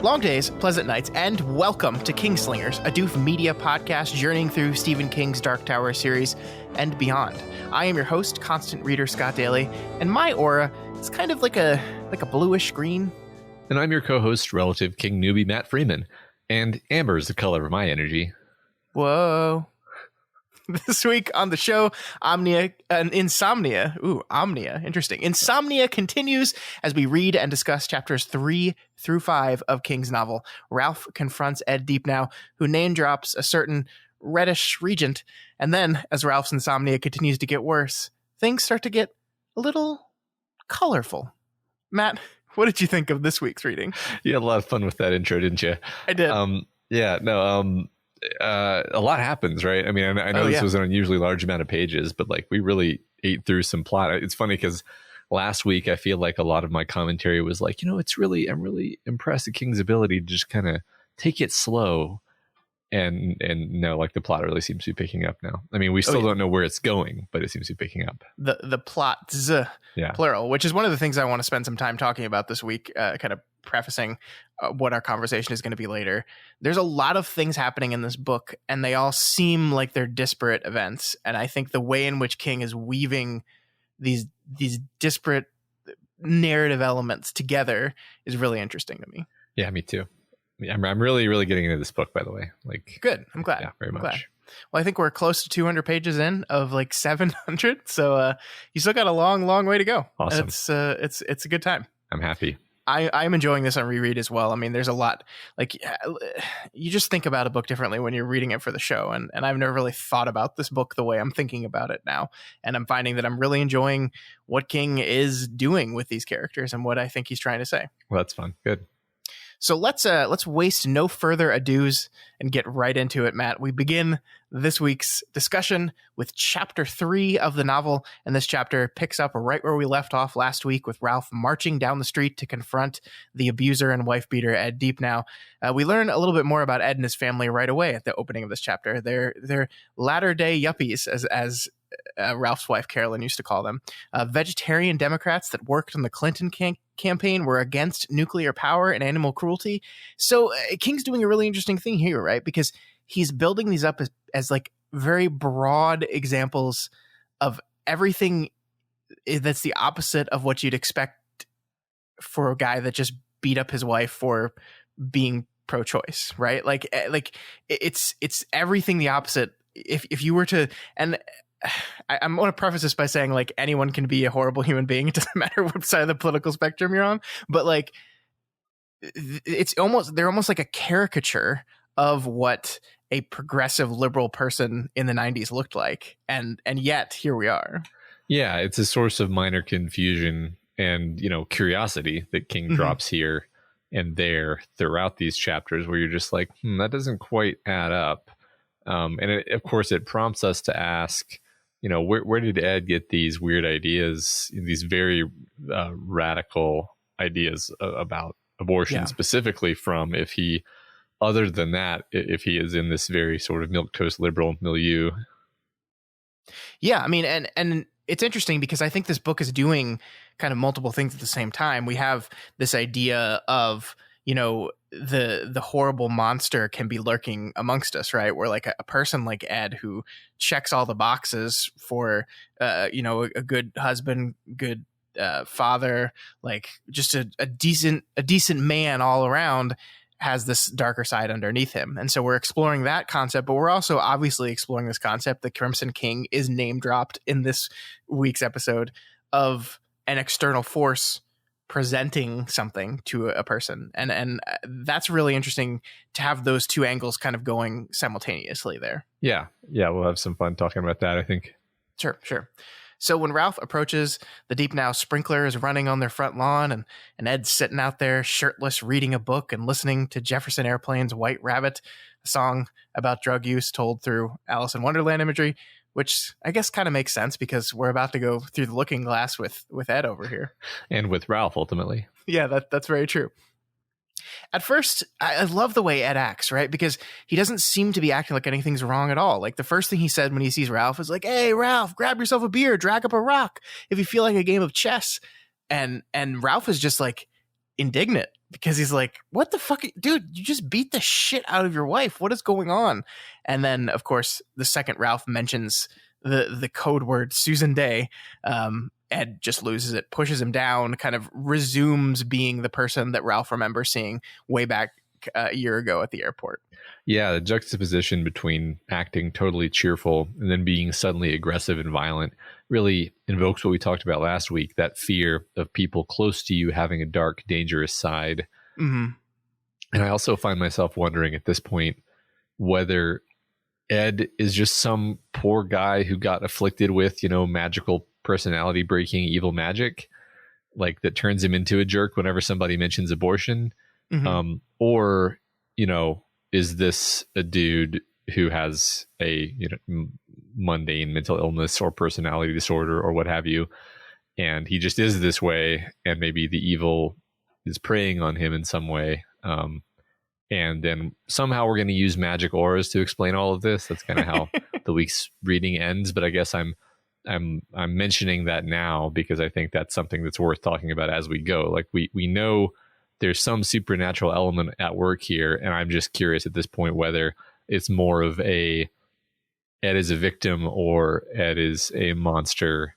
Long days, pleasant nights, and welcome to Kingslingers, a Doof media podcast journeying through Stephen King's Dark Tower series and beyond. I am your host, constant reader Scott Daly, and my aura is kind of like a bluish green. And I'm your co-host, relative King newbie Matt Freeman, and amber is the color of my energy. Whoa. This week on the show, Insomnia. Ooh, Omnia. Interesting. Insomnia continues as we read and discuss chapters 3 through 5 of King's novel. Ralph confronts Ed Deepneau, who name drops a certain reddish regent. And then, as Ralph's insomnia continues to get worse, things start to get a little colorful. Matt, what did you think of this week's reading? You had a lot of fun with that intro, didn't you? I did. A lot happens, right? I mean, I know this was an unusually large amount of pages, but like we really ate through some plot. It's funny because last week I feel like a lot of my commentary was like, I'm really impressed at King's ability to just kind of take it slow, and no, like the plot really seems to be picking up now. I mean, we still don't know where it's going, but it seems to be picking up. The plots, plural, which is one of the things I want to spend some time talking about this week, kind of prefacing what our conversation is going to be later. There's a lot of things happening in this book, and they all seem like they're disparate events. And I think the way in which King is weaving these disparate narrative elements together is really interesting to me. Yeah, me too. I'm really, really getting into this book, by the way. Like, good. I'm glad. Yeah, very much. Glad. Well, I think we're close to 200 pages in of like 700. So you still got a long, long way to go. Awesome. And it's a good time. I'm happy. I'm enjoying this on reread as well. I mean, there's a lot, like, you just think about a book differently when you're reading it for the show. And I've never really thought about this book the way I'm thinking about it now. And I'm finding that I'm really enjoying what King is doing with these characters and what I think he's trying to say. Well, that's fun. Good. So let's waste no further ados and get right into it, Matt. We begin this week's discussion with chapter 3 of the novel, and this chapter picks up right where we left off last week with Ralph marching down the street to confront the abuser and wife-beater Ed Deepneau. We learn a little bit more about Ed and his family right away at the opening of this chapter. They're latter-day yuppies, as Ralph's wife Carolyn used to call them. Vegetarian Democrats that worked on the Clinton campaign were against nuclear power and animal cruelty. So King's doing a really interesting thing here, right? Because he's building these up as like very broad examples of everything that's the opposite of what you'd expect for a guy that just beat up his wife for being pro-choice, right? Like it's everything the opposite. If you were to, and I'm going to preface this by saying, like, anyone can be a horrible human being. It doesn't matter what side of the political spectrum you're on. But like, they're almost like a caricature of what a progressive liberal person in the 90s looked like. And yet here we are. Yeah, it's a source of minor confusion and, curiosity that King drops here and there throughout these chapters where you're just like, that doesn't quite add up. Of course, it prompts us to ask, where did Ed get these weird ideas, these very radical ideas about abortion specifically from, if he is in this very sort of milquetoast liberal milieu. Yeah, I mean, and it's interesting because I think this book is doing kind of multiple things at the same time. We have this idea of, the horrible monster can be lurking amongst us, right? Where like a person like Ed, who checks all the boxes for, a good husband, good father, like just a decent man all around, has this darker side underneath him. And so we're exploring that concept, but we're also obviously exploring this concept that Crimson King is name dropped in this week's episode of an external force presenting something to a person. And that's really interesting to have those two angles kind of going simultaneously there. Yeah. We'll have some fun talking about that, I think. Sure. So when Ralph approaches, the Deepneau sprinkler is running on their front lawn, and Ed's sitting out there shirtless reading a book and listening to Jefferson Airplane's White Rabbit, a song about drug use told through Alice in Wonderland imagery, which I guess kind of makes sense because we're about to go through the looking glass with Ed over here. And with Ralph, ultimately. Yeah, that's very true. At first, I love the way Ed acts, right? Because he doesn't seem to be acting like anything's wrong at all. Like the first thing he said when he sees Ralph is like, "Hey, Ralph, grab yourself a beer, drag up a rock if you feel like a game of chess." And Ralph is just like indignant because he's like, what the fuck, dude, you just beat the shit out of your wife. What is going on? And then, of course, the second Ralph mentions the code word Susan Day, Ed just loses it, pushes him down, kind of resumes being the person that Ralph remembers seeing way back a year ago at the airport. Yeah, the juxtaposition between acting totally cheerful and then being suddenly aggressive and violent really invokes what we talked about last week, that fear of people close to you having a dark, dangerous side. Mm-hmm. And I also find myself wondering at this point whether Ed is just some poor guy who got afflicted with, magical personality breaking evil magic, like that turns him into a jerk whenever somebody mentions abortion. Mm-hmm. Or, is this a dude who has a mundane mental illness or personality disorder or what have you, and he just is this way, and maybe the evil is preying on him in some way, and then somehow we're going to use magic auras to explain all of this. That's kind of how the week's reading ends, but I guess I'm mentioning that now because I think that's something that's worth talking about as we go. Like we know there's some supernatural element at work here, and I'm just curious at this point whether it's more of a Ed is a victim or Ed is a monster,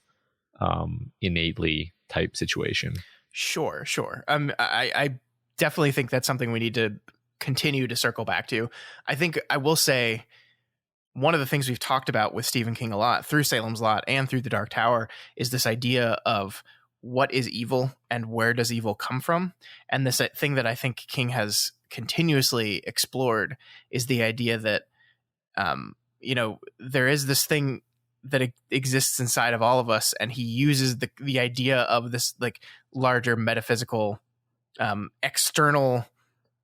innately type situation. Sure. I definitely think that's something we need to continue to circle back to. I think I will say one of the things we've talked about with Stephen King a lot through Salem's Lot and through The Dark Tower is this idea of what is evil and where does evil come from? And this thing that I think King has continuously explored is the idea that, there is this thing that exists inside of all of us. And he uses the idea of this like larger metaphysical, external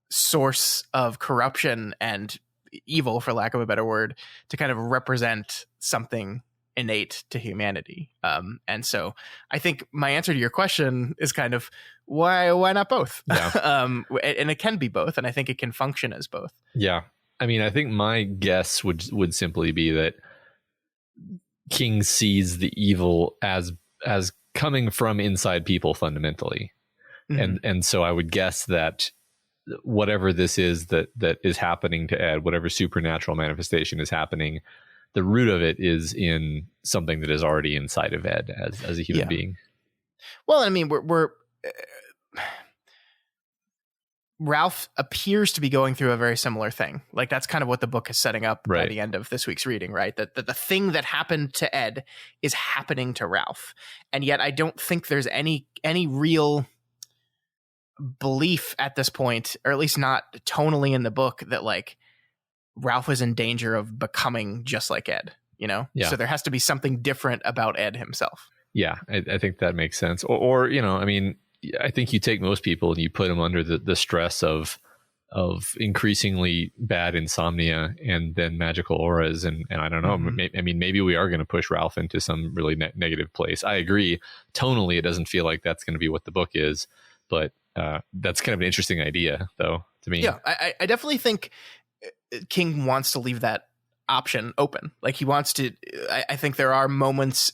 source of corruption and evil, for lack of a better word, to kind of represent something innate to humanity. And so I think my answer to your question is kind of why not both? Yeah. And it can be both, and I think it can function as both. Yeah. I mean, I think my guess would simply be that King sees the evil as coming from inside people fundamentally. Mm-hmm. And so I would guess that whatever this is that is happening to Ed, whatever supernatural manifestation is happening, the root of it is in something that is already inside of Ed as a human being. Well, I mean, we're Ralph appears to be going through a very similar thing. Like that's kind of what the book is setting up by the end of this week's reading, right? That the thing that happened to Ed is happening to Ralph. And yet I don't think there's any real belief at this point, or at least not tonally in the book, that like Ralph is in danger of becoming just like Ed, Yeah. So there has to be something different about Ed himself. Yeah, I think that makes sense. Or I mean, I think you take most people and you put them under the stress of increasingly bad insomnia and then magical auras. And I don't know, maybe we are going to push Ralph into some really negative place. I agree. Tonally, it doesn't feel like that's going to be what the book is, but that's kind of an interesting idea, though, to me. Yeah, I definitely think King wants to leave that option open. Like he wants to, I think there are moments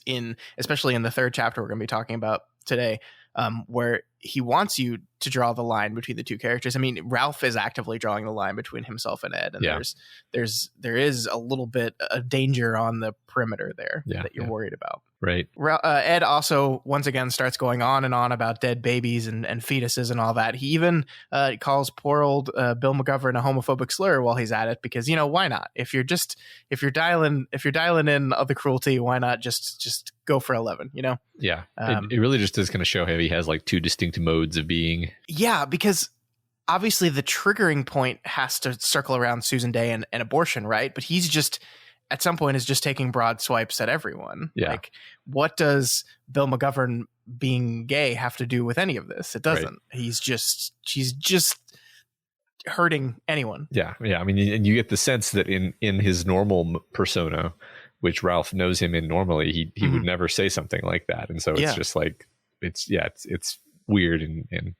especially in the third chapter we're going to be talking about today, where he wants you to draw the line between the two characters. I mean, Ralph is actively drawing the line between himself and Ed, and there is a little bit of danger on the perimeter there that you're worried about. Right. Ed also once again starts going on and on about dead babies and fetuses and all that. He even calls poor old Bill McGovern a homophobic slur while he's at it, because why not? If you're dialing in the cruelty, why not just go for 11? Yeah. It really just is going to show how he has like two distinct modes of being. Yeah, because obviously the triggering point has to circle around Susan Day and abortion, right? But he's just at some point is just taking broad swipes at everyone. Yeah. Like, what does Bill McGovern being gay have to do with any of this? It doesn't. Right. She's just hurting anyone. Yeah. I mean, and you get the sense that in his normal persona, which Ralph knows him in normally, he would never say something like that. And so it's just like, it's weird, and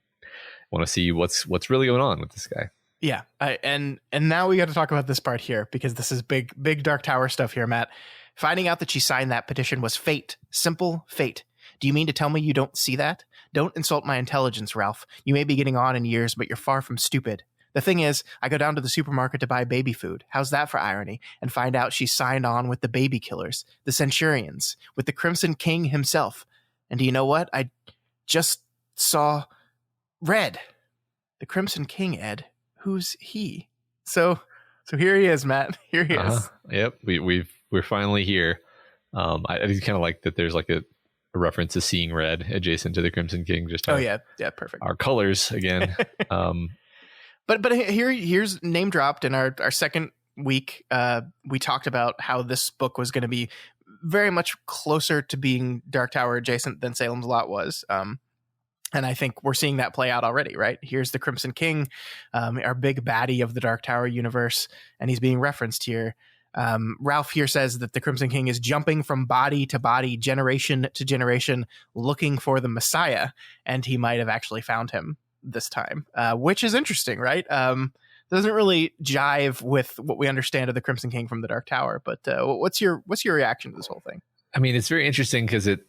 want to see what's really going on with this guy. Yeah. And now we got to talk about this part here, because this is big Dark Tower stuff here, Matt. Finding out that she signed that petition was fate. Simple fate. Do you mean to tell me you don't see that? Don't insult my intelligence, Ralph. You may be getting on in years, but you're far from stupid. The thing is, I go down to the supermarket to buy baby food. How's that for irony? And find out she's signed on with the baby killers, the Centurions, with the Crimson King himself. And do you know what? I just saw Red. The Crimson King, Ed. Who's he? So here he is, Matt. Here he is. Yep, we're finally here. I kind of like that. There's like a reference to seeing red adjacent to the Crimson King. Just yeah, perfect. Our colors again. But here's name dropped in our second week. We talked about how this book was going to be very much closer to being Dark Tower adjacent than Salem's Lot was. And I think we're seeing that play out already, right? Here's the Crimson King, our big baddie of the Dark Tower universe, and he's being referenced here. Ralph here says that the Crimson King is jumping from body to body, generation to generation, looking for the Messiah, and he might have actually found him this time, which is interesting, right? Doesn't really jive with what we understand of the Crimson King from the Dark Tower. But what's your reaction to this whole thing? I mean, it's very interesting because it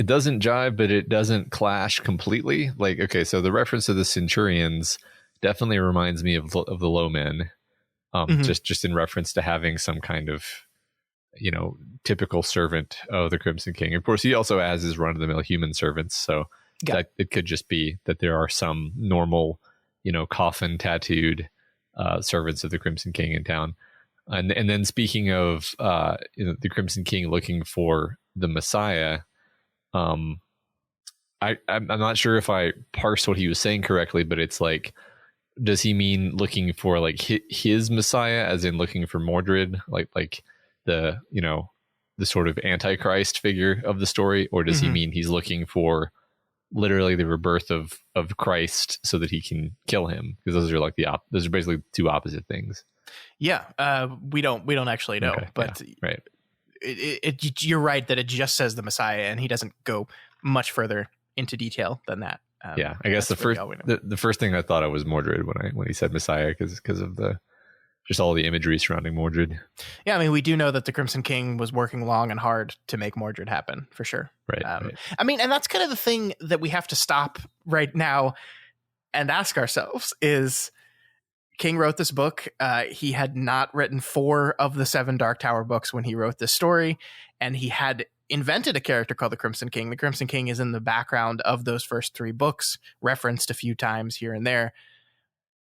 doesn't jive, but it doesn't clash completely. Like, okay, so the reference to the Centurions definitely reminds me of the Low Men, just in reference to having some kind of, typical servant of the Crimson King. Of course, he also has his run-of-the-mill human servants, so that it could just be that there are some normal, coffin tattooed servants of the Crimson King in town. And then speaking of the Crimson King looking for the Messiah, I'm not sure if I parsed what he was saying correctly, but it's like, does he mean looking for like his Messiah, as in looking for Mordred, like the the sort of Antichrist figure of the story, or does he mean he's looking for literally the rebirth of Christ so that he can kill him? Because those are like those are basically two opposite things. Yeah, we don't actually know, but yeah, right. You're right that it just says the Messiah, and he doesn't go much further into detail than that. I guess the first thing I thought of was Mordred when he said Messiah, because of just all the imagery surrounding Mordred. Yeah, I mean, we do know that the Crimson King was working long and hard to make Mordred happen, for sure. Right. I mean, and that's kind of the thing that we have to stop right now and ask ourselves is, King wrote this book. He had not written 4 of the 7 Dark Tower books when he wrote this story, and he had invented a character called the Crimson King. The Crimson King is in the background of those first 3 books, referenced a few times here and there.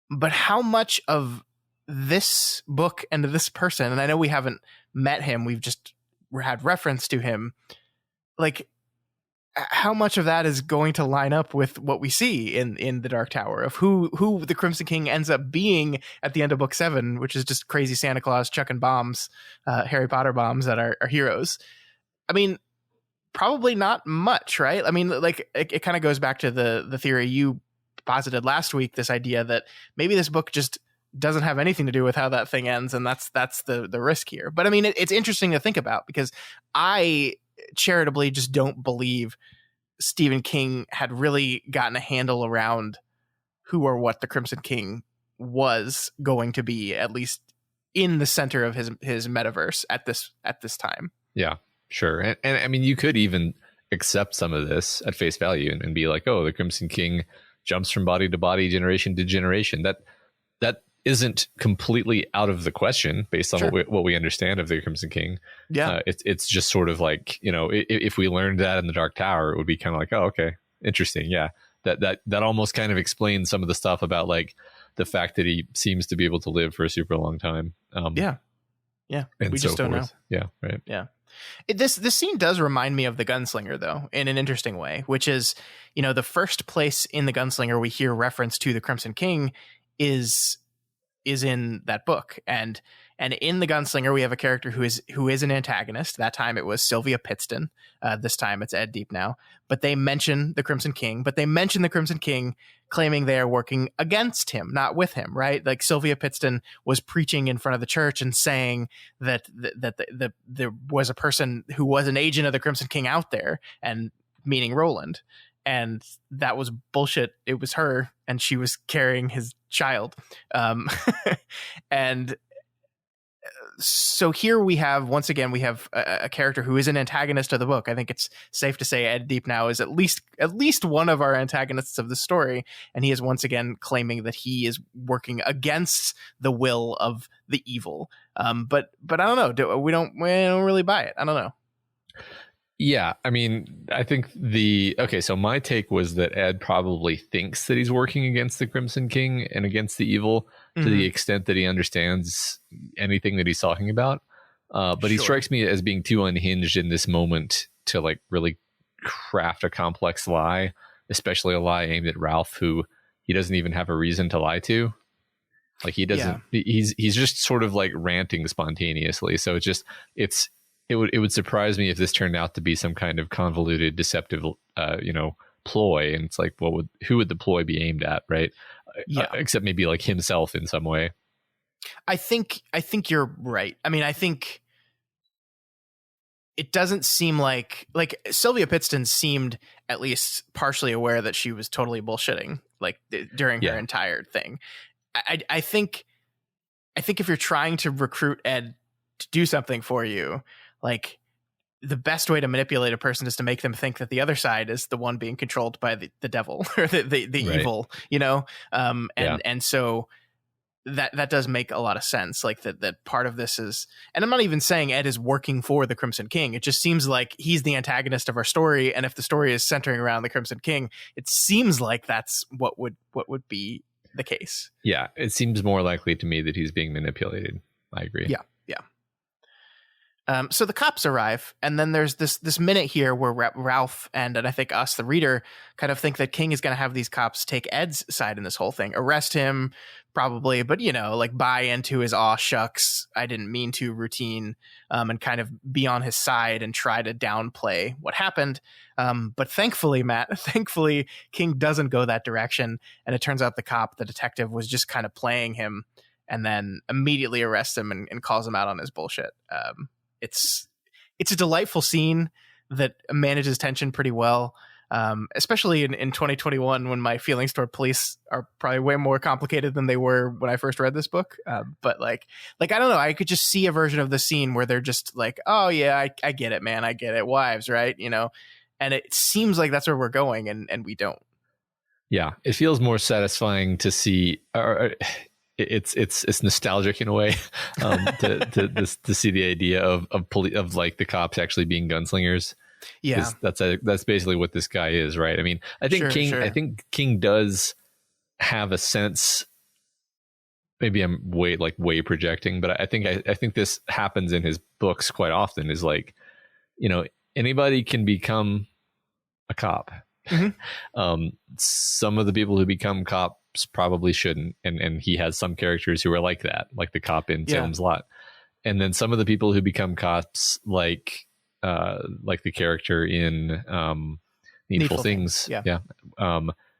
But how much of this book and this person, and I know we haven't met him, we've just had reference to him, like, how much of that is going to line up with what we see in the Dark Tower of who the Crimson King ends up being at the end of book 7, which is just crazy Santa Claus chucking bombs, Harry Potter bombs at our heroes? I mean, probably not much, right? I mean, like, it kind of goes back to the theory you posited last week, this idea that maybe this book just doesn't have anything to do with how that thing ends, and that's the risk here. But I mean, it's interesting to think about, because I charitably just don't believe Stephen King had really gotten a handle around who or what the Crimson King was going to be, at least in the center of his metaverse at this time. Yeah, sure. And I mean, you could even accept some of this at face value and be like, oh, the Crimson King jumps from body to body, generation to generation. That isn't completely out of the question based on what we understand of the Crimson King. Yeah. It's just sort of like, if we learned that in the Dark Tower, it would be kind of like, oh, okay, interesting. Yeah. That almost kind of explains some of the stuff about like the fact that he seems to be able to live for a super long time. Yeah. We just don't know. Yeah. Right. Yeah. This scene does remind me of the Gunslinger, though, in an interesting way, which is, the first place in the Gunslinger we hear reference to the Crimson King is in that book. And in the Gunslinger, we have a character who is an antagonist. That time it was Sylvia Pittston. This time it's Ed Deepneau. But they mention the Crimson King. But they mention the Crimson King claiming they are working against him, not with him, right? Like, Sylvia Pittston was preaching in front of the church and saying that there was a person who was an agent of the Crimson King out there, and meaning Roland. And that was bullshit. It was her, and she was carrying his child. And So here we have, once again, we have a character who is an antagonist of the book. I think it's safe to say Ed Deepneau is at least one of our antagonists of the story, and he is once again claiming that he is working against the will of the evil. But I don't know. We don't really buy it. I don't know. Yeah, I mean, I think so my take was that Ed probably thinks that he's working against the Crimson King and against the evil to the extent that he understands anything that he's talking about. But he strikes me as being too unhinged in this moment to like really craft a complex lie, especially a lie aimed at Ralph, who he doesn't even have a reason to lie to. Like he doesn't, he's just sort of like ranting spontaneously. So it would surprise me if this turned out to be some kind of convoluted, deceptive, ploy. And it's like, who would the ploy be aimed at, right? Yeah. Except maybe like himself in some way. I think you're right. I mean, I think it doesn't seem like Sylvia Pittston seemed at least partially aware that she was totally bullshitting like during her entire thing. I think if you're trying to recruit Ed to do something for you, like the best way to manipulate a person is to make them think that the other side is the one being controlled by the devil or the evil, and so that does make a lot of sense. Like that part of this is, and I'm not even saying Ed is working for the Crimson King. It just seems like he's the antagonist of our story. And if the story is centering around the Crimson King, it seems like that's what would be the case. Yeah. It seems more likely to me that he's being manipulated. I agree. Yeah. So the cops arrive, and then there's this minute here where Ralph and I think us, the reader, kind of think that King is going to have these cops take Ed's side in this whole thing, arrest him probably, but like buy into his aw shucks, I didn't mean to routine, and kind of be on his side and try to downplay what happened. But thankfully, King doesn't go that direction, and it turns out the detective, was just kind of playing him, and then immediately arrests him and calls him out on his bullshit. It's a delightful scene that manages tension pretty well, especially in 2021 when my feelings toward police are probably way more complicated than they were when I first read this book. But like I don't know, I could just see a version of the scene where they're just like, oh yeah, I get it, man, I get it, wives, right? And it seems like that's where we're going, and we don't. Yeah, it feels more satisfying to see. It's nostalgic in a way to see the idea of like the cops actually being gunslingers. Yeah, that's basically what this guy is, right? I mean, I think I think King does have a sense. Maybe I'm way projecting, but I think this happens in his books quite often. Is like, anybody can become a cop. Mm-hmm. Some of the people who become cops probably shouldn't, and he has some characters who are like that, like the cop in Salem's Lot, and then some of the people who become cops, like the character in Needful Things.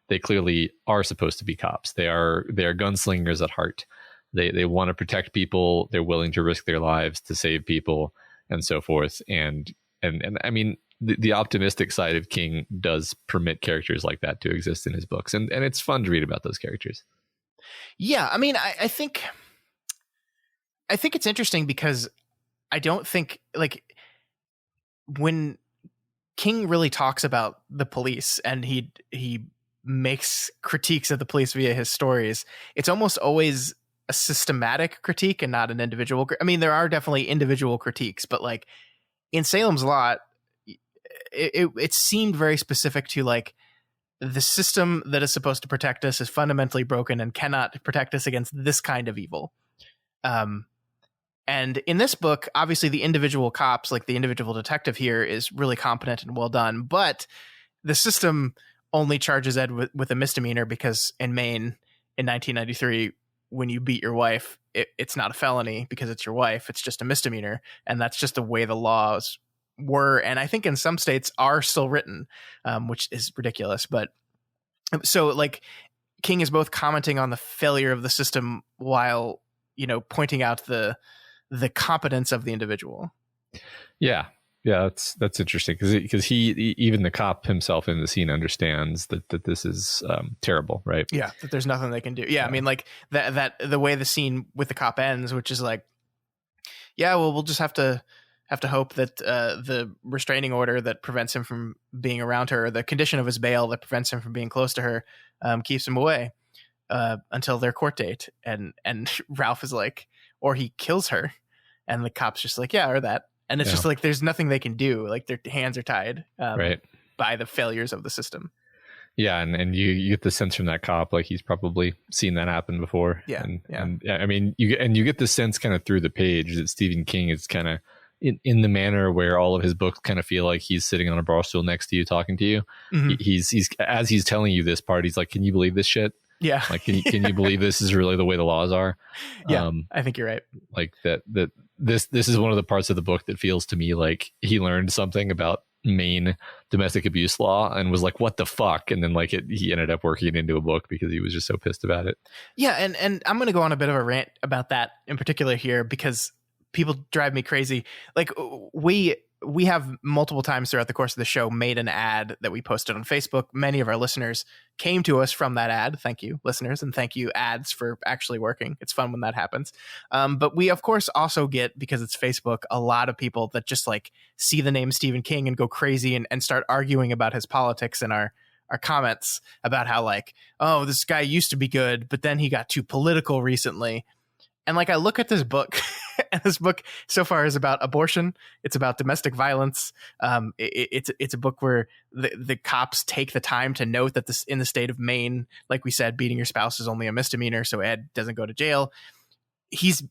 They clearly are supposed to be cops. They are gunslingers at heart. They want to protect people. They're willing to risk their lives to save people, and so forth. And I mean, the optimistic side of King does permit characters like that to exist in his books, and it's fun to read about those characters. Yeah, I mean, I think it's interesting because I don't think, like, when King really talks about the police and he makes critiques of the police via his stories, it's almost always a systematic critique and not an individual. I mean, there are definitely individual critiques, but like in Salem's Lot, it seemed very specific to like the system that is supposed to protect us is fundamentally broken and cannot protect us against this kind of evil. And in this book, obviously the individual cops, like the individual detective here, is really competent and well done, but the system only charges Ed with a misdemeanor because in Maine in 1993, when you beat your wife, it's not a felony because it's your wife. It's just a misdemeanor. And that's just the way the laws were, and I think in some states are still written, which is ridiculous. But so like King is both commenting on the failure of the system while pointing out the competence of the individual. Yeah, that's interesting because he even the cop himself in the scene understands that this is terrible, right? Yeah, that there's nothing they can do. Yeah, I mean, like that the way the scene with the cop ends, which is like, Yeah, well, we'll just have to hope that the restraining order that prevents him from being around her, or the condition of his bail that prevents him from being close to her, keeps him away until their court date. And Ralph is like, or he kills her, and the cop's just like, yeah, or that. And it's just like, there's nothing they can do. Like, their hands are tied right. by the failures of the system. Yeah, and you get the sense from that cop, like he's probably seen that happen before. Yeah, and I mean, you get the sense kind of through the page that Stephen King is kind of in the manner where all of his books kind of feel like he's sitting on a bar stool next to you, talking to you. Mm-hmm. He's as he's telling you this part, he's like, "Can you believe this shit? Yeah, like can you believe this is really the way the laws are?" Yeah, I think you're right. Like that this is one of the parts of the book that feels to me like he learned something about Maine domestic abuse law and was like, what the fuck? And then like he ended up working it into a book because he was just so pissed about it. Yeah, and I'm going to go on a bit of a rant about that in particular here, because people drive me crazy. Like, we have multiple times throughout the course of the show made an ad that we posted on Facebook. Many of our listeners came to us from that ad. Thank you, listeners, and thank you, ads, for actually working. It's fun when that happens. But we, of course, also get, because it's Facebook, a lot of people that just like see the name Stephen King and go crazy and start arguing about his politics in our comments about how, like, oh, this guy used to be good, but then he got too political recently. And like, I look at this book, and this book so far is about abortion. It's about domestic violence. It's a book where the cops take the time to note that this, in the state of Maine, like we said, beating your spouse is only a misdemeanor, so Ed doesn't go to jail. He's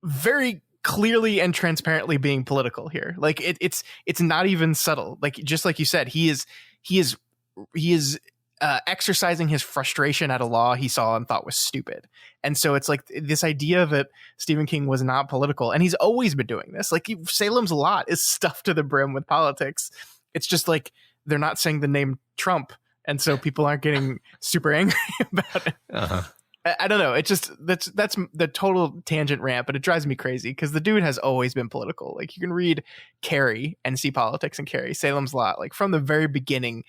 very clearly and transparently being political here. Like, it's not even subtle. Like, just like you said, he is exercising his frustration at a law he saw and thought was stupid. And so it's like this idea that Stephen King was not political, and he's always been doing this. Like, Salem's Lot is stuffed to the brim with politics. It's just like they're not saying the name Trump, and so people aren't getting super angry about it. Uh-huh. I don't know. It just that's the total tangent rant, but it drives me crazy because the dude has always been political. Like, you can read Carrie and see politics in Carrie. Salem's Lot, like from the very beginning,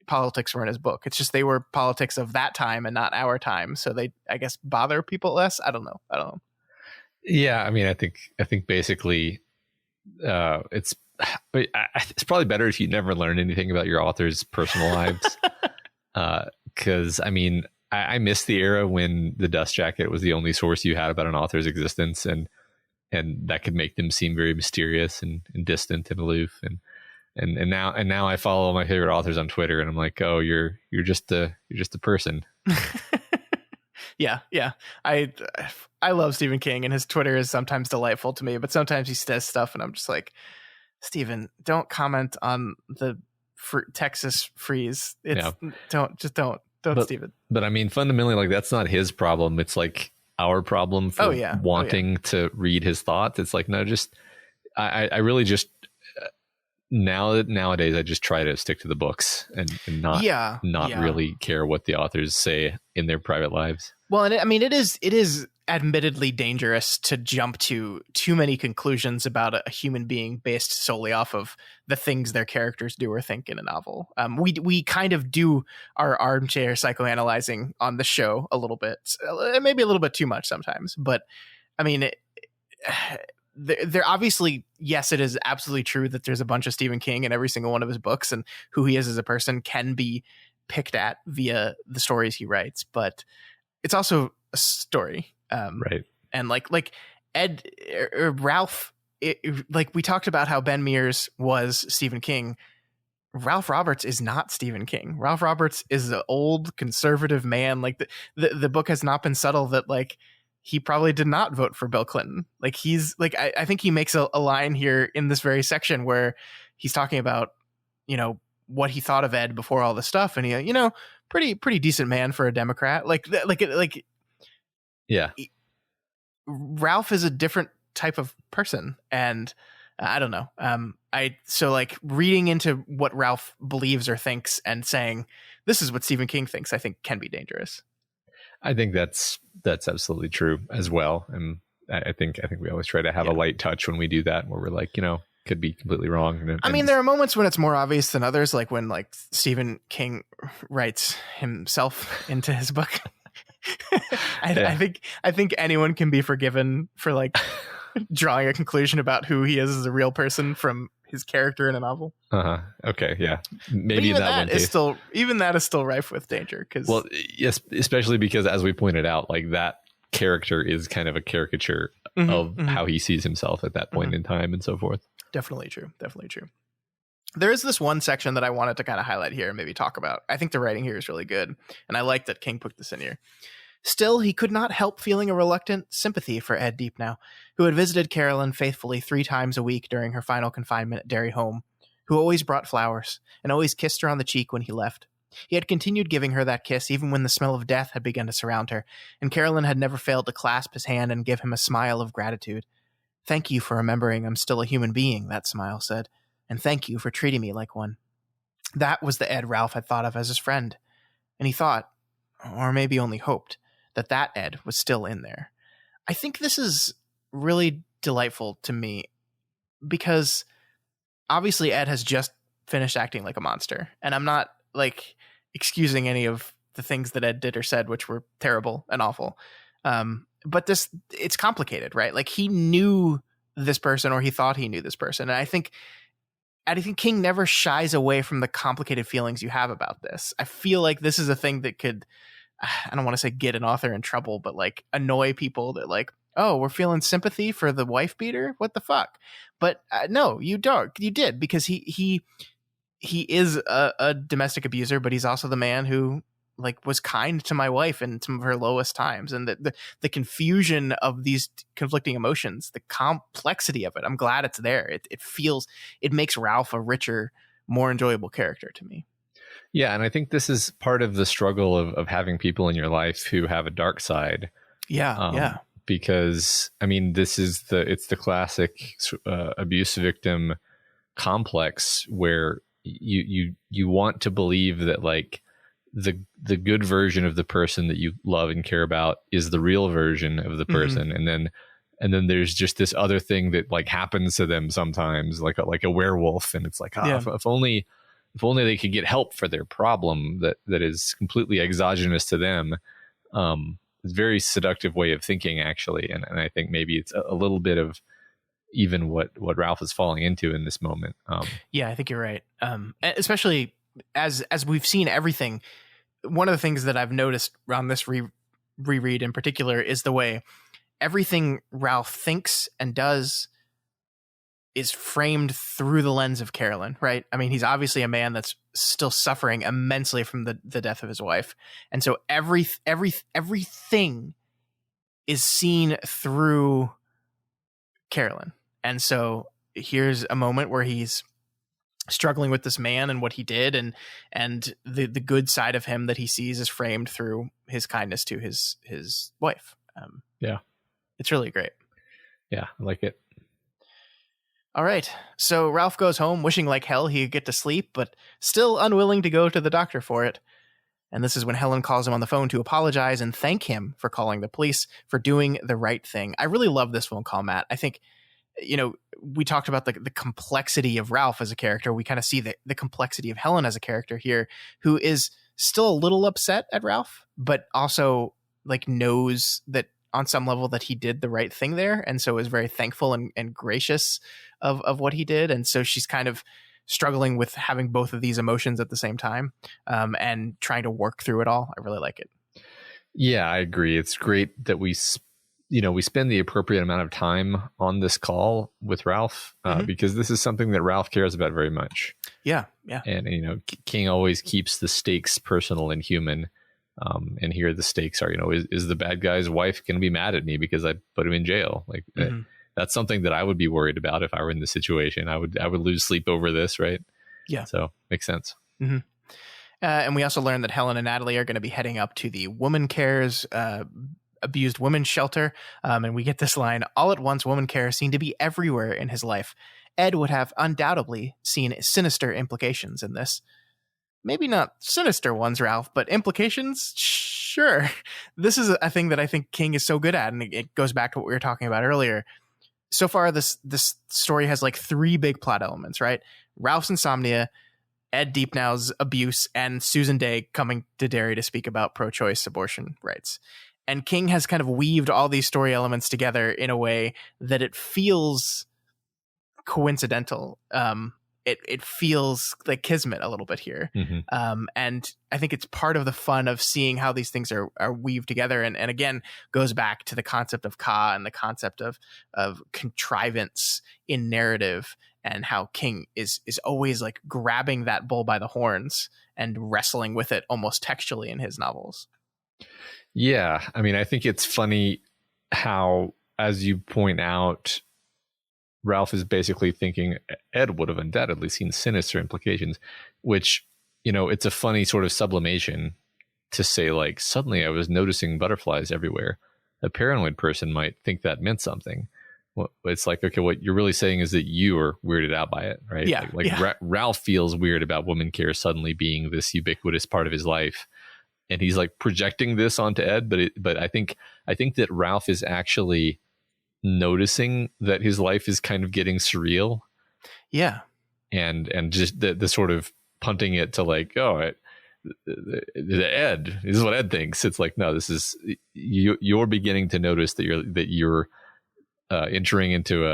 politics were in his book. It's just they were politics of that time and not our time, so they, I guess, bother people less. I don't know. Yeah, I mean, I think basically it's probably better if you never learn anything about your author's personal lives, because I mean, I miss the era when the dust jacket was the only source you had about an author's existence, and that could make them seem very mysterious and distant and aloof. And now I follow my favorite authors on Twitter, and I'm like, oh, you're just a person. Yeah. I love Stephen King, and his Twitter is sometimes delightful to me, but sometimes he says stuff, and I'm just like, Stephen, don't comment on the Texas freeze. Don't, Stephen. But I mean, fundamentally, like, that's not his problem. It's like our problem for wanting to read his thoughts. It's like, no, just I really just. Nowadays, I just try to stick to the books and not really care what the authors say in their private lives. Well, and I mean, it is admittedly dangerous to jump to too many conclusions about a human being based solely off of the things their characters do or think in a novel. We kind of do our armchair psychoanalyzing on the show a little bit, maybe a little bit too much sometimes. But I mean, they're obviously, yes, it is absolutely true that there's a bunch of Stephen King in every single one of his books, and who he is as a person can be picked at via the stories he writes. But it's also a story, right? And like Ed or Ralph, like we talked about how Ben Mears was Stephen King. Ralph Roberts is not Stephen King. Ralph Roberts is an old conservative man. Like the book has not been subtle that like he probably did not vote for Bill Clinton. Like, he's like, I think he makes a line here in this very section where he's talking about, what he thought of Ed before all this stuff. And he, pretty decent man for a Democrat. Yeah. Ralph is a different type of person. And I don't know. So like reading into what Ralph believes or thinks and saying, this is what Stephen King thinks, I think can be dangerous. I think that's absolutely true as well. And I think we always try to have a light touch when we do that, where we're like, could be completely wrong. I mean, there are moments when it's more obvious than others, like when like Stephen King writes himself into his book. I think anyone can be forgiven for like drawing a conclusion about who he is as a real person from his character in a novel. Okay, yeah, maybe even that one case. Even that is still rife with danger. Well, yes, especially because, as we pointed out, like that character is kind of a caricature of how he sees himself at that point in time, and so forth. Definitely true. There is this one section that I wanted to kind of highlight here and maybe talk about. I think the writing here is really good, and I like that King put this in here. Still, he could not help feeling a reluctant sympathy for Ed Deepneau, who had visited Carolyn faithfully 3 times a week during her final confinement at Derry home, who always brought flowers and always kissed her on the cheek when he left. He had continued giving her that kiss even when the smell of death had begun to surround her, and Carolyn had never failed to clasp his hand and give him a smile of gratitude. "Thank you for remembering I'm still a human being," that smile said, "and thank you for treating me like one." That was the Ed Ralph had thought of as his friend, and he thought, or maybe only hoped, that Ed was still in there. I think this is really delightful to me because obviously Ed has just finished acting like a monster, and I'm not like excusing any of the things that Ed did or said, which were terrible and awful. But it's complicated, right? Like he knew this person, or he thought he knew this person. And I think King never shies away from the complicated feelings you have about this. I feel like this is a thing that could, I don't want to say get an author in trouble, but like annoy people that like, oh, we're feeling sympathy for the wife beater. What the fuck? But no, you did, because he is a domestic abuser, but he's also the man who like was kind to my wife in some of her lowest times. And the confusion of these conflicting emotions, the complexity of it, I'm glad it's there. It makes Ralph a richer, more enjoyable character to me. Yeah, and I think this is part of the struggle of having people in your life who have a dark side. Yeah. Because I mean, it's the classic abuse victim complex where you want to believe that like the good version of the person that you love and care about is the real version of the person, and then there's just this other thing that like happens to them sometimes, like a werewolf, and it's like if only they could get help for their problem that is completely exogenous to them. It's a very seductive way of thinking, actually, and I think maybe it's a little bit of even what Ralph is falling into in this moment. Yeah, I think you're right. Especially as we've seen everything. One of the things that I've noticed around this reread in particular is the way everything Ralph thinks and does is framed through the lens of Carolyn, right? I mean, he's obviously a man that's still suffering immensely from the death of his wife. And so everything is seen through Carolyn. And so here's a moment where he's struggling with this man and what he did, and the good side of him that he sees is framed through his kindness to his wife. Yeah. It's really great. Yeah, I like it. All right. So Ralph goes home wishing like hell he could get to sleep, but still unwilling to go to the doctor for it. And this is when Helen calls him on the phone to apologize and thank him for calling the police, for doing the right thing. I really love this phone call, Matt. I think, we talked about the complexity of Ralph as a character. We kind of see the complexity of Helen as a character here, who is still a little upset at Ralph, but also like knows that on some level that he did the right thing there. And so is very thankful and gracious of what he did. And so she's kind of struggling with having both of these emotions at the same time, and trying to work through it all. I really like it. Yeah, I agree. It's great that we spend the appropriate amount of time on this call with Ralph, because this is something that Ralph cares about very much. Yeah. And, King always keeps the stakes personal and human. And here the stakes are, is the bad guy's wife going to be mad at me because I put him in jail? Like that's something that I would be worried about if I were in this situation. I would lose sleep over this. Right. Yeah. So makes sense. And we also learned that Helen and Natalie are going to be heading up to the Woman Cares abused women's shelter. And we get this line: all at once, Woman Care seemed to be everywhere in his life. Ed would have undoubtedly seen sinister implications in this. Maybe not sinister ones, Ralph, but implications? Sure. This is a thing that I think King is so good at, and it goes back to what we were talking about earlier. So far, this story has like 3 big plot elements, right? Ralph's insomnia, Ed Deepnow's abuse, and Susan Day coming to Derry to speak about pro-choice abortion rights. And King has kind of weaved all these story elements together in a way that it feels coincidental. It feels like kismet a little bit here. And I think it's part of the fun of seeing how these things are weaved together. And again, goes back to the concept of Ka and the concept of contrivance in narrative, and how King is always like grabbing that bull by the horns and wrestling with it almost textually in his novels. Yeah. I mean, I think it's funny how, as you point out, Ralph is basically thinking Ed would have undoubtedly seen sinister implications, which, you know, it's a funny sort of sublimation to say, like, suddenly I was noticing butterflies everywhere. A paranoid person might think that meant something. Well, it's like, okay, what you're really saying is that you are weirded out by it, right? Yeah. Ralph feels weird about woman care suddenly being this ubiquitous part of his life. And he's like projecting this onto Ed. But I think that Ralph is actually noticing that his life is kind of getting surreal. Yeah. And just the sort of punting it to like, Ed, this is what Ed thinks. It's like, no, this is you're beginning to notice that you're entering into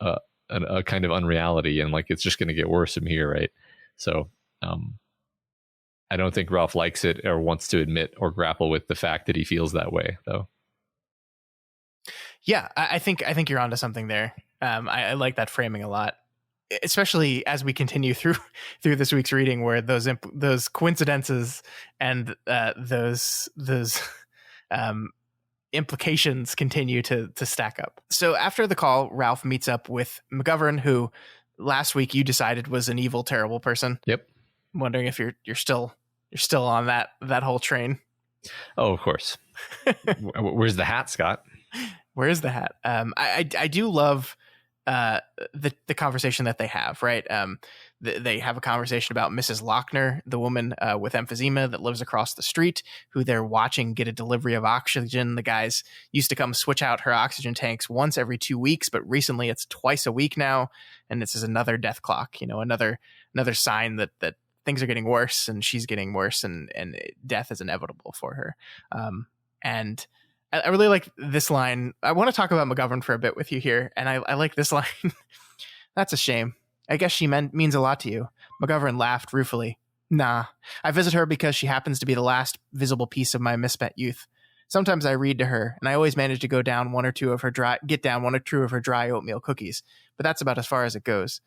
a kind of unreality, and like it's just going to get worse from here, right? So I don't think Ralph likes it or wants to admit or grapple with the fact that he feels that way, though. Yeah, I think you're onto something there. I like that framing a lot, especially as we continue through this week's reading, where those coincidences and those implications continue to stack up. So after the call, Ralph meets up with McGovern, who last week you decided was an evil, terrible person. Yep. I'm wondering if you're still on that whole train. Oh, of course. Where's the hat, Scott? Where is the hat? I do love the conversation that they have, right? They have a conversation about Mrs. Lochner, the woman with emphysema that lives across the street, who they're watching get a delivery of oxygen. The guys used to come switch out her oxygen tanks once every 2 weeks, but recently it's twice a week now. And this is another death clock, another sign that things are getting worse, and she's getting worse, and death is inevitable for her. And I really like this line. I want to talk about McGovern for a bit with you here, and I like this line. That's a shame. I guess she means a lot to you. McGovern laughed ruefully. Nah, I visit her because she happens to be the last visible piece of my misspent youth. Sometimes I read to her, and I always manage to get down one or two of her dry oatmeal cookies, but that's about as far as it goes.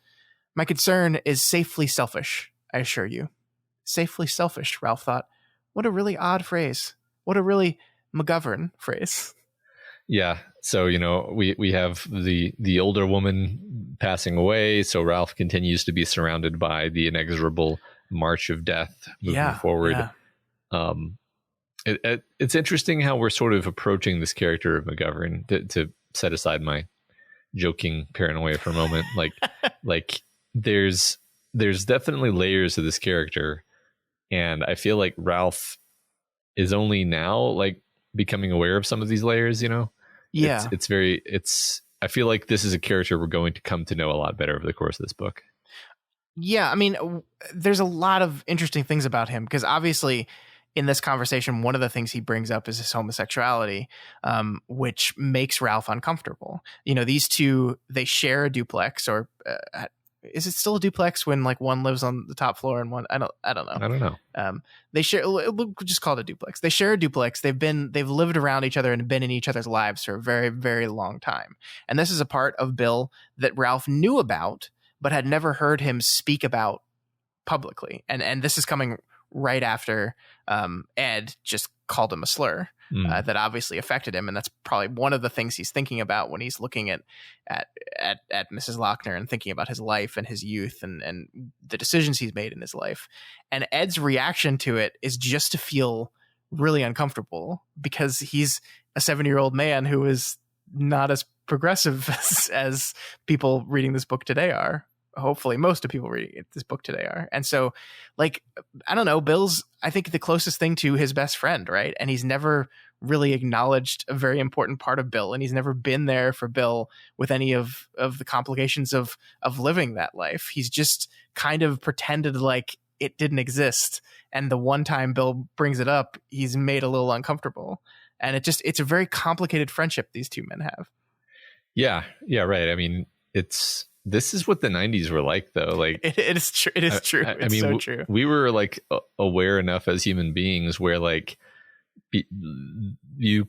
My concern is safely selfish, I assure you. Safely selfish, Ralph thought. What a really odd phrase. What a really McGovern phrase. Yeah. So, we have the older woman passing away. So Ralph continues to be surrounded by the inexorable march of death moving forward. Yeah. It's interesting how we're sort of approaching this character of McGovern, to set aside my joking paranoia for a moment. Like there's definitely layers of this character. And I feel like Ralph is only now like becoming aware of some of these layers, Yeah. I feel like this is a character we're going to come to know a lot better over the course of this book. Yeah. I mean, there's a lot of interesting things about him, because obviously in this conversation, one of the things he brings up is his homosexuality, which makes Ralph uncomfortable. These two, they share a duplex, or is it still a duplex when like one lives on the top floor and one I don't know. They share, we'll just call it a duplex. They share a duplex. They've lived around each other and been in each other's lives for a very, very long time. And this is a part of Bill that Ralph knew about, but had never heard him speak about publicly. And this is coming right after Ed just called him a slur. That obviously affected him, and that's probably one of the things he's thinking about when he's looking at Mrs. Lochner and thinking about his life and his youth and the decisions he's made in his life. And Ed's reaction to it is just to feel really uncomfortable, because he's a 70-year-old man who is not as progressive as people reading this book today are. Hopefully most of people reading this book today are. And so, like, I don't know, Bill's, I think, the closest thing to his best friend, right? And he's never really acknowledged a very important part of Bill, and he's never been there for Bill with any of the complications of living that life. He's just kind of pretended like it didn't exist, and the one time Bill brings it up, he's made a little uncomfortable. And it's a very complicated friendship these two men have. Yeah, right. I mean, this is what the 90s were like, though. Like, it is true. It is true. I mean, so true. We were like aware enough as human beings where like you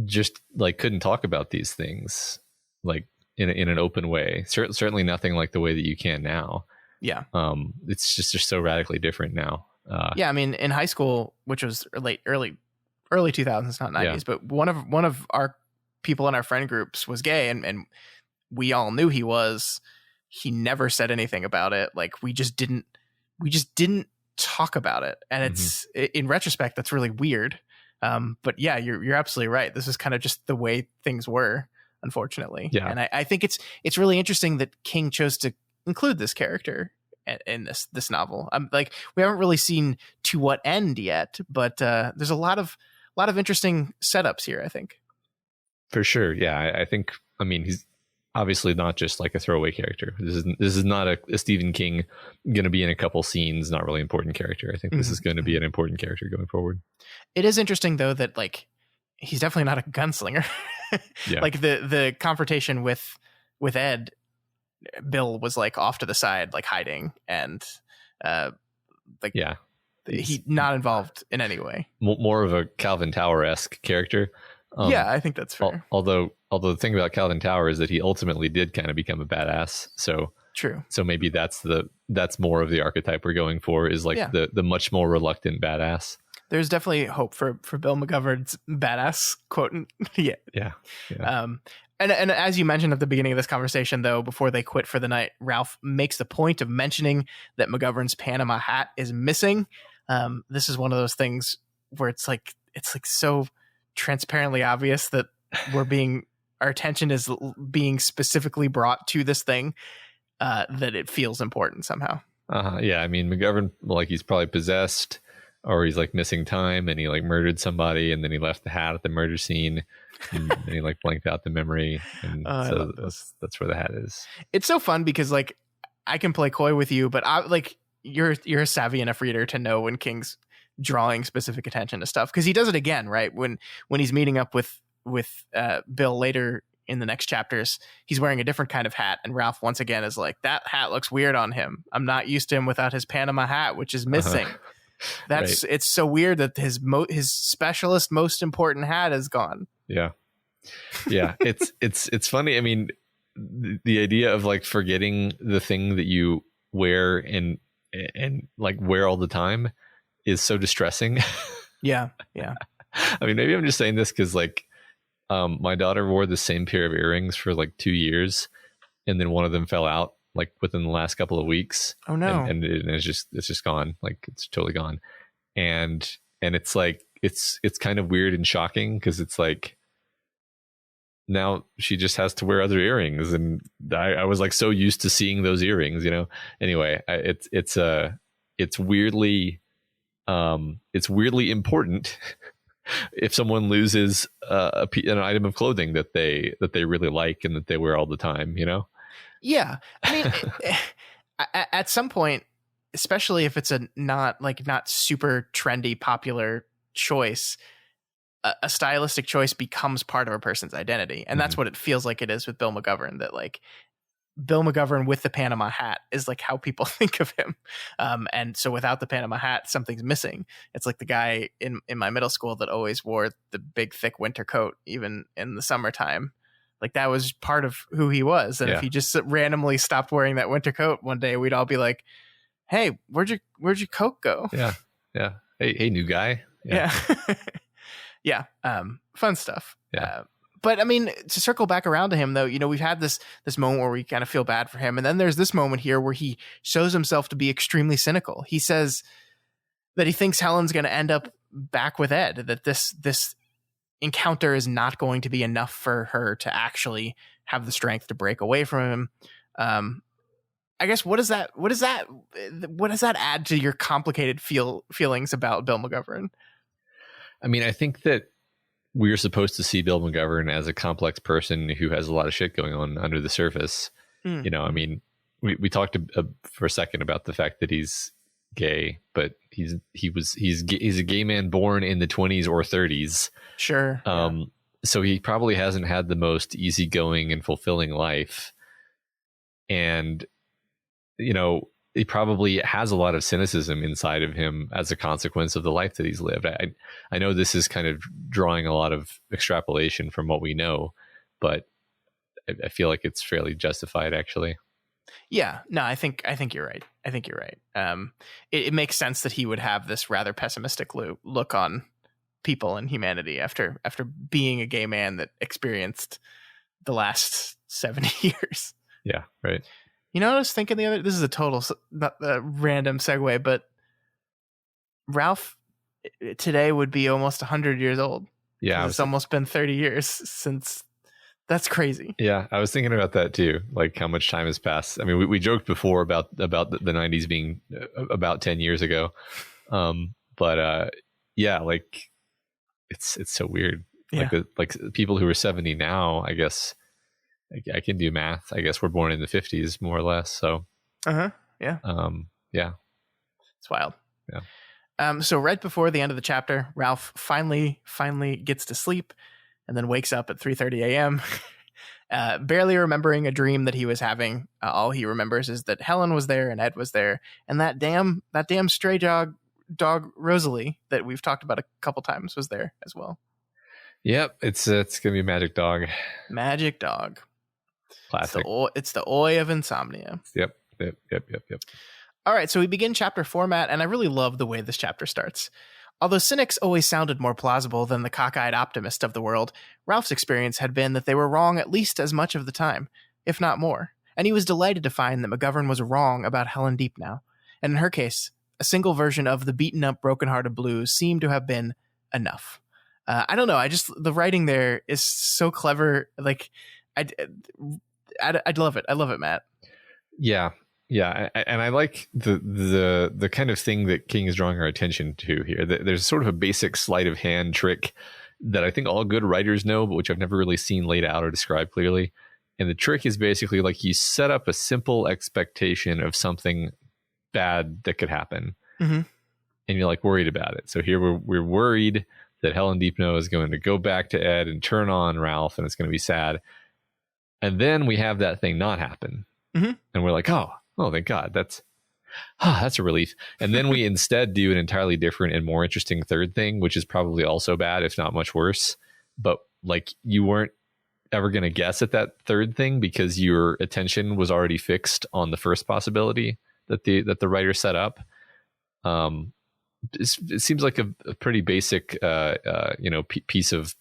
just like couldn't talk about these things like in an open way. Certainly nothing like the way that you can now. Yeah. It's just so radically different now. Yeah, I mean, in high school, which was early 2000s, not 90s, yeah. But one of our people in our friend groups was gay, and we all knew he was. He never said anything about it. Like we just didn't talk about it. And it's in retrospect, that's really weird. But yeah, you're absolutely right. This is kind of just the way things were, unfortunately. Yeah. And I think it's really interesting that King chose to include this character in this novel. Like we haven't really seen to what end yet, but there's a lot of interesting setups here, I think. For sure. Yeah. I think, I mean, he's obviously not just like a throwaway character. This is not a Stephen King going to be in a couple scenes, not really important character. I think this is going to be an important character going forward. It is interesting though that like he's definitely not a gunslinger. Yeah. Like the confrontation with Ed, Bill was like off to the side, like hiding, and like yeah, he's not involved in any way. More of a Calvin Tower-esque character. Yeah, I think that's fair. Although the thing about Calvin Tower is that he ultimately did kind of become a badass. So true. So maybe that's more of the archetype we're going for, is like the much more reluctant badass. There's definitely hope for Bill McGovern's badass quote. Yeah. And as you mentioned at the beginning of this conversation, though, before they quit for the night, Ralph makes the point of mentioning that McGovern's Panama hat is missing. This is one of those things where it's like so transparently obvious that our attention is being specifically brought to this thing, that it feels important somehow. Yeah, I mean, McGovern, like, he's probably possessed, or he's like missing time, and he like murdered somebody, and then he left the hat at the murder scene, and then he like blanked out the memory, and so that's where the hat is. It's so fun because like I can play coy with you, but you're a savvy enough reader to know when King's drawing specific attention to stuff, because he does it again, right? When he's meeting up with Bill later in the next chapters, he's wearing a different kind of hat, and Ralph once again is like, that hat looks weird on him. I'm not used to him without his Panama hat, which is missing. That's right. It's so weird that his specialist, most important hat is gone. Yeah. It's funny. I mean, the idea of like forgetting the thing that you wear and like wear all the time is so distressing. Yeah. I mean, maybe I'm just saying this because like my daughter wore the same pair of earrings for like 2 years, and then one of them fell out like within the last couple of weeks. Oh no. And it's just gone. Like it's totally gone. And it's like it's kind of weird and shocking, because it's like now she just has to wear other earrings, and I was like so used to seeing those earrings, you know. Anyway, it's weirdly important if someone loses an item of clothing that they really like and that they wear all the time, you know. Yeah, I mean, at some point, especially if it's a not super trendy, popular choice, a stylistic choice becomes part of a person's identity, and that's what it feels like it is with Bill McGovern. That like Bill McGovern with the Panama hat is like how people think of him, and so without the Panama hat, something's missing. It's like the guy in my middle school that always wore the big thick winter coat even in the summertime. Like that was part of who he was. And if he just randomly stopped wearing that winter coat one day, we'd all be like, hey, where'd your coat go? Yeah. Hey, new guy. Yeah. Yeah. Fun stuff. Yeah. But I mean, to circle back around to him though, you know, we've had this moment where we kind of feel bad for him. And then there's this moment here where he shows himself to be extremely cynical. He says that he thinks Helen's going to end up back with Ed, that this encounter is not going to be enough for her to actually have the strength to break away from him. I guess what does that add to your complicated feelings about Bill McGovern? I mean, I think that we're supposed to see Bill McGovern as a complex person who has a lot of shit going on under the surface. You know, I mean, we talked for a second about the fact that he's gay, but he's a gay man born in the 20s or 30s. Sure. So he probably hasn't had the most easygoing and fulfilling life. And, you know, he probably has a lot of cynicism inside of him as a consequence of the life that he's lived. I know this is kind of drawing a lot of extrapolation from what we know, but I feel like it's fairly justified, actually. Yeah, no, I think you're right. I think you're right. It makes sense that he would have this rather pessimistic look on people and humanity after being a gay man that experienced the last 70 years. Yeah, right. You know what I was thinking this is a total not a random segue, but Ralph today would be almost 100 years old. Yeah, it's almost been 30 years since. That's crazy. Yeah, I was thinking about that too, like how much time has passed. I mean, we joked before about the 90s being about 10 years ago. But yeah, like it's so weird. Yeah. Like people who are 70 now, I guess I can do math. I guess we're born in the 50s more or less. So yeah. Yeah. It's wild. Yeah. So right before the end of the chapter, Ralph finally gets to sleep and then wakes up at 3:30 a.m. Barely remembering a dream that he was having. All he remembers is that Helen was there and Ed was there, and that damn stray dog Rosalie that we've talked about a couple times was there as well. Yep, it's gonna be a magic dog. Magic dog. Classic. It's the oi of Insomnia. Yep. All right, so we begin chapter 4, Matt, and I really love the way this chapter starts. Although cynics always sounded more plausible than the cockeyed optimist of the world, Ralph's experience had been that they were wrong at least as much of the time, if not more. And he was delighted to find that McGovern was wrong about Helen Deepneau. And in her case, a single version of the beaten-up, broken-hearted blues seemed to have been enough. I don't know. The writing there is so clever. Like, I'd love it. I love it, Matt. Yeah. Yeah, and I like the kind of thing that King is drawing our attention to here. There's sort of a basic sleight of hand trick that I think all good writers know, but which I've never really seen laid out or described clearly. And the trick is basically like you set up a simple expectation of something bad that could happen, and you're like worried about it. So here we're worried that Helen Deepneau is going to go back to Ed and turn on Ralph, and it's going to be sad. And then we have that thing not happen, and we're like, oh, thank God. That's a relief. And then we instead do an entirely different and more interesting third thing, which is probably also bad, if not much worse. But like you weren't ever going to guess at that third thing because your attention was already fixed on the first possibility that the writer set up. It seems like a pretty basic, piece of,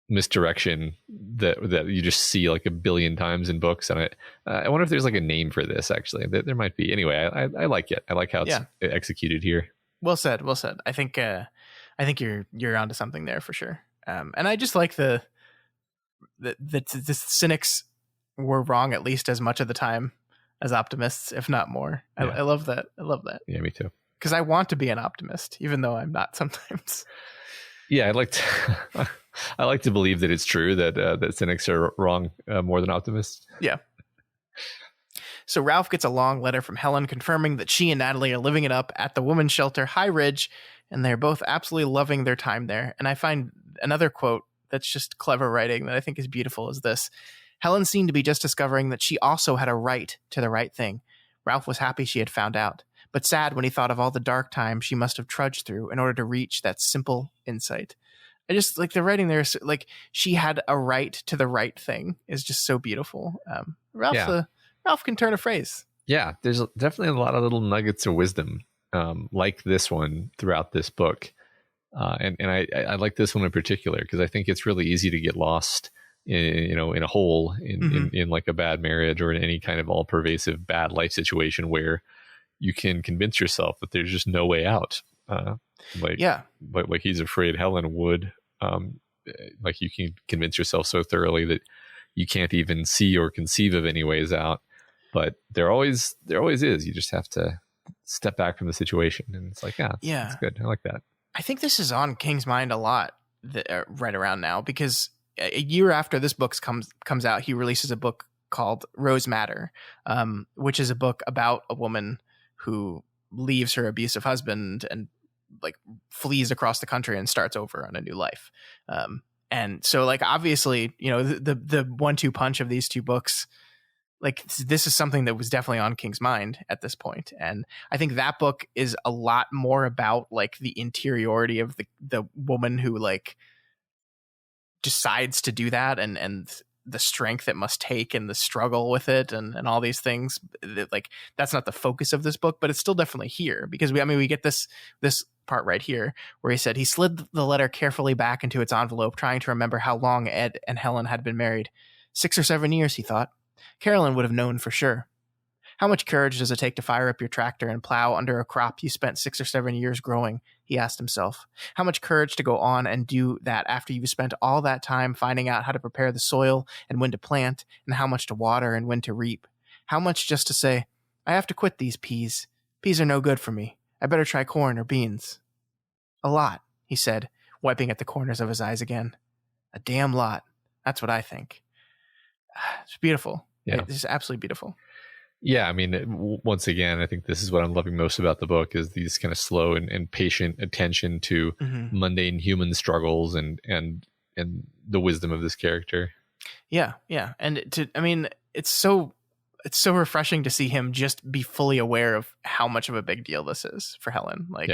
misdirection that you just see like a billion times in books, and I wonder if there's like a name for this. Actually, there might be. Anyway, I like it. I like how it's executed here. Well said. I think you're onto something there for sure. And I just like the cynics were wrong at least as much of the time as optimists, if not more. Yeah. I love that. Yeah, me too. Because I want to be an optimist, even though I'm not sometimes. Yeah, I like to believe that it's true that cynics are wrong more than optimists. Yeah. So Ralph gets a long letter from Helen confirming that she and Natalie are living it up at the women's shelter High Ridge, and they're both absolutely loving their time there. And I find another quote that's just clever writing that I think is beautiful is this. Helen seemed to be just discovering that she also had a right to the right thing. Ralph was happy she had found out, but sad when he thought of all the dark times she must have trudged through in order to reach that simple insight. I just like the writing there. Like she had a right to the right thing is just so beautiful. Ralph can turn a phrase. Yeah, there's definitely a lot of little nuggets of wisdom like this one throughout this book. And I like this one in particular because I think it's really easy to get lost in a hole in like a bad marriage or in any kind of all pervasive bad life situation where you can convince yourself that there's just no way out. Like he's afraid Helen would. Like you can convince yourself so thoroughly that you can't even see or conceive of any ways out. But there always is. You just have to step back from the situation, and it's like, it's good. I like that. I think this is on King's mind a lot right around now because a year after this book comes out, he releases a book called Rose Madder, which is a book about a woman who leaves her abusive husband and like flees across the country and starts over on a new life. And so like, obviously, you know, the 1-2 punch of these two books, like this is something that was definitely on King's mind at this point. And I think that book is a lot more about like the interiority of the woman who like decides to do that, and the strength it must take and the struggle with it and all these things. Like that's not the focus of this book, but it's still definitely here because we get this part right here where he said he slid the letter carefully back into its envelope, trying to remember how long Ed and Helen had been married. 6 or 7 years, he thought. Carolyn would have known for sure. How much courage does it take to fire up your tractor and plow under a crop you spent 6 or 7 years growing? He asked himself. How much courage to go on and do that after you've spent all that time finding out how to prepare the soil and when to plant and how much to water and when to reap? How much just to say, I have to quit these peas. Peas are no good for me. I better try corn or beans. A lot, he said, wiping at the corners of his eyes again. A damn lot. That's what I think. It's beautiful. Yeah. It's absolutely beautiful. Yeah, I mean, once again, I think this is what I'm loving most about the book is these kind of slow and patient attention to mundane human struggles and the wisdom of this character. Yeah. And it's so refreshing to see him just be fully aware of how much of a big deal this is for Helen. Like,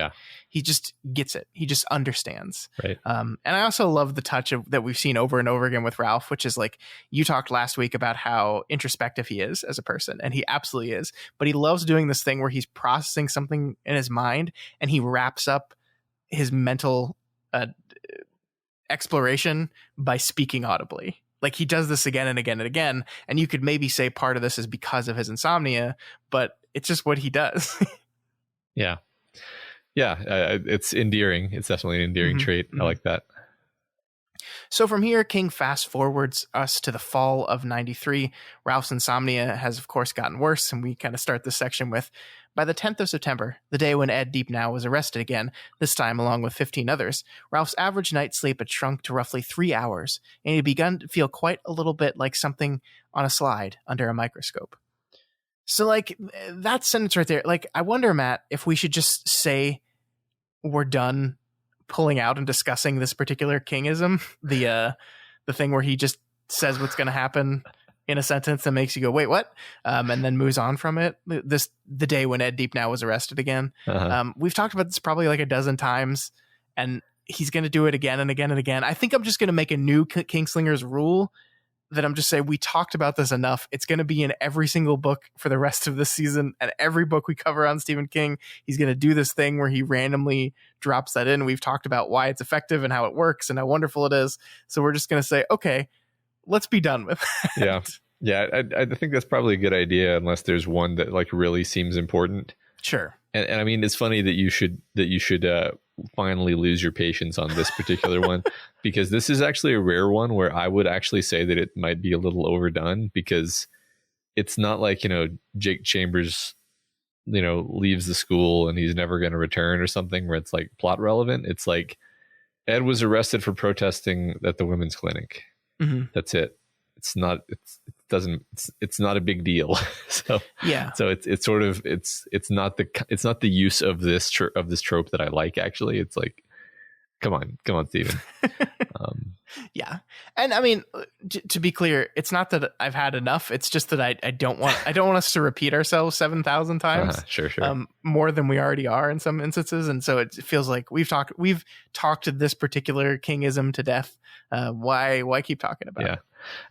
he just gets it. He just understands. Right. And I also love the touch that we've seen over and over again with Ralph, which is like, you talked last week about how introspective he is as a person, and he absolutely is. But he loves doing this thing where he's processing something in his mind, and he wraps up his mental exploration by speaking audibly. Like he does this again and again and again. And you could maybe say part of this is because of his insomnia, but it's just what he does. Yeah. It's endearing. It's definitely an endearing trait. I like that. So from here, King fast forwards us to the fall of 93. Ralph's insomnia has, of course, gotten worse. And we kind of start this section with, by the 10th of September, the day when Ed Deepneau was arrested again, this time along with 15 others, Ralph's average night's sleep had shrunk to roughly 3 hours, and he had begun to feel quite a little bit like something on a slide under a microscope. So, like, that sentence right there, like, I wonder, Matt, if we should just say we're done pulling out and discussing this particular Kingism, the thing where he just says what's going to happen in a sentence that makes you go, wait, what? And then moves on from it. The day when Ed Deepneau was arrested again. We've talked about this probably like a dozen times, and he's going to do it again and again and again. I think I'm just going to make a new Kingslingers rule that I'm just saying, we talked about this enough. It's going to be in every single book for the rest of this season, and every book we cover on Stephen King, he's going to do this thing where he randomly drops that in. We've talked about why it's effective and how it works and how wonderful it is. So we're just going to say, okay, let's be done with that. Yeah. I think that's probably a good idea, unless there's one that like really seems important. Sure. And I mean, it's funny that you should finally lose your patience on this particular one, because this is actually a rare one where I would actually say that it might be a little overdone, because it's not like, Jake Chambers, leaves the school and he's never going to return or something where it's like plot relevant. It's like Ed was arrested for protesting at the women's clinic. That's it. It's not a big deal. So it's not the use of this trope that I like. Actually, it's like, come on, Stephen. Yeah. And I mean, to be clear, it's not that I've had enough. It's just that I don't want us to repeat ourselves 7,000 times. Sure. More than we already are in some instances. And so it feels like we've talked this particular Kingism to death. Why keep talking about it?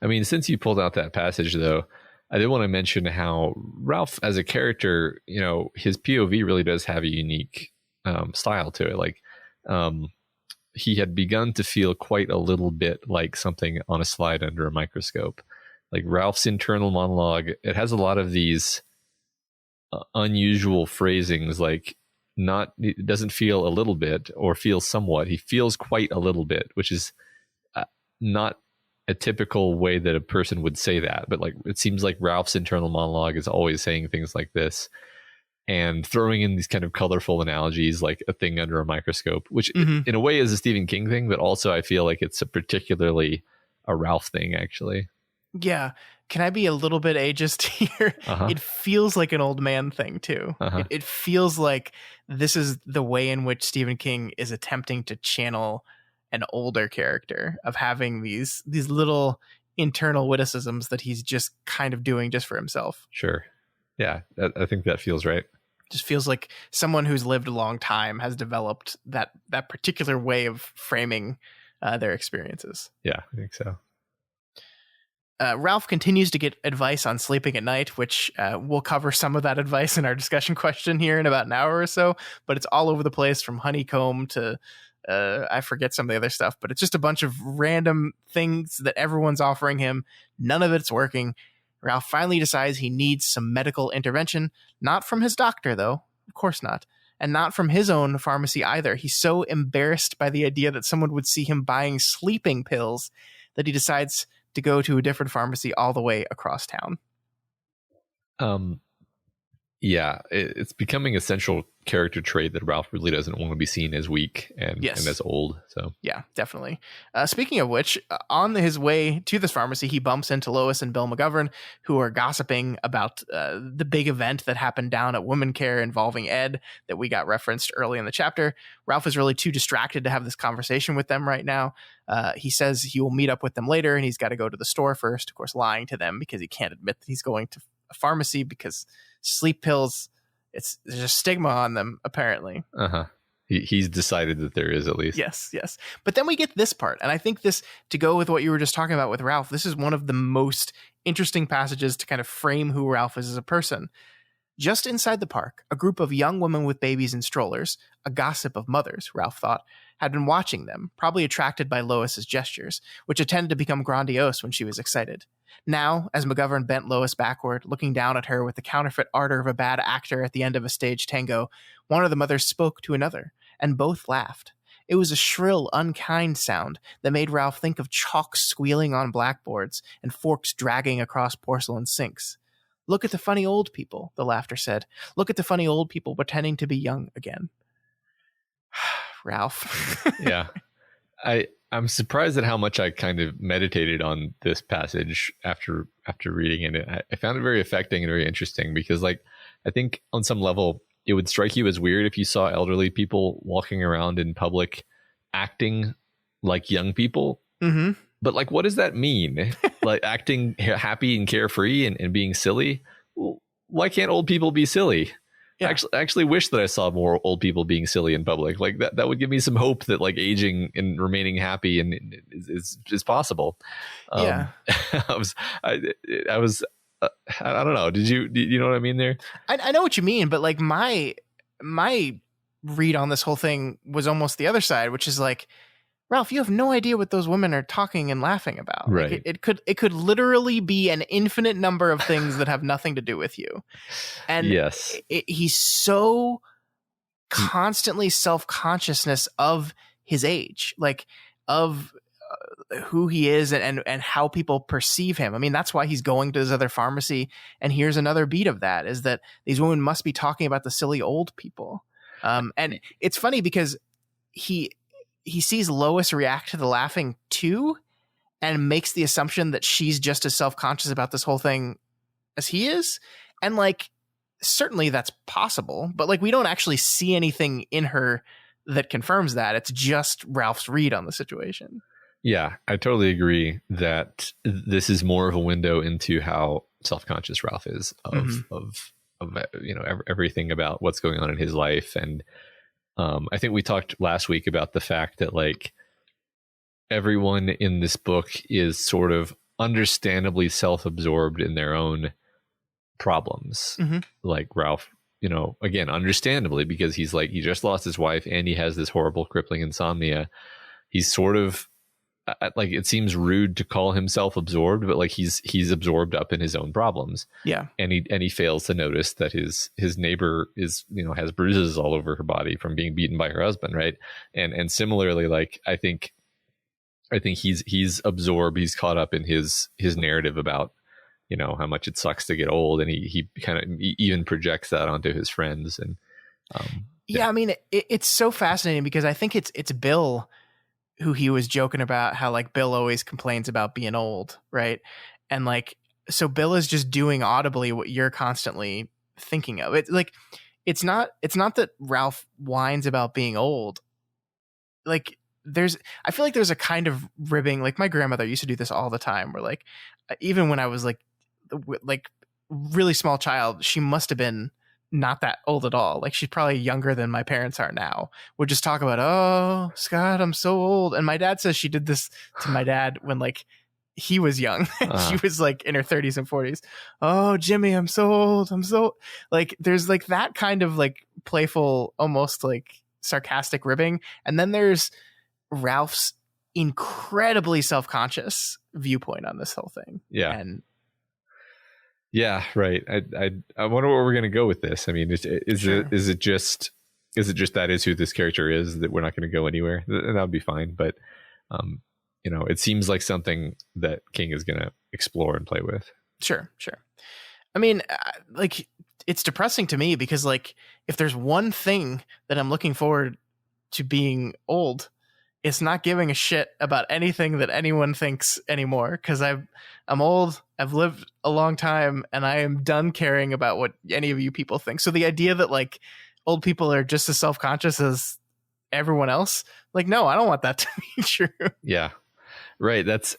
I mean, since you pulled out that passage though, I did want to mention how Ralph as a character, his POV really does have a unique style to it. Like, he had begun to feel quite a little bit like something on a slide under a microscope. Like Ralph's internal monologue, it has a lot of these unusual phrasings, like it doesn't feel a little bit or feels somewhat. He feels quite a little bit, which is not a typical way that a person would say that. But like, it seems like Ralph's internal monologue is always saying things like this, and throwing in these kind of colorful analogies, like a thing under a microscope, which in a way is a Stephen King thing, but also I feel like it's particularly a Ralph thing, actually. Yeah, can I be a little bit ageist here? It feels like an old man thing too. It feels like this is the way in which Stephen King is attempting to channel an older character, of having these little internal witticisms that he's just kind of doing just for himself. Sure. Yeah, I think that feels right. Just feels like someone who's lived a long time has developed that particular way of framing their experiences. Yeah, I think so. Ralph continues to get advice on sleeping at night, which we'll cover some of that advice in our discussion question here in about an hour or so, but it's all over the place, from honeycomb to I forget some of the other stuff, but it's just a bunch of random things that everyone's offering him. None of it's working. Ralph finally decides he needs some medical intervention, not from his doctor, though. Of course not. And not from his own pharmacy either. He's so embarrassed by the idea that someone would see him buying sleeping pills that he decides to go to a different pharmacy all the way across town. Yeah, it's becoming a central character trait that Ralph really doesn't want to be seen as weak and as old. So yeah, definitely. Speaking of which, on his way to this pharmacy, he bumps into Lois and Bill McGovern, who are gossiping about the big event that happened down at Woman Care involving Ed that we got referenced early in the chapter. Ralph is really too distracted to have this conversation with them right now. He says he will meet up with them later, and he's got to go to the store first, of course, lying to them because he can't admit that he's going to a pharmacy because sleep pills, there's a stigma on them, apparently. He's decided that there is, at least. Yes. But then we get this part, and I think this, to go with what you were just talking about with Ralph, this is one of the most interesting passages to kind of frame who Ralph is as a person. Just inside the park, a group of young women with babies in strollers, a gossip of mothers, Ralph thought, had been watching them, probably attracted by Lois's gestures, which had tended to become grandiose when she was excited. Now, as McGovern bent Lois backward, looking down at her with the counterfeit ardor of a bad actor at the end of a stage tango, one of the mothers spoke to another, and both laughed. It was a shrill, unkind sound that made Ralph think of chalk squealing on blackboards and forks dragging across porcelain sinks. "Look at the funny old people," the laughter said. "Look at the funny old people pretending to be young again." Ralph. Yeah. I'm surprised at how much I kind of meditated on this passage after reading it. I found it very affecting and very interesting because, like, I think on some level it would strike you as weird if you saw elderly people walking around in public acting like young people. Mm-hmm. But, like, what does that mean? Like, acting happy and carefree and being silly? Well, why can't old people be silly? Yeah. I actually wish that I saw more old people being silly in public. Like, that would give me some hope that, like, aging and remaining happy and is possible. Yeah. I don't know. Do you know what I mean there? I know what you mean, but, like, my read on this whole thing was almost the other side, which is like, Ralph, you have no idea what those women are talking and laughing about. Right. Like, it could literally be an infinite number of things that have nothing to do with you. And yes, he's so constantly self-consciousness of his age, like of who he is and how people perceive him. I mean, that's why he's going to this other pharmacy. And here's another beat of that, is that these women must be talking about the silly old people. And it's funny because he sees Lois react to the laughing too, and makes the assumption that she's just as self-conscious about this whole thing as he is. And, like, certainly that's possible, but, like, we don't actually see anything in her that confirms that. It's just Ralph's read on the situation. Yeah, I totally agree that this is more of a window into how self-conscious Ralph is of everything about what's going on in his life. And I think we talked last week about the fact that, like, everyone in this book is sort of understandably self-absorbed in their own problems. Like Ralph, again, understandably, because he's like, he just lost his wife and he has this horrible crippling insomnia. He's sort of like, it seems rude to call him self-absorbed, but, like, he's absorbed up in his own problems. Yeah. And he fails to notice that his neighbor is, has bruises all over her body from being beaten by her husband. Right. And similarly, like, I think he's absorbed, he's caught up in his narrative about, how much it sucks to get old. And he kind of even projects that onto his friends. And yeah, I mean, it's so fascinating because I think it's Bill who he was joking about, how, like, Bill always complains about being old, right? And, like, so Bill is just doing audibly what you're constantly thinking of. It's not that Ralph whines about being old. Like I feel like there's a kind of ribbing. Like my grandmother used to do this all the time, where like even when I was like really small child, she must have been not that old at all. Like she's probably younger than my parents are now. Would just talk about, oh, Scott, I'm so old. And my dad says she did this to my dad when like he was young. She was like in her 30s and 40s. Oh, Jimmy, I'm so old. I'm so like, there's like that kind of like playful, almost like sarcastic ribbing. And then there's Ralph's incredibly self-conscious viewpoint on this whole thing. Yeah. And yeah, right. I wonder where we're going to go with this. I mean, is it just that is who this character is, that we're not going to go anywhere? And that would be fine. But, it seems like something that King is going to explore and play with. Sure. I mean, like, it's depressing to me because, like, if there's one thing that I'm looking forward to being old, it's not giving a shit about anything that anyone thinks anymore. Because I'm old, I've lived a long time, and I am done caring about what any of you people think. So the idea that like old people are just as self-conscious as everyone else, like, no, I don't want that to be true. Yeah, right. That's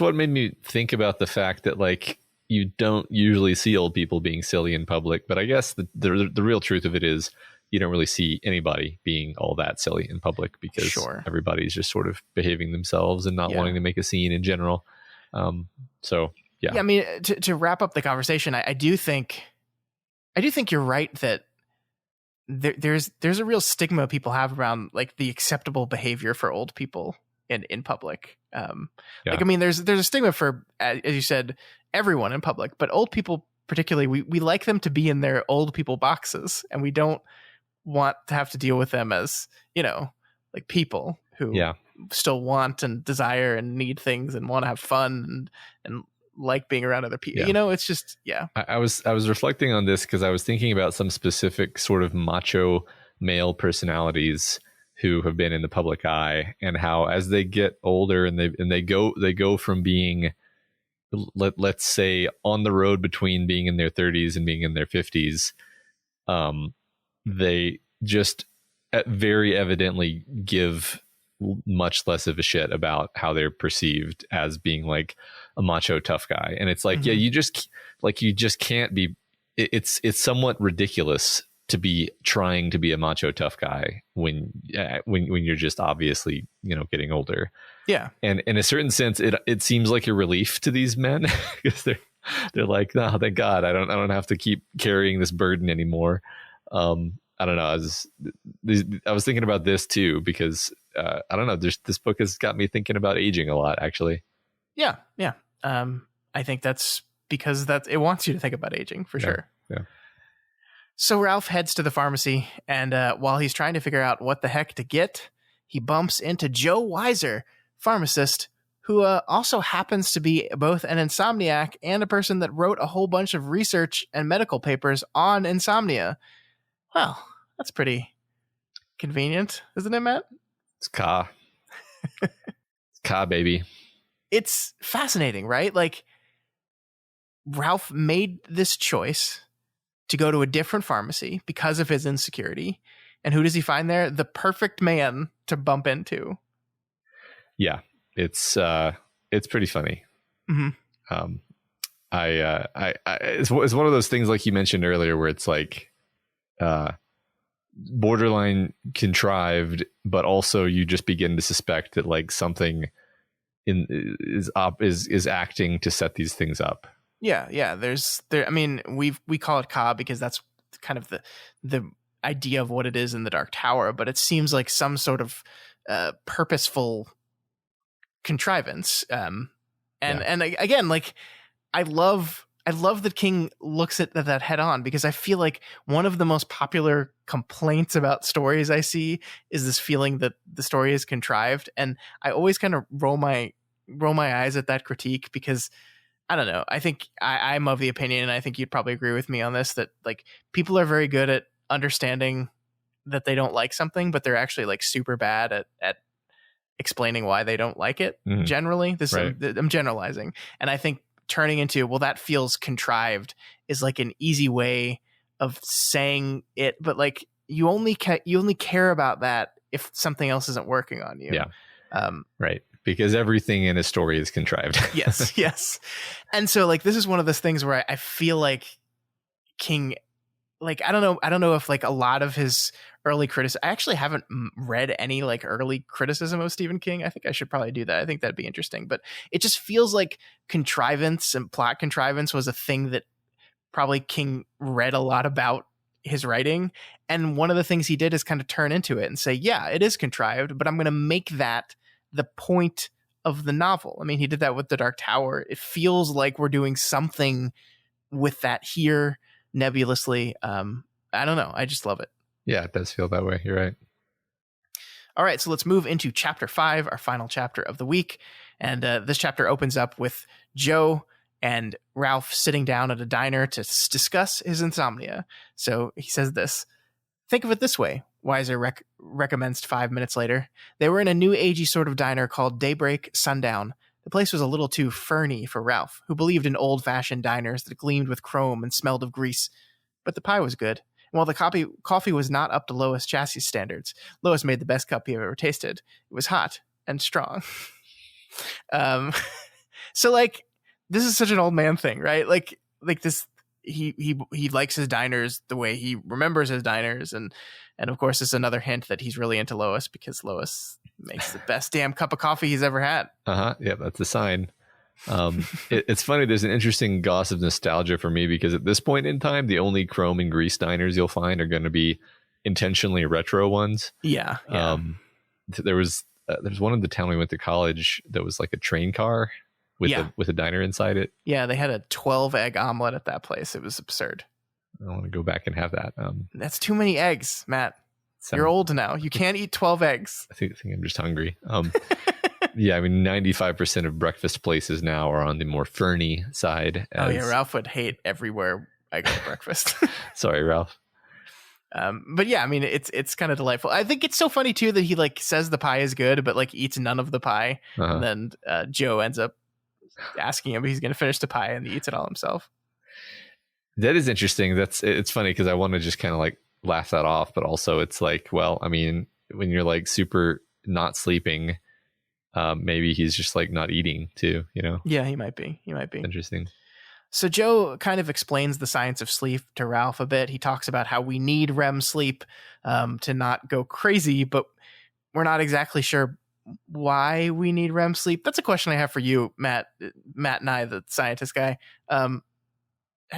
what made me think about the fact that like you don't usually see old people being silly in public, but I guess the real truth of it is you don't really see anybody being all that silly in public because everybody's just sort of behaving themselves and not wanting to make a scene in general. So yeah. I mean, to wrap up the conversation, I do think you're right that there's a real stigma people have around like the acceptable behavior for old people in public. Like, I mean, there's a stigma for, as you said, everyone in public, but old people particularly, we like them to be in their old people boxes, and we don't want to have to deal with them as, like people who still want and desire and need things and want to have fun and like being around other people. It's just, I was reflecting on this because I was thinking about some specific sort of macho male personalities who have been in the public eye, and how as they get older and they go from being, let's say, on the road between being in their 30s and being in their 50s, they just very evidently give much less of a shit about how they're perceived as being like a macho tough guy. And it's like, you just can't be, it's somewhat ridiculous to be trying to be a macho tough guy when you're just obviously, getting older. Yeah. And in a certain sense, it seems like a relief to these men because they're like, oh, thank God, I don't have to keep carrying this burden anymore. I don't know. I was thinking about this too, because I don't know. This book has got me thinking about aging a lot, actually. Yeah. I think that's because it wants you to think about aging for sure. Yeah. So Ralph heads to the pharmacy, and while he's trying to figure out what the heck to get, he bumps into Joe Weiser, pharmacist, who also happens to be both an insomniac and a person that wrote a whole bunch of research and medical papers on insomnia. Well, that's pretty convenient, isn't it, Matt? It's Ka. It's Ka, baby. It's fascinating, right? Like, Ralph made this choice to go to a different pharmacy because of his insecurity. And who does he find there? The perfect man to bump into. Yeah. It's pretty funny. Mm-hmm. It's one of those things like you mentioned earlier where it's like borderline contrived, but also you just begin to suspect that like something is acting to set these things up. Yeah. I mean, we call it Ka because that's kind of the idea of what it is in the Dark Tower, but it seems like some sort of purposeful contrivance. And again, like I love that King looks at that head on, because I feel like one of the most popular complaints about stories I see is this feeling that the story is contrived. And I always kind of roll my eyes at that critique, because I don't know. I think I'm of the opinion, and I think you'd probably agree with me on this, that like people are very good at understanding that they don't like something, but they're actually like super bad at explaining why they don't like it. Generally, I'm generalizing. And I think turning into, well, that feels contrived is like an easy way of saying it, but like you only care about that if something else isn't working on you. Yeah. Right. Because everything in a story is contrived. Yes. And so like, this is one of those things where I feel like King, like, I don't know if like a lot of his early criticism, I actually haven't read any like early criticism of Stephen King. I think I should probably do that. I think that'd be interesting, but it just feels like contrivance and plot contrivance was a thing that probably King read a lot about his writing. And one of the things he did is kind of turn into it and say, yeah, it is contrived, but I'm going to make that the point of the novel. I mean, he did that with The Dark Tower. It feels like we're doing something with that here nebulously. I don't know. I just love it. Yeah, it does feel that way. You're right. All right, so let's move into chapter 5, our final chapter of the week. And this chapter opens up with Joe and Ralph sitting down at a diner to discuss his insomnia. So he says this: think of it this way, Weiser recommends 5 minutes later. They were in a new agey sort of diner called Daybreak Sundown. The place was a little too ferny for Ralph, who believed in old-fashioned diners that gleamed with chrome and smelled of grease. But the pie was good. And while the coffee was not up to Lois Chassis standards, Lois made the best cup he ever tasted. It was hot and strong. So like, this is such an old man thing, right? Like this, he likes his diners the way he remembers his diners, and of course, it's another hint that he's really into Lois because Lois makes the best damn cup of coffee he's ever had. Yeah, that's a sign. It's funny. There's an interesting goss of nostalgia for me because at this point in time, the only chrome and grease diners you'll find are going to be intentionally retro ones. Yeah. There's one in the town we went to college that was like a train car with a diner inside it. Yeah, they had a 12-egg omelet at that place. It was absurd. I want to go back and have that. That's too many eggs, Matt. You're old now. You can't eat 12 eggs. I think I'm just hungry. Yeah, I mean, 95% of breakfast places now are on the more ferny side. Ralph would hate everywhere I go to breakfast. Sorry, Ralph. But yeah, I mean, it's kind of delightful. I think it's so funny too that he like says the pie is good, but like eats none of the pie, and then Joe ends up asking him if he's going to finish the pie, and he eats it all himself. That is interesting. It's funny because I want to just kind of like laugh that off, but also it's like, well, I mean, when you're like super not sleeping, maybe he's just like not eating too, you know? Yeah, he might be. Interesting. So Joe kind of explains the science of sleep to Ralph a bit. He talks about how we need REM sleep to not go crazy, but we're not exactly sure why we need REM sleep. That's a question I have for you, Matt and I, the scientist guy.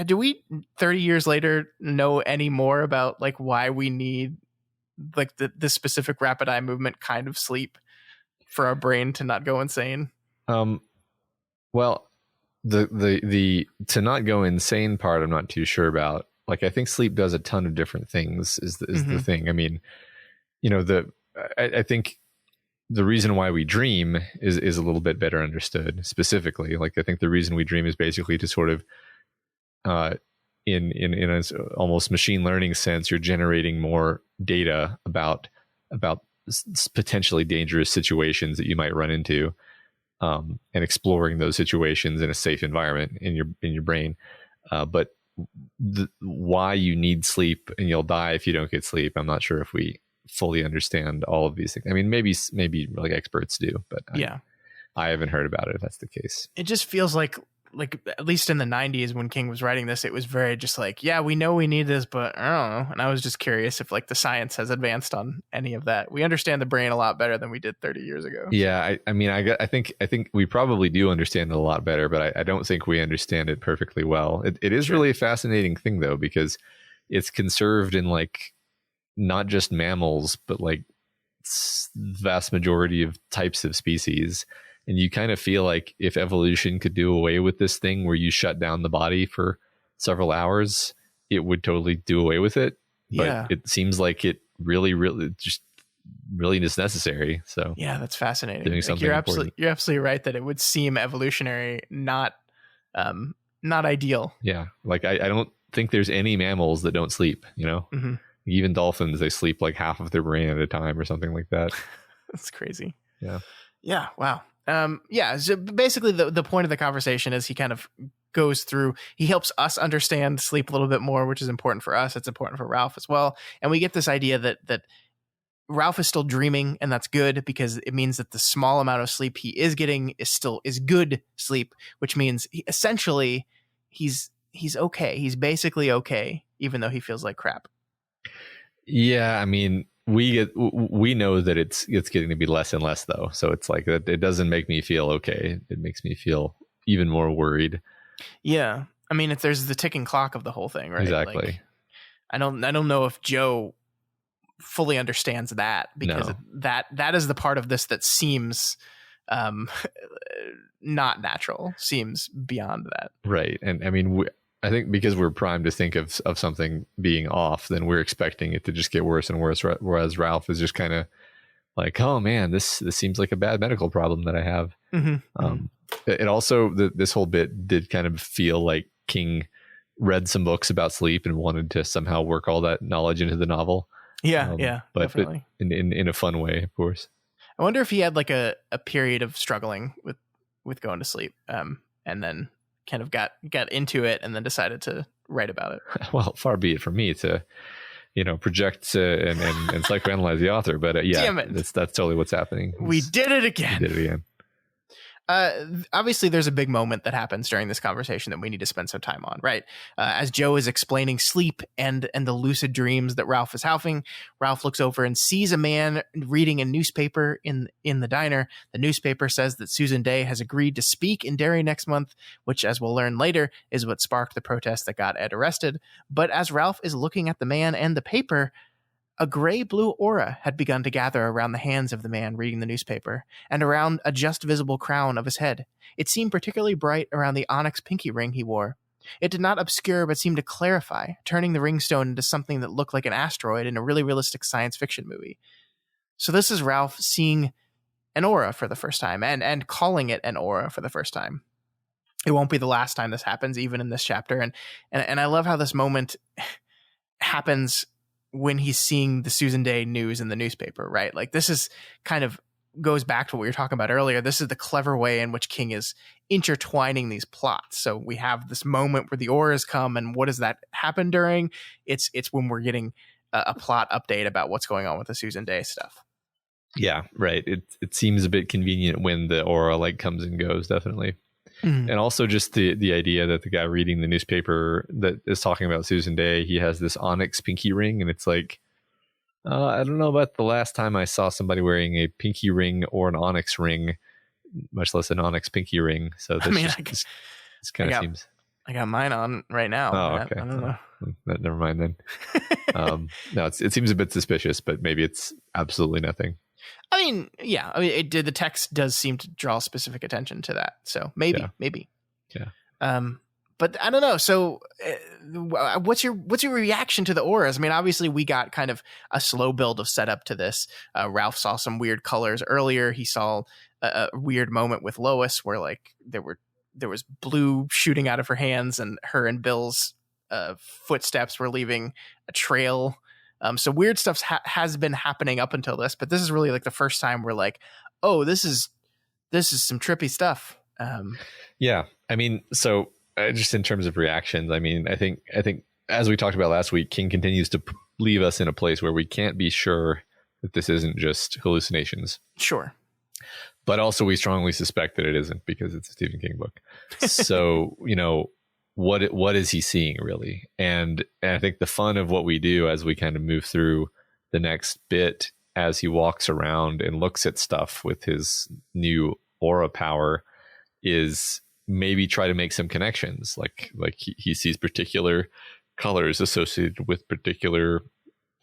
Do we 30 years later know any more about like why we need like the specific rapid eye movement kind of sleep for our brain to not go insane? Well, the to not go insane part I'm not too sure about. Like, I think sleep does a ton of different things is the thing. I mean, you know, I think the reason why we dream is a little bit better understood specifically. Like, I think the reason we dream is basically to sort of in an almost machine learning sense, you're generating more data about potentially dangerous situations that you might run into, and exploring those situations in a safe environment in your brain. But why you need sleep and you'll die if you don't get sleep, I'm not sure if we fully understand all of these things. I mean, maybe like experts do, but I haven't heard about it if that's the case. It just feels like at least in the 90s when King was writing this, it was very just like, yeah, we know we need this, but I don't know. And I was just curious if like the science has advanced on any of that. We understand the brain a lot better than we did 30 years ago. Yeah, I mean, I think we probably do understand it a lot better, but I don't think we understand it perfectly well. It is really a fascinating thing though, because it's conserved in like not just mammals, but like vast majority of types of species. And you kind of feel like if evolution could do away with this thing where you shut down the body for several hours, it would totally do away with it. But it seems like it really is necessary. So yeah, that's fascinating. Doing something you're important. You're absolutely right that it would seem evolutionary, not ideal. Yeah, like I don't think there's any mammals that don't sleep. You know, even dolphins, they sleep like half of their brain at a time or something like that. That's crazy. Yeah. Yeah. Wow. Yeah, so basically the point of the conversation is he kind of goes through, he helps us understand sleep a little bit more, which is important for us. It's important for Ralph as well. And we get this idea that Ralph is still dreaming, and that's good because it means that the small amount of sleep he is getting is good sleep, which means essentially he's okay. He's basically okay, even though he feels like crap. Yeah, I mean, we know that it's getting to be less and less though. So it's like it doesn't make me feel okay. It makes me feel even more worried. Yeah. I mean, if there's the ticking clock of the whole thing, right? Exactly. Like, I don't know if Joe fully understands that, because that is the part of this that seems not natural, seems beyond that. Right. And I mean, I think because we're primed to think of something being off, then we're expecting it to just get worse and worse. Whereas Ralph is just kind of like, oh man, this seems like a bad medical problem that I have. Mm-hmm. It also, this whole bit did kind of feel like King read some books about sleep and wanted to somehow work all that knowledge into the novel. Yeah, but definitely. In a fun way, of course. I wonder if he had like a period of struggling with going to sleep, and then kind of got into it and then decided to write about it. Well, far be it from me to, project and psychoanalyze the author, but yeah, damn it. That's totally what's happening. We did it again. We did it again. Obviously, there's a big moment that happens during this conversation that we need to spend some time on, right? As Joe is explaining sleep and the lucid dreams that Ralph is having, Ralph looks over and sees a man reading a newspaper in the diner. The newspaper says that Susan Day has agreed to speak in Derry next month, which, as we'll learn later, is what sparked the protest that got Ed arrested. But as Ralph is looking at the man and the paper, a gray-blue aura had begun to gather around the hands of the man reading the newspaper, and around a just visible crown of his head. It seemed particularly bright around the onyx pinky ring he wore. It did not obscure, but seemed to clarify, turning the ringstone into something that looked like an asteroid in a really realistic science fiction movie. So this is Ralph seeing an aura for the first time, and calling it an aura for the first time. It won't be the last time this happens, even in this chapter. And I love how this moment happens when he's seeing the Susan Day news in the newspaper, right? Like, this is kind of goes back to what we were talking about earlier. This is the clever way in which King is intertwining these plots. So we have this moment where the auras come, and what does that happen during? It's when we're getting a plot update about what's going on with the Susan Day stuff. Yeah, right. It seems a bit convenient when the aura like comes and goes, definitely. Mm. And also just the idea that the guy reading the newspaper that is talking about Susan Day, he has this onyx pinky ring, and it's like, I don't know about the last time I saw somebody wearing a pinky ring or an onyx ring, much less an onyx pinky ring. So this kind of seems. I got mine on right now. Oh, okay. I don't know. Never mind then. No, it seems a bit suspicious, but maybe it's absolutely nothing. I mean, yeah. I mean, the text does seem to draw specific attention to that, so maybe. Yeah. But I don't know. So, what's your reaction to the auras? I mean, obviously, we got kind of a slow build of setup to this. Ralph saw some weird colors earlier. He saw a weird moment with Lois, where like there was blue shooting out of her hands, and her and Bill's footsteps were leaving a trail. So weird stuff has been happening up until this, but this is really like the first time we're like, oh, this is some trippy stuff. Yeah. I mean, so just in terms of reactions, I mean, I think as we talked about last week, King continues to leave us in a place where we can't be sure that this isn't just hallucinations. Sure. But also we strongly suspect that it isn't, because it's a Stephen King book. So, what is he seeing really? And I think the fun of what we do as we kind of move through the next bit, as he walks around and looks at stuff with his new aura power, is maybe try to make some connections. Like he sees particular colors associated with particular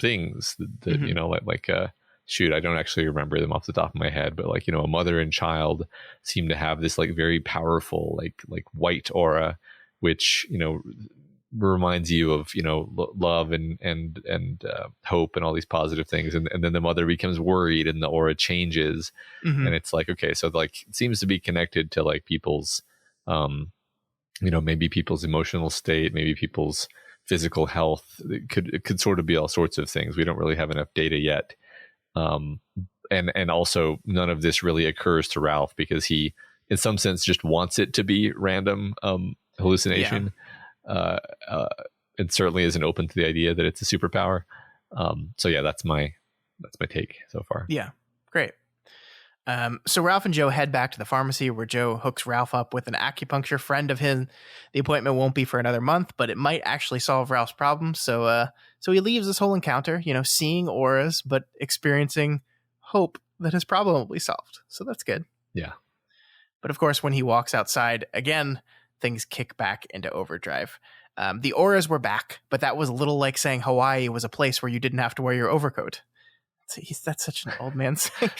things that mm-hmm. Shoot, I don't actually remember them off the top of my head, but a mother and child seem to have this like very powerful like white aura, which reminds you of love and hope and all these positive things, and then the mother becomes worried and the aura changes, mm-hmm. and it's like, okay, so like it seems to be connected to like people's maybe people's emotional state, maybe people's physical health. It could sort of be all sorts of things. We don't really have enough data yet, and also none of this really occurs to Ralph because he, in some sense, just wants it to be random hallucination, and certainly isn't open to the idea that it's a superpower. So yeah, that's my take so far. Yeah, great. So Ralph and Joe head back to the pharmacy where Joe hooks Ralph up with an acupuncture friend of his. The appointment won't be for another month, but it might actually solve Ralph's problem. So he leaves this whole encounter, seeing auras, but experiencing hope that his problem will be solved. So that's good. Yeah. But of course, when he walks outside again, things kick back into overdrive. The auras were back, but that was a little like saying Hawaii was a place where you didn't have to wear your overcoat. That's such an old man saying.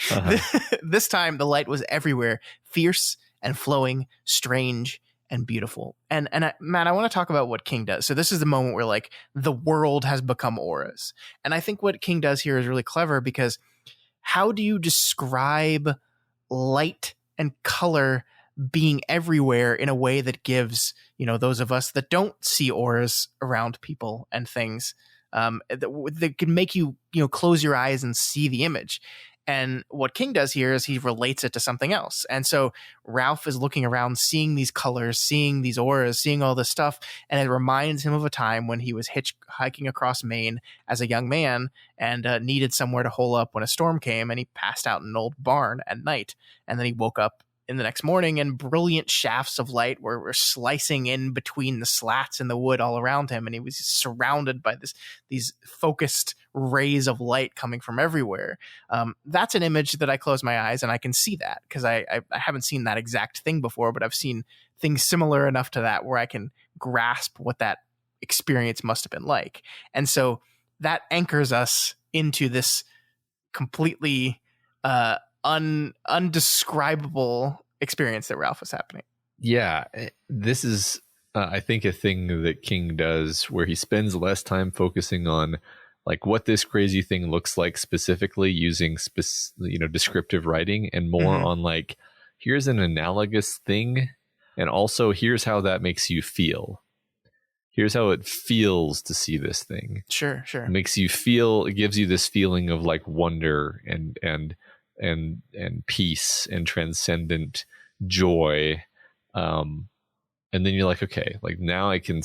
This time, the light was everywhere, fierce and flowing, strange and beautiful. And Matt, I want to talk about what King does. So this is the moment where like the world has become auras. And I think what King does here is really clever because how do you describe light and color being everywhere in a way that gives, those of us that don't see auras around people and things, that can make you, close your eyes and see the image. And what King does here is he relates it to something else. And so Ralph is looking around, seeing these colors, seeing these auras, seeing all this stuff. And it reminds him of a time when he was hitchhiking across Maine as a young man and needed somewhere to hole up when a storm came. And he passed out in an old barn at night. And then he woke up in the next morning and brilliant shafts of light were slicing in between the slats in the wood all around him. And he was surrounded by these focused rays of light coming from everywhere. That's an image that I close my eyes and I can see that because I haven't seen that exact thing before, but I've seen things similar enough to that where I can grasp what that experience must have been like. And so that anchors us into this completely undescribable experience that Ralph was happening. Yeah, this is, I think, a thing that King does where he spends less time focusing on like what this crazy thing looks like specifically using descriptive writing and more on like, here's an analogous thing. And also here's how that makes you feel. Here's how it feels to see this thing. Sure. It makes you feel, it gives you this feeling of like wonder and peace and transcendent joy. And then you're like, okay, like now I can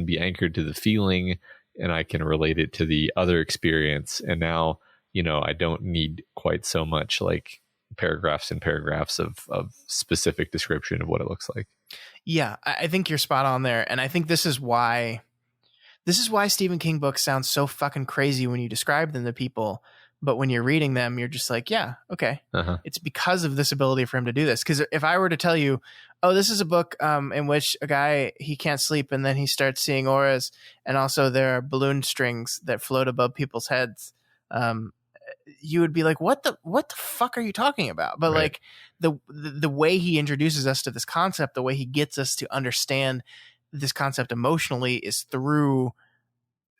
be anchored to the feeling and I can relate it to the other experience. And now, I don't need quite so much like paragraphs and paragraphs of specific description of what it looks like. Yeah, I think you're spot on there. And I think this is why Stephen King books sound so fucking crazy when you describe them to people. But when you're reading them, you're just like, yeah, okay. It's because of this ability for him to do this. Because if I were to tell you, oh, this is a book in which a guy, he can't sleep and then he starts seeing auras. And also there are balloon strings that float above people's heads. You would be like, what the fuck are you talking about? But right. Like the way he introduces us to this concept, the way he gets us to understand this concept emotionally is through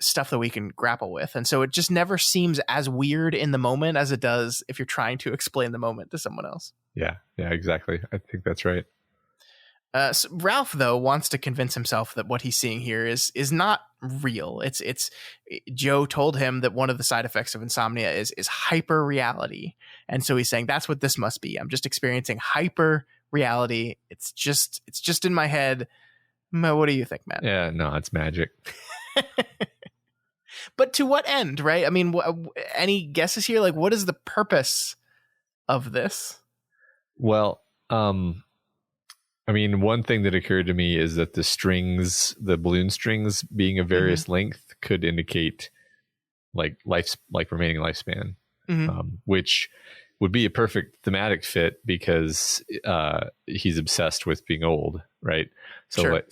stuff that we can grapple with. And so it just never seems as weird in the moment as it does if you're trying to explain the moment to someone else. Yeah, exactly. I think that's right. So Ralph, though, wants to convince himself that what he's seeing here is not real. It's Joe told him that one of the side effects of insomnia is hyper reality. And so he's saying that's what this must be. I'm just experiencing hyper reality. It's just in my head. What do you think, Matt? Yeah, no, it's magic. But to what end, right? I mean, any guesses here? Like, what is the purpose of this? Well, I mean, one thing that occurred to me is that the balloon strings being of various length could indicate like remaining lifespan, which would be a perfect thematic fit because he's obsessed with being old, right? So, sure.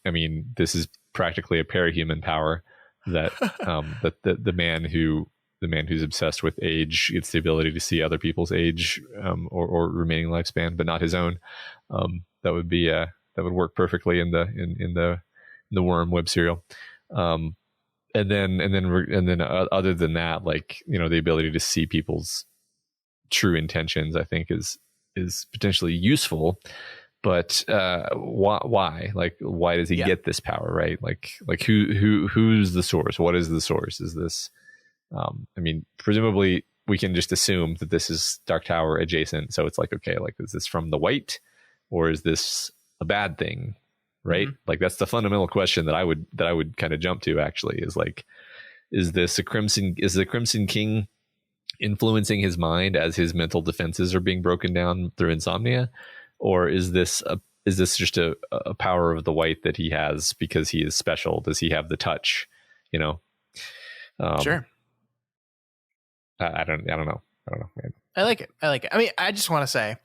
I mean, this is practically a parahuman power that the man who's obsessed with age gets the ability to see other people's age or remaining lifespan, but not his own. That would work perfectly in the worm web serial. And then other than that, like, the ability to see people's true intentions, I think is potentially useful. But why? Like, why does he get this power, right? Like who's the source? What is the source? Is this? I mean, presumably we can just assume that this is Dark Tower adjacent. So it's like, okay, like, is this from the White, or is this a bad thing? Right. Like, that's the fundamental question that I would kind of jump to, actually, is like, is the Crimson King influencing his mind as his mental defenses are being broken down through insomnia? Or is this just a power of the White that he has because he is special? Does he have the touch? You know? Sure. I don't know, man. I like it. I mean, I just want to say,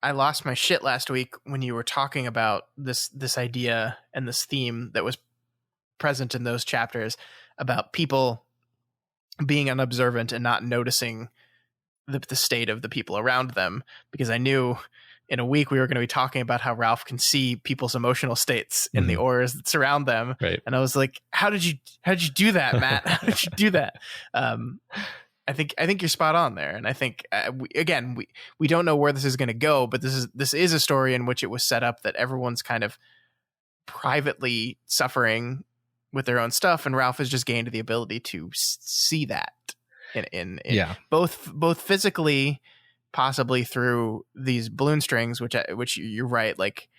I lost my shit last week when you were talking about this idea and this theme that was present in those chapters about people being unobservant and not noticing the state of the people around them, because I knew in a week we were going to be talking about how Ralph can see people's emotional states in the auras that surround them. Right. And I was like, how did you do that, Matt? How did you do that? I think you're spot on there. And I think, we don't know where this is going to go, but this is a story in which it was set up that everyone's kind of privately suffering with their own stuff. And Ralph has just gained the ability to see that in both physically, possibly through these balloon strings, which you're right. Like,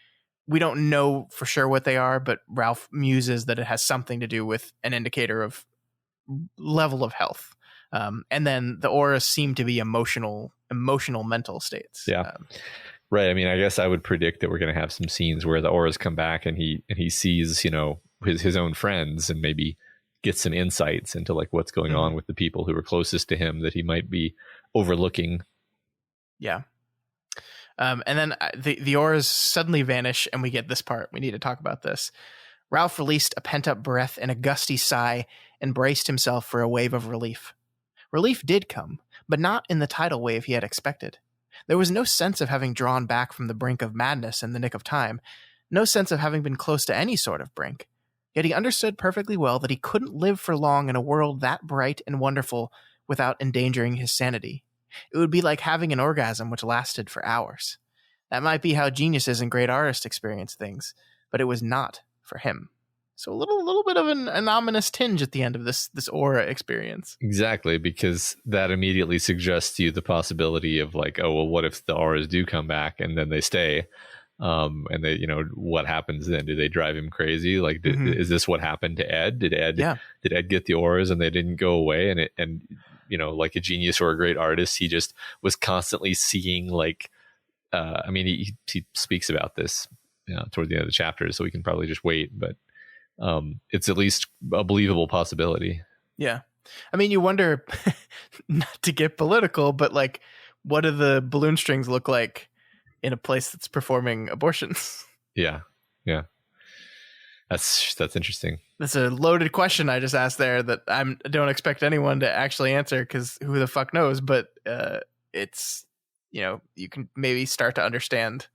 we don't know for sure what they are, but Ralph muses that it has something to do with an indicator of level of health. And then the auras seem to be emotional mental states. Yeah. Right. I mean, I guess I would predict that we're going to have some scenes where the auras come back and he sees, his own friends, and maybe get some insights into like what's going on with the people who are closest to him that he might be overlooking. Yeah. And then the auras suddenly vanish, and we get this part. We need to talk about this. Ralph released a pent-up breath and a gusty sigh and braced himself for a wave of relief. Relief did come, but not in the tidal wave he had expected. There was no sense of having drawn back from the brink of madness in the nick of time, no sense of having been close to any sort of brink. Yet he understood perfectly well that he couldn't live for long in a world that bright and wonderful without endangering his sanity. It would be like having an orgasm which lasted for hours. That might be how geniuses and great artists experience things, but it was not for him. So a little bit of an ominous tinge at the end of this aura experience. Exactly, because that immediately suggests to you the possibility of like, oh, well, what if the auras do come back and then they stay? And they, what happens then? Do they drive him crazy? Like, is this what happened to Ed? Did Ed get the auras and they didn't go away? And like a genius or a great artist, he just was constantly seeing like, he speaks about this toward the end of the chapter, so we can probably just wait, but it's at least a believable possibility. Yeah. I mean, you wonder, not to get political, but like, what do the balloon strings look like in a place that's performing abortions? Yeah. That's interesting. That's a loaded question I just asked there that I don't expect anyone to actually answer, because who the fuck knows? But it's, you can maybe start to understand.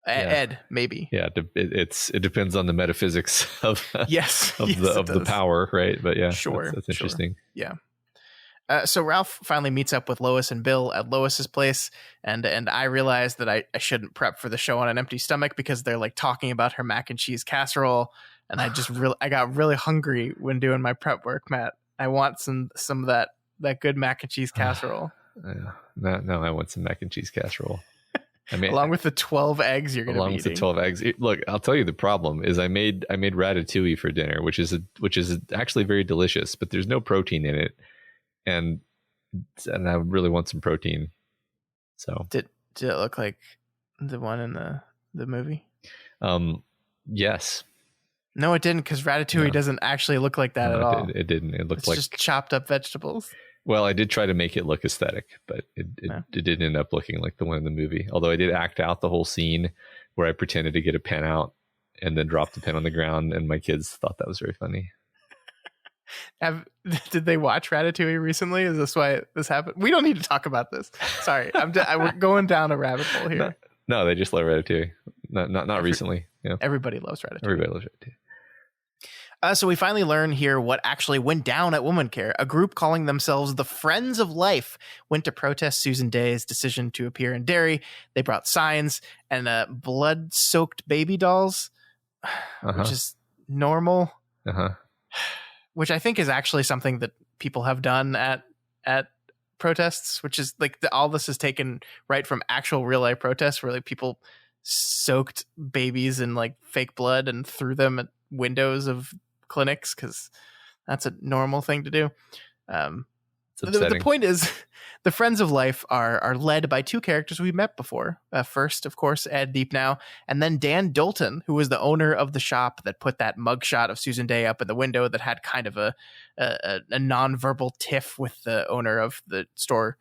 Ed, maybe. Yeah, it depends on the metaphysics of the power, right? But yeah, sure, that's interesting. Sure. Yeah. So Ralph finally meets up with Lois and Bill at Lois's place, and I realized that I shouldn't prep for the show on an empty stomach, because they're like talking about her mac and cheese casserole, and I just I got really hungry when doing my prep work, Matt. I want some of that good mac and cheese casserole. No, I want some mac and cheese casserole. I mean, along with the 12 eggs you're going to be eating. Along with the 12 eggs. Look, I'll tell you the problem is I made ratatouille for dinner, which is actually very delicious, but there's no protein in it, and I really want some protein. So did it look like the one in the movie? Yes. No, it didn't, because ratatouille doesn't actually look like that at all. It didn't. It looked like just chopped up vegetables. Well, I did try to make it look aesthetic, but it didn't end up looking like the one in the movie. Although I did act out the whole scene where I pretended to get a pen out and then dropped the pen on the ground, and my kids thought that was very funny. Did they watch Ratatouille recently? Is this why this happened? We don't need to talk about this. Sorry, we're going down a rabbit hole here. No, they just love Ratatouille. Not recently. Yeah. Everybody loves Ratatouille. Everybody loves Ratatouille. So we finally learn here what actually went down at Woman Care. A group calling themselves the Friends of Life went to protest Susan Day's decision to appear in Derry. They brought signs and blood-soaked baby dolls, which is normal, which I think is actually something that people have done at at protests, which is like all this is taken right from actual real life protests where like people soaked babies in like fake blood and threw them at windows of clinics because that's a normal thing to do. The point is, the Friends of Life are led by two characters we met before. First, of course, Ed Deepneau, and then Dan Dalton, who was the owner of the shop that put that mugshot of Susan Day up in the window that had kind of a nonverbal tiff with the owner of the store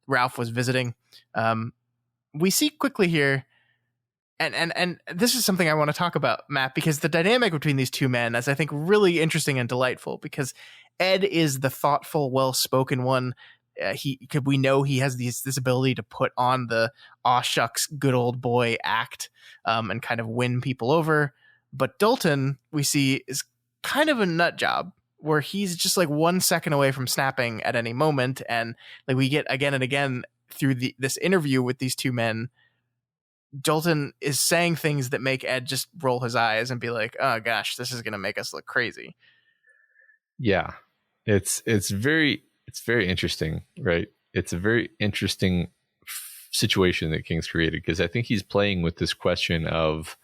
Ralph was visiting. We see quickly here, and this is something I want to talk about, Matt, because the dynamic between these two men is, I think, really interesting and delightful, because Ed is the thoughtful, well-spoken one. We know he has this ability to put on the aw shucks good old boy act and kind of win people over. But Dalton, we see, is kind of a nut job where he's just like 1 second away from snapping at any moment. And like we get again and again through this interview with these two men, Dalton is saying things that make Ed just roll his eyes and be like, oh gosh, this is going to make us look crazy. Yeah. It's very interesting, right? It's a very interesting situation that King's created, because I think he's playing with this question of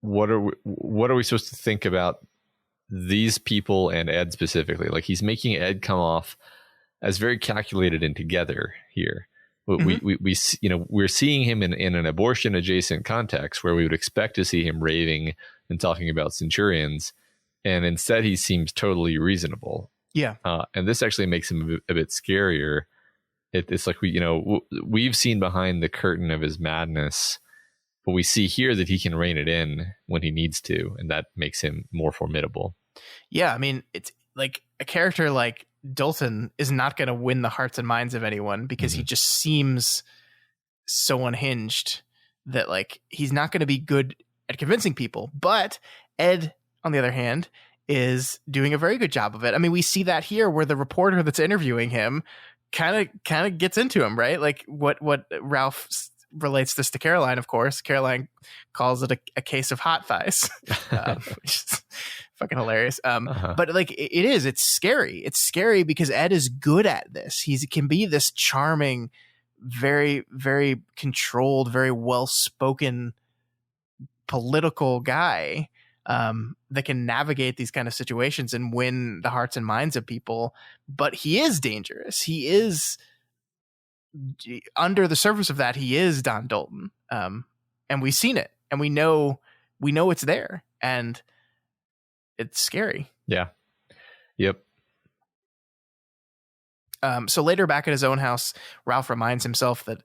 what are we supposed to think about these people and Ed specifically? Like, he's making Ed come off as very calculated and together here. We're seeing him in an abortion adjacent context where we would expect to see him raving and talking about centurions. And instead, he seems totally reasonable. Yeah. And this actually makes him a bit scarier. It's like we've seen behind the curtain of his madness, but we see here that he can rein it in when he needs to, and that makes him more formidable. Yeah, I mean, it's like a character like Dalton is not going to win the hearts and minds of anyone because he just seems so unhinged that like he's not going to be good at convincing people. But Ed, on the other hand, is doing a very good job of it. I mean, we see that here where the reporter that's interviewing him kind of gets into him, right? Like what Ralph relates this to Caroline, of course. Caroline calls it a case of hot thighs, which is fucking hilarious. But like it's scary. It's scary because Ed is good at this. He can be this charming, very, very controlled, very well-spoken political guy that can navigate these kind of situations and win the hearts and minds of people. But he is dangerous. He is, under the surface of that, he is Don Dalton. And we've seen it, and we know it's there, and it's scary. Yeah. Yep. So later, back at his own house, Ralph reminds himself that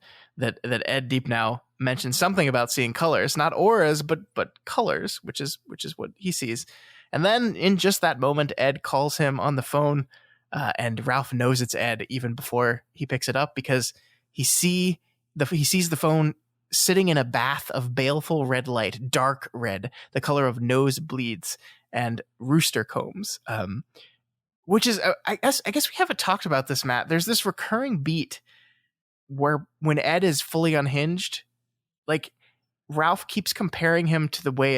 Ed Deepneau mentioned something about seeing colors, not auras, but colors, which is what he sees. And then in just that moment, Ed calls him on the phone, and Ralph knows it's Ed even before he picks it up, because he sees the phone sitting in a bath of baleful red light, dark red, the color of nosebleeds and rooster combs. Which is, I guess we haven't talked about this, Matt. There's this recurring beat where when Ed is fully unhinged, like Ralph keeps comparing him to the way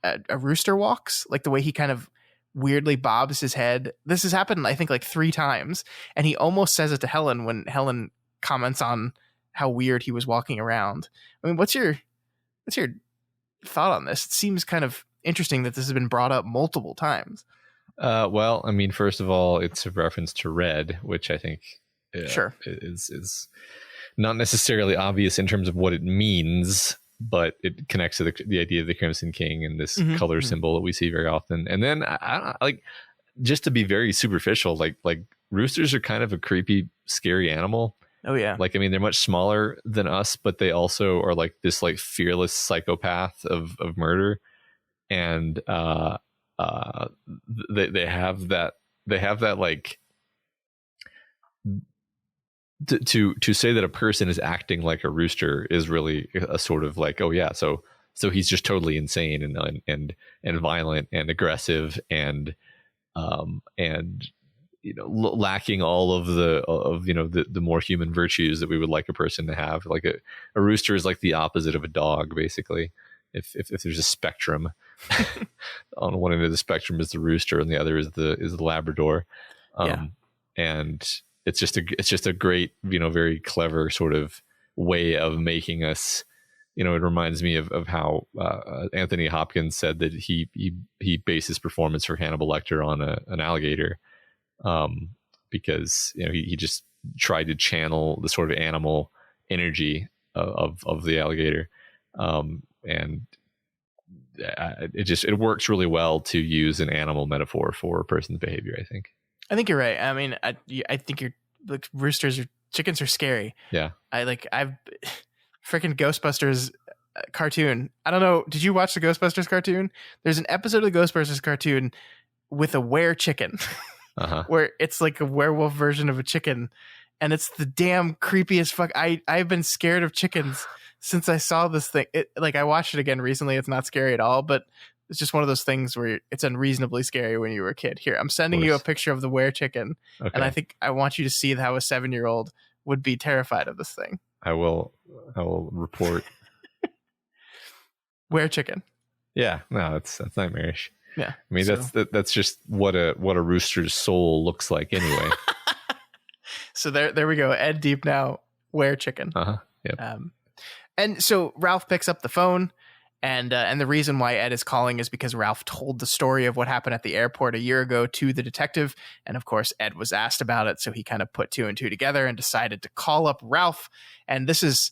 a rooster walks, like the way he kind of weirdly bobs his head. This has happened, I think, like 3 times, and he almost says it to Helen when Helen comments on how weird he was walking around. I mean, what's your thought on this? It seems kind of interesting that this has been brought up multiple times. Well, I mean, first of all, it's a reference to red, which I think sure is not necessarily obvious in terms of what it means, but it connects to the idea of the Crimson King and this color symbol that we see very often. And then I like, just to be very superficial, like roosters are kind of a creepy, scary animal. Oh yeah. Like, I mean, they're much smaller than us, but they also are like this like fearless psychopath of murder. And they have that like to say that a person is acting like a rooster is really a sort of like, oh yeah, so he's just totally insane and violent and aggressive and lacking all of the more human virtues that we would like a person to have. Like a rooster is like the opposite of a dog, basically. If there's a spectrum, on one end of the spectrum is the rooster and the other is the Labrador. And it's just a great, very clever sort of way of making us, it reminds me of how Anthony Hopkins said that he based his performance for Hannibal Lecter on an alligator, because he just tried to channel the sort of animal energy of the alligator, and it works really well to use an animal metaphor for a person's behavior. I think you're right. I mean, I think chickens are scary. Yeah. I've freaking Ghostbusters cartoon. I don't know. Did you watch the Ghostbusters cartoon? There's an episode of the Ghostbusters cartoon with a were chicken, where it's like a werewolf version of a chicken, and it's the damn creepiest fuck. I've been scared of chickens since I saw this thing. I watched it again recently. It's not scary at all, but it's just one of those things where it's unreasonably scary when you were a kid. Here, I'm sending you a picture of the were chicken, and I think I want you to see how a 7-year-old would be terrified of this thing. I will report. Were chicken. Yeah, no, that's nightmarish. Yeah, I mean that's just what a rooster's soul looks like anyway. So there we go. Ed Deepneau, were chicken. Yep. And so Ralph picks up the phone, and the reason why Ed is calling is because Ralph told the story of what happened at the airport a year ago to the detective, and of course Ed was asked about it, so he kind of put 2 and 2 together and decided to call up Ralph. And this is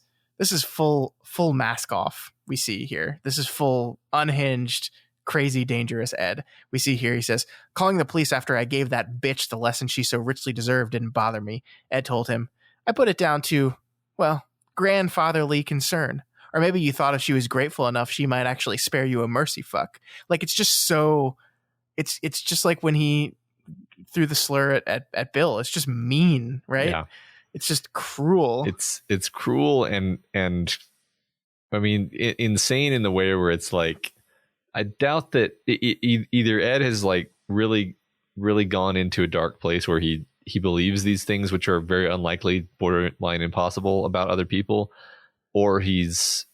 full mask off we see here. This is full unhinged, crazy, dangerous Ed. We see here, he says, "Calling the police after I gave that bitch the lesson she so richly deserved didn't bother me," Ed told him. "I put it down to, well, grandfatherly concern. Or maybe you thought if she was grateful enough, she might actually spare you a mercy fuck." Like, it's just so... It's just like when he threw the slur at Bill. It's just mean, right? Yeah. It's just cruel. It's cruel and I mean, insane in the way where it's like, I doubt that either Ed has like really, really gone into a dark place where he believes these things, which are very unlikely, borderline impossible about other people, or he's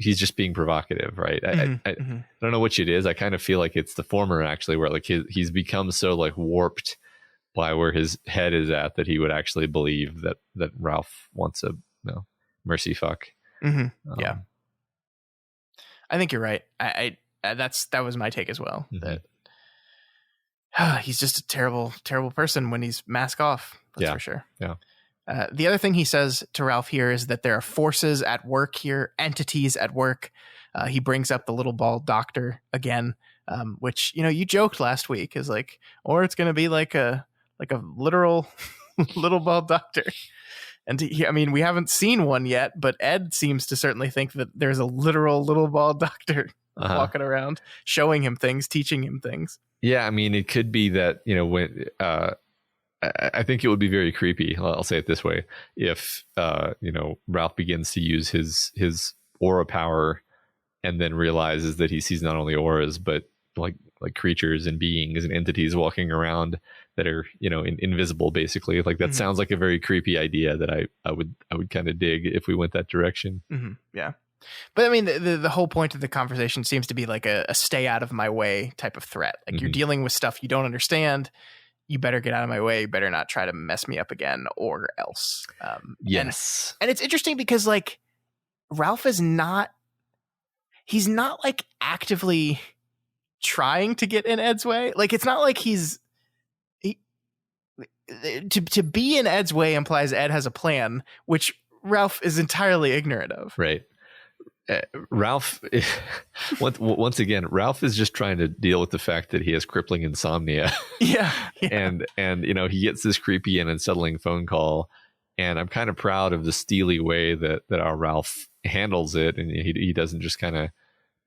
just being provocative, right? I don't know which it is. I kind of feel like it's the former, actually, where like he's become so like warped by where his head is at that he would actually believe that Ralph wants a mercy fuck. Yeah, I think you're right. That was my take as well. That he's just a terrible, terrible person when he's mask off. That's for sure. Yeah. The other thing he says to Ralph here is that there are forces at work here, entities at work. He brings up the little bald doctor again, which, you joked last week is like, or it's going to be like a literal little bald doctor. And we haven't seen one yet, but Ed seems to certainly think that there's a literal little bald doctor walking around, showing him things, teaching him things. Yeah, it could be that, when I think it would be very creepy. I'll say it this way: if Ralph begins to use his aura power, and then realizes that he sees not only auras but like creatures and beings and entities walking around that are invisible, basically. Like that sounds like a very creepy idea that I would kind of dig if we went that direction. Yeah. But the whole point of the conversation seems to be like a stay out of my way type of threat. Like you're dealing with stuff you don't understand. You better get out of my way. You better not try to mess me up again or else. Yes. And it's interesting because like Ralph is he's not like actively trying to get in Ed's way. Like it's not like to be in Ed's way implies Ed has a plan, which Ralph is entirely ignorant of. Right. Ralph, once again, Ralph is just trying to deal with the fact that he has crippling insomnia. Yeah. And he gets this creepy and unsettling phone call, and I'm kind of proud of the steely way that our Ralph handles it, and he doesn't just kind of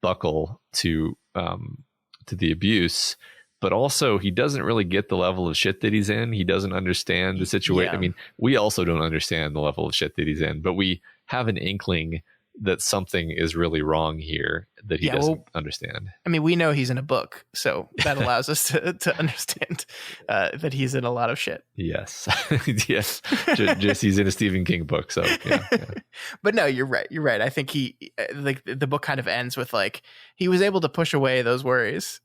buckle to the abuse, but also he doesn't really get the level of shit that he's in. He doesn't understand the situation. Yeah. We also don't understand the level of shit that he's in, but we have an inkling that something is really wrong here that he doesn't understand. We know he's in a book, so that allows us to understand that he's in a lot of shit. Yes. Yes. Just he's in a Stephen King book. So yeah. But no, you're right. You're right. I think he, like the book kind of ends with like, he was able to push away those worries.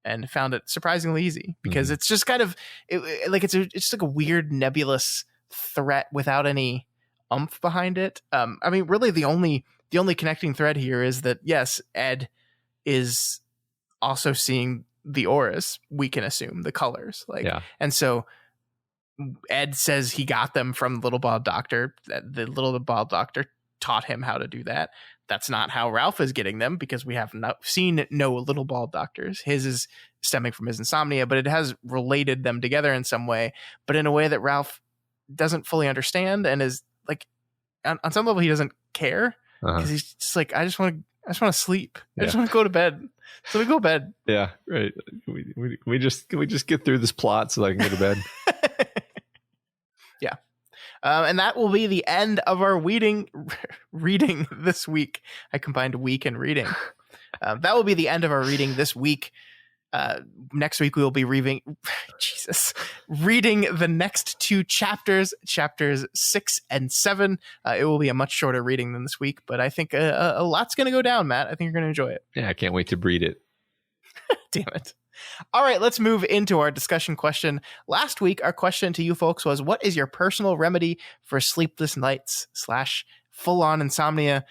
and found it surprisingly easy because it's just kind of it's just like a weird nebulous threat without any oomph behind it. I mean, really the only connecting thread here is that yes, Ed is also seeing the auras, we can assume the colors, and so Ed says he got them from the little bald doctor. The little bald doctor taught him how to do that. That's not how Ralph is getting them because we have seen no little bald doctors. His is stemming from his insomnia, but it has related them together in some way, but in a way that Ralph doesn't fully understand, and is like on some level he doesn't care because he's just like, I just want to sleep. I just want to go to bed. So we go to bed. Yeah, right. Can we just get through this plot so that I can go to bed? Yeah. And that will be the end of our reading this week. I combined week and reading. That will be the end of our reading this week. Next week we will be reading the next 2 chapters 6 and 7. It will be a much shorter reading than this week, but I think a lot's going to go down, Matt. I think you're going to enjoy it. Yeah, I can't wait to read it. Damn it. All right, let's move into our discussion question. Last week, our question to you folks was, what is your personal remedy for sleepless nights / full-on insomnia?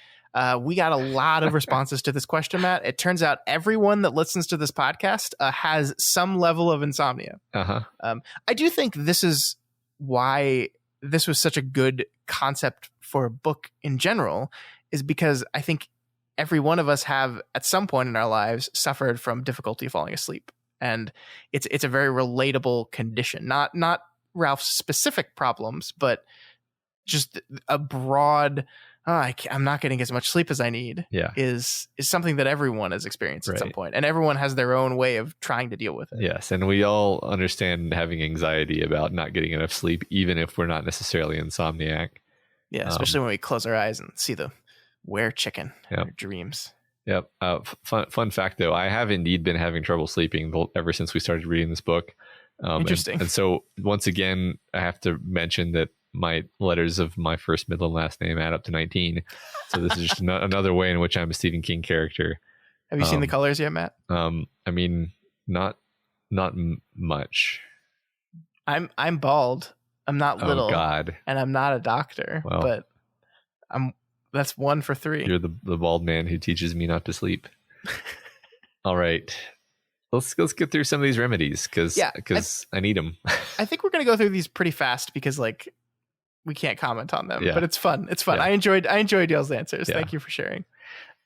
We got a lot of responses to this question, Matt. It turns out everyone that listens to this podcast has some level of insomnia. I do think this is why this was such a good concept for a book in general, is because I think every one of us have at some point in our lives suffered from difficulty falling asleep. And it's a very relatable condition, not Ralph's specific problems, but just a broad, I'm not getting as much sleep as I need is something that everyone has experienced at some point, and everyone has their own way of trying to deal with it. Yes. And we all understand having anxiety about not getting enough sleep, even if we're not necessarily insomniac. Yeah. Especially when we close our eyes and see the were chicken in our dreams. Yep. Fun fact though, I have indeed been having trouble sleeping ever since we started reading this book. Interesting. And so once again, I have to mention that my letters of my first, middle, and last name add up to 19. So this is just another way in which I'm a Stephen King character. Have you seen the colors yet, Matt? I mean, not much. I'm bald. I'm not little. Oh God. And I'm not a doctor. Well, but that's 1 for 3. You're the bald man who teaches me not to sleep. All right. Let's get through some of these remedies because I need them. I think we're going to go through these pretty fast because we can't comment on them, but it's fun. It's fun. Yeah. I enjoyed y'all's answers. Yeah. Thank you for sharing.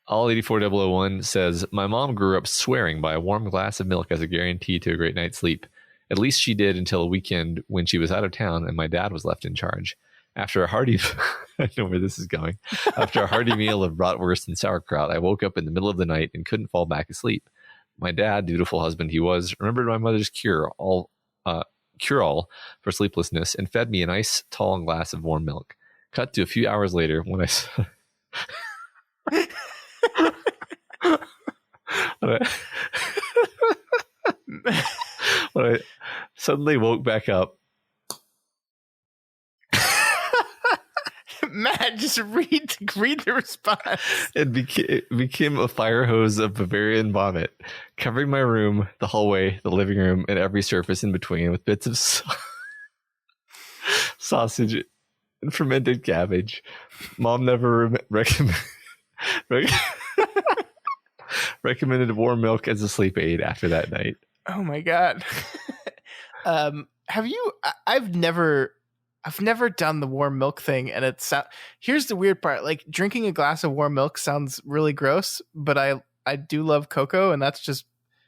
All 84001 says, my mom grew up swearing by a warm glass of milk as a guarantee to a great night's sleep. At least she did until a weekend when she was out of town and my dad was left in charge. After a hearty, I know where this is going. After a hearty meal of bratwurst and sauerkraut, I woke up in the middle of the night and couldn't fall back asleep. My dad, dutiful husband he was, remembered my mother's cure-all for sleeplessness and fed me a nice tall glass of warm milk. Cut to a few hours later when when I suddenly woke back up. Matt, just read the response. It became a fire hose of Bavarian vomit, covering my room, the hallway, the living room, and every surface in between with bits of sausage and fermented cabbage. Mom never recommended warm milk as a sleep aid after that night. Oh my God. I've never done the warm milk thing, and here's the weird part. Like, drinking a glass of warm milk sounds really gross, but I do love cocoa, and that's just,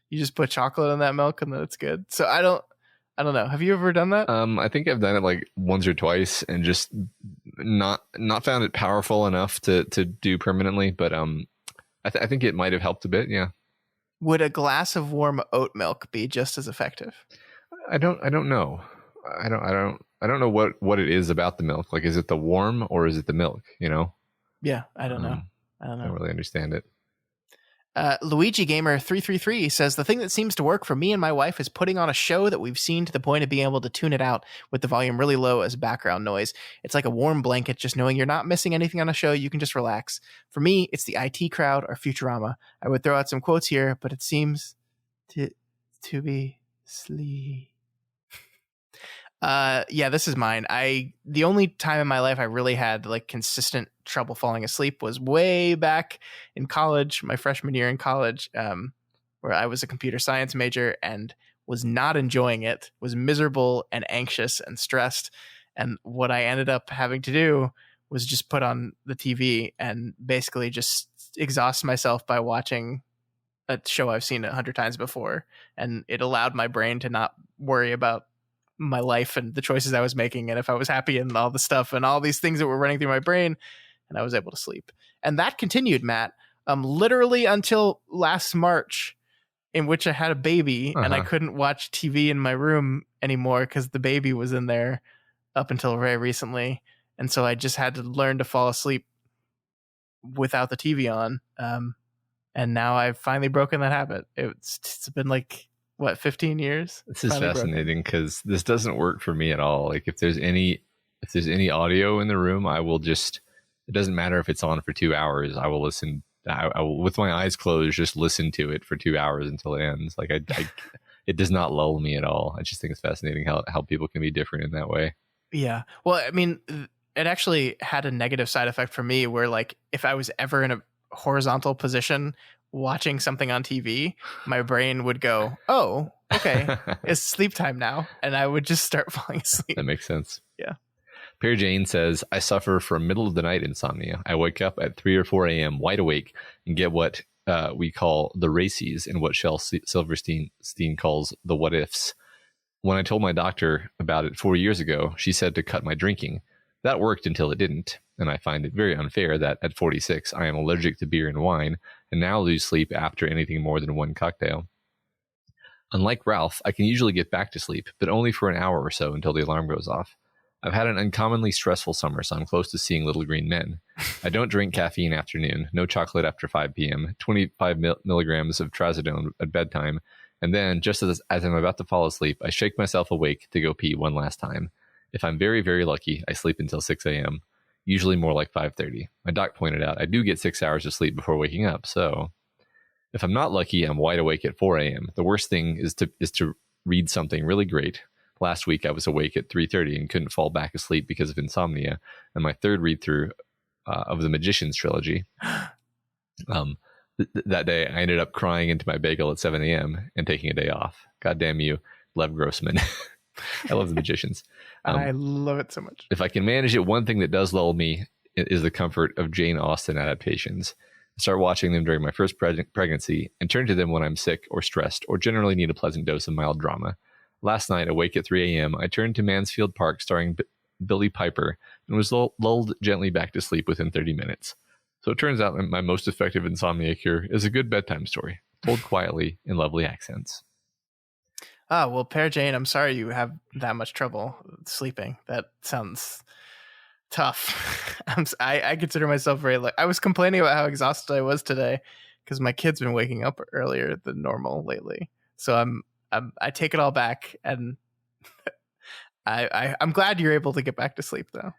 you just put chocolate in that milk and then it's good. So I don't know. Have you ever done that? I think I've done it like once or twice and just not found it powerful enough to do permanently, but I think it might have helped a bit. Yeah. Would a glass of warm oat milk be just as effective? I don't know. I don't know what it is about the milk. Like, is it the warm or is it the milk? You know? Yeah, I don't know. I don't really understand it. Luigi Gamer 333 says, the thing that seems to work for me and my wife is putting on a show that we've seen to the point of being able to tune it out with the volume really low as background noise. It's like a warm blanket, just knowing you're not missing anything on a show. You can just relax. For me, it's the IT Crowd or Futurama. I would throw out some quotes here, but it seems to be sleep. Yeah, this is mine. The only time in my life I really had like consistent trouble falling asleep was way back in college, my freshman year in college, where I was a computer science major and was not enjoying it, was miserable and anxious and stressed. And what I ended up having to do was just put on the TV and basically just exhaust myself by watching a show I've seen 100 times before. And it allowed my brain to not worry about my life and the choices I was making, and if I was happy and all the stuff and all these things that were running through my brain, and I was able to sleep. And that continued, Matt, literally until last March, in which I had a baby and I couldn't watch TV in my room anymore because the baby was in there up until very recently. And so I just had to learn to fall asleep without the TV on. And now I've finally broken that habit. It's been like, what, 15 years? This is fascinating because this doesn't work for me at all. Like if there's any audio in the room, I will just, it doesn't matter if it's on for 2 hours. I will listen. I will, with my eyes closed, just listen to it for 2 hours until it ends. Like it does not lull me at all. I just think it's fascinating how people can be different in that way. Yeah. Well, I mean, it actually had a negative side effect for me where like if I was ever in a horizontal position watching something on TV, my brain would go, oh, okay, it's sleep time now. And I would just start falling asleep. That makes sense. Yeah. Pear Jane says, I suffer from middle of the night insomnia. I wake up at 3 or 4 a.m. wide awake and get what we call the racies and what Shel Silverstein calls the what ifs. When I told my doctor about it 4 years ago, she said to cut my drinking. That worked until it didn't, and I find it very unfair that at 46 I am allergic to beer and wine and now lose sleep after anything more than one cocktail. Unlike Ralph, I can usually get back to sleep, but only for an hour or so until the alarm goes off. I've had an uncommonly stressful summer, so I'm close to seeing little green men. I don't drink caffeine after noon, no chocolate after 5 p.m., 25 milligrams of trazodone at bedtime, and then, just as I'm about to fall asleep, I shake myself awake to go pee one last time. If I'm very, very lucky, I sleep until 6 a.m., usually more like 5:30. My doc pointed out I do get 6 hours of sleep before waking up, so if I'm not lucky, I'm wide awake at 4 a.m. The worst thing is to read something really great. Last week, I was awake at 3:30 and couldn't fall back asleep because of insomnia, and my third read-through of the Magician's trilogy. That day, I ended up crying into my bagel at 7 a.m. and taking a day off. God damn you, Lev Grossman. I love the Magicians. I love it so much. If I can manage it, one thing that does lull me is the comfort of Jane Austen adaptations. I start watching them during my first pregnancy and turn to them when I'm sick or stressed or generally need a pleasant dose of mild drama. Last night, awake at 3 a.m., I turned to Mansfield Park starring Billy Piper and was lulled gently back to sleep within 30 minutes. So it turns out that my most effective insomnia cure is a good bedtime story, told quietly in lovely accents. Ah, well, Pear Jane, I'm sorry you have that much trouble sleeping. That sounds tough. I consider myself very I was complaining about how exhausted I was today because my kid's been waking up earlier than normal lately. So I take it all back, and I'm glad you're able to get back to sleep though.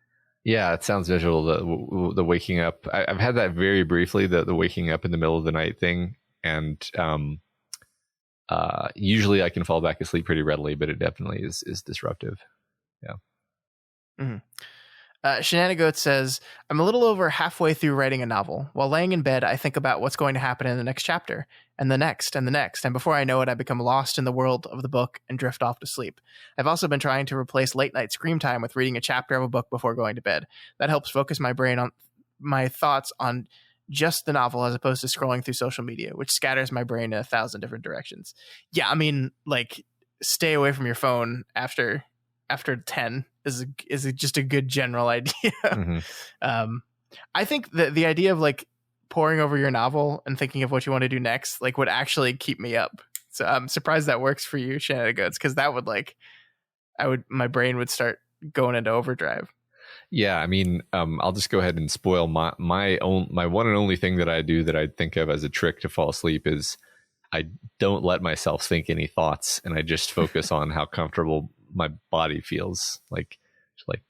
Yeah, it sounds visual. The waking up. I've had that very briefly. The waking up in the middle of the night thing, and usually I can fall back asleep pretty readily, but it definitely is disruptive. Yeah. Mm-hmm. Shenanigoat says, I'm a little over halfway through writing a novel. While laying in bed, I think about what's going to happen in the next chapter, and the next, and the next, and before I know it, I become lost in the world of the book and drift off to sleep. I've also been trying to replace late night screen time with reading a chapter of a book before going to bed. That helps focus my brain on my thoughts on just the novel as opposed to scrolling through social media, which scatters my brain in 1,000 different directions. Yeah, I mean, like, stay away from your phone after 10 is just a good general idea. Mm-hmm. I think that the idea of like poring over your novel and thinking of what you want to do next, like, would actually keep me up. So I'm surprised that works for you, Shenanigans, because that would my brain would start going into overdrive. Yeah, I mean, I'll just go ahead and spoil my one and only thing that I do that I think of as a trick to fall asleep is I don't let myself think any thoughts, and I just focus on how comfortable my body feels. Like,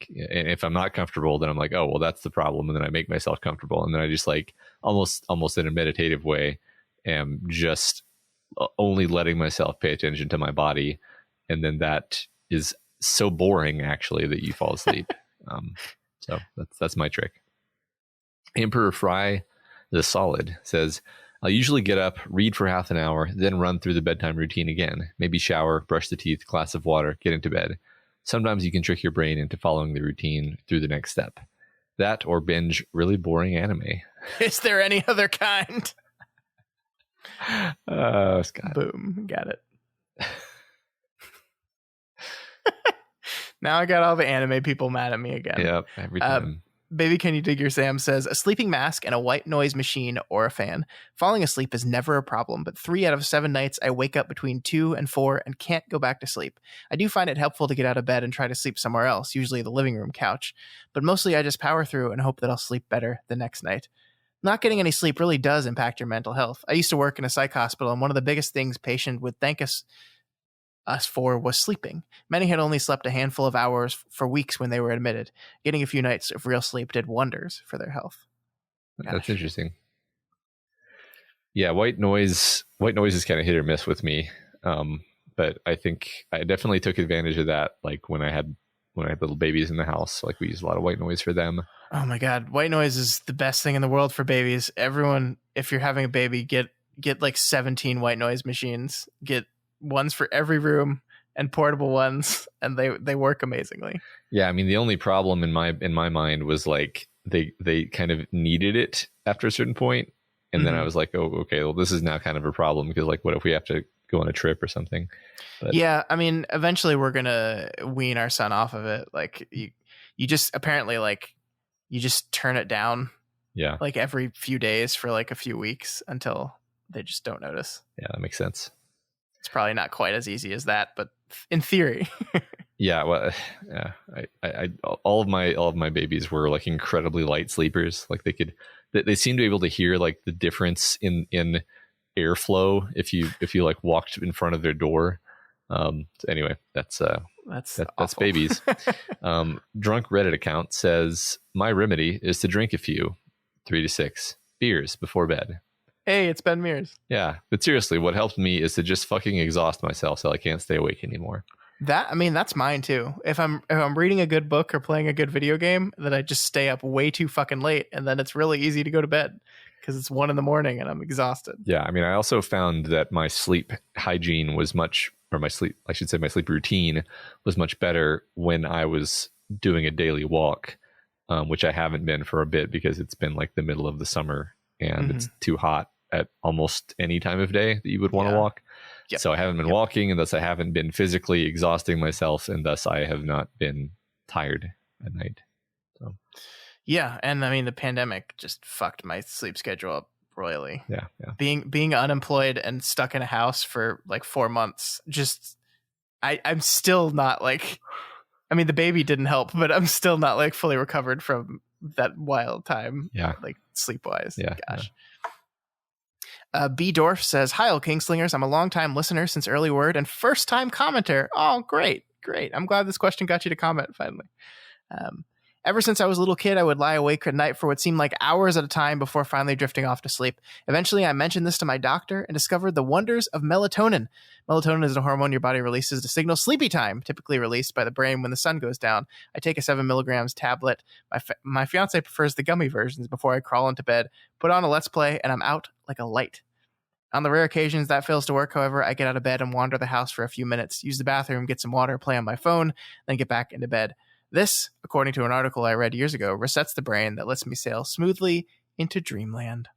and if I'm not comfortable, then I'm like, oh, well, that's the problem, and then I make myself comfortable, and then I just like almost in a meditative way am just only letting myself pay attention to my body, and then that is so boring actually that you fall asleep. So that's my trick. Emperor Fry the Solid says, I'll usually get up, read for half an hour, then run through the bedtime routine again. Maybe shower, brush the teeth, glass of water, get into bed. Sometimes you can trick your brain into following the routine through the next step. That or binge really boring anime. Is there any other kind? Scott. Boom. Got it. Now I got all the anime people mad at me again. Yep, every time. Baby Can You Dig Your Sam says, a sleeping mask and a white noise machine or a fan. Falling asleep is never a problem, but 3 out of 7 nights I wake up between 2 and 4 and can't go back to sleep. I do find it helpful to get out of bed and try to sleep somewhere else, usually the living room couch. But mostly I just power through and hope that I'll sleep better the next night. Not getting any sleep really does impact your mental health. I used to work in a psych hospital, and one of the biggest things patients would thank us for was sleeping. Many had only slept a handful of hours for weeks when they were admitted. Getting a few nights of real sleep did wonders for their health. Gosh. That's interesting. Yeah, white noise is kind of hit or miss with me. But I think I definitely took advantage of that, like when I had little babies in the house. Like we used a lot of white noise for them. Oh my god, white noise is the best thing in the world for babies. Everyone, if you're having a baby, get like 17 white noise machines. Get ones for every room and portable ones, and they work amazingly. Yeah, I mean the only problem in my mind was like they kind of needed it after a certain point, and then I was like, oh, okay, well this is now kind of a problem because like what if we have to go on a trip or something? But yeah, I mean eventually we're gonna wean our son off of it. Like you just apparently like you just turn it down, yeah, like every few days for like a few weeks until they just don't notice. Yeah, that makes sense. It's probably not quite as easy as that, but in theory. Yeah, well, yeah. I all of my babies were like incredibly light sleepers. Like they seem to be able to hear like the difference in airflow if you like walked in front of their door. So anyway, that's babies. Drunk Reddit account says my remedy is to drink a few 3 to 6 beers before bed. Hey, it's Ben Mears. Yeah, but seriously, what helped me is to just fucking exhaust myself so I can't stay awake anymore. That's mine too. If I'm reading a good book or playing a good video game, then I just stay up way too fucking late, and then it's really easy to go to bed because it's 1 a.m. and I'm exhausted. Yeah, I mean, I also found that my sleep hygiene was my sleep routine was much better when I was doing a daily walk, which I haven't been for a bit because it's been like the middle of the summer and it's too hot at almost any time of day that you would want to walk. Yep. So I haven't been walking, and thus I haven't been physically exhausting myself, and thus I have not been tired at night. So yeah, and I mean the pandemic just fucked my sleep schedule up royally. Yeah. Being unemployed and stuck in a house for like 4 months, just I'm still not like, I mean the baby didn't help, but I'm still not like fully recovered from that wild time. Yeah, like sleep wise. Yeah. Gosh. Yeah. B. Dorf says, hi, all Kingslingers. I'm a long-time listener since early word and first-time commenter. Oh, great. I'm glad this question got you to comment finally. Ever since I was a little kid, I would lie awake at night for what seemed like hours at a time before finally drifting off to sleep. Eventually, I mentioned this to my doctor and discovered the wonders of melatonin. Melatonin is a hormone your body releases to signal sleepy time, typically released by the brain when the sun goes down. I take a 7 milligrams tablet. My fiance prefers the gummy versions before I crawl into bed, put on a Let's Play, and I'm out like a light. On the rare occasions that fails to work, however, I get out of bed and wander the house for a few minutes, use the bathroom, get some water, play on my phone, then get back into bed. This, according to an article I read years ago, resets the brain that lets me sail smoothly into dreamland.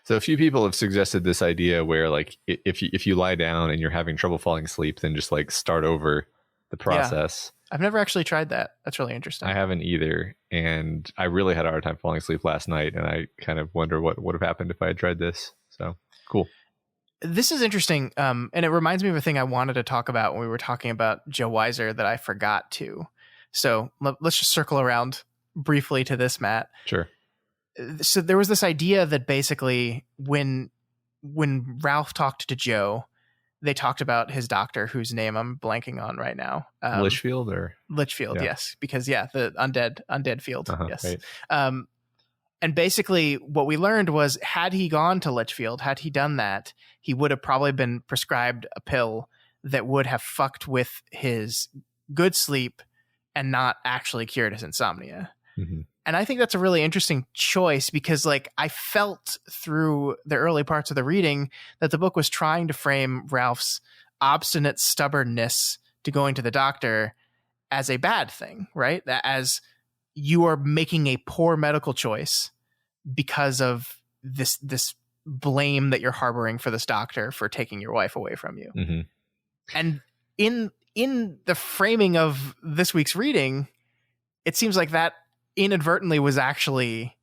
So a few people have suggested this idea where like if you lie down and you're having trouble falling asleep, then just like start over the process. Yeah. I've never actually tried that. That's really interesting. I haven't either. And I really had a hard time falling asleep last night. And I kind of wonder what would have happened if I had tried this. So cool. This is interesting. And it reminds me of a thing I wanted to talk about when we were talking about Joe Weiser that I forgot to. So let's just circle around briefly to this, Matt. Sure. So there was this idea that basically when Ralph talked to Joe, they talked about his doctor, whose name I'm blanking on right now. Litchfield, yeah. Yes. Because the undead field. Yes. Right. And basically what we learned was, had he gone to Litchfield, had he done that, he would have probably been prescribed a pill that would have fucked with his good sleep and not actually cured his insomnia. Mm-hmm. And I think that's a really interesting choice, because like I felt through the early parts of the reading that the book was trying to frame Ralph's obstinate stubbornness to going to the doctor as a bad thing, right? That as you are making a poor medical choice because of this blame that you're harboring for this doctor for taking your wife away from you. Mm-hmm. And in the framing of this week's reading, it seems like that inadvertently was actually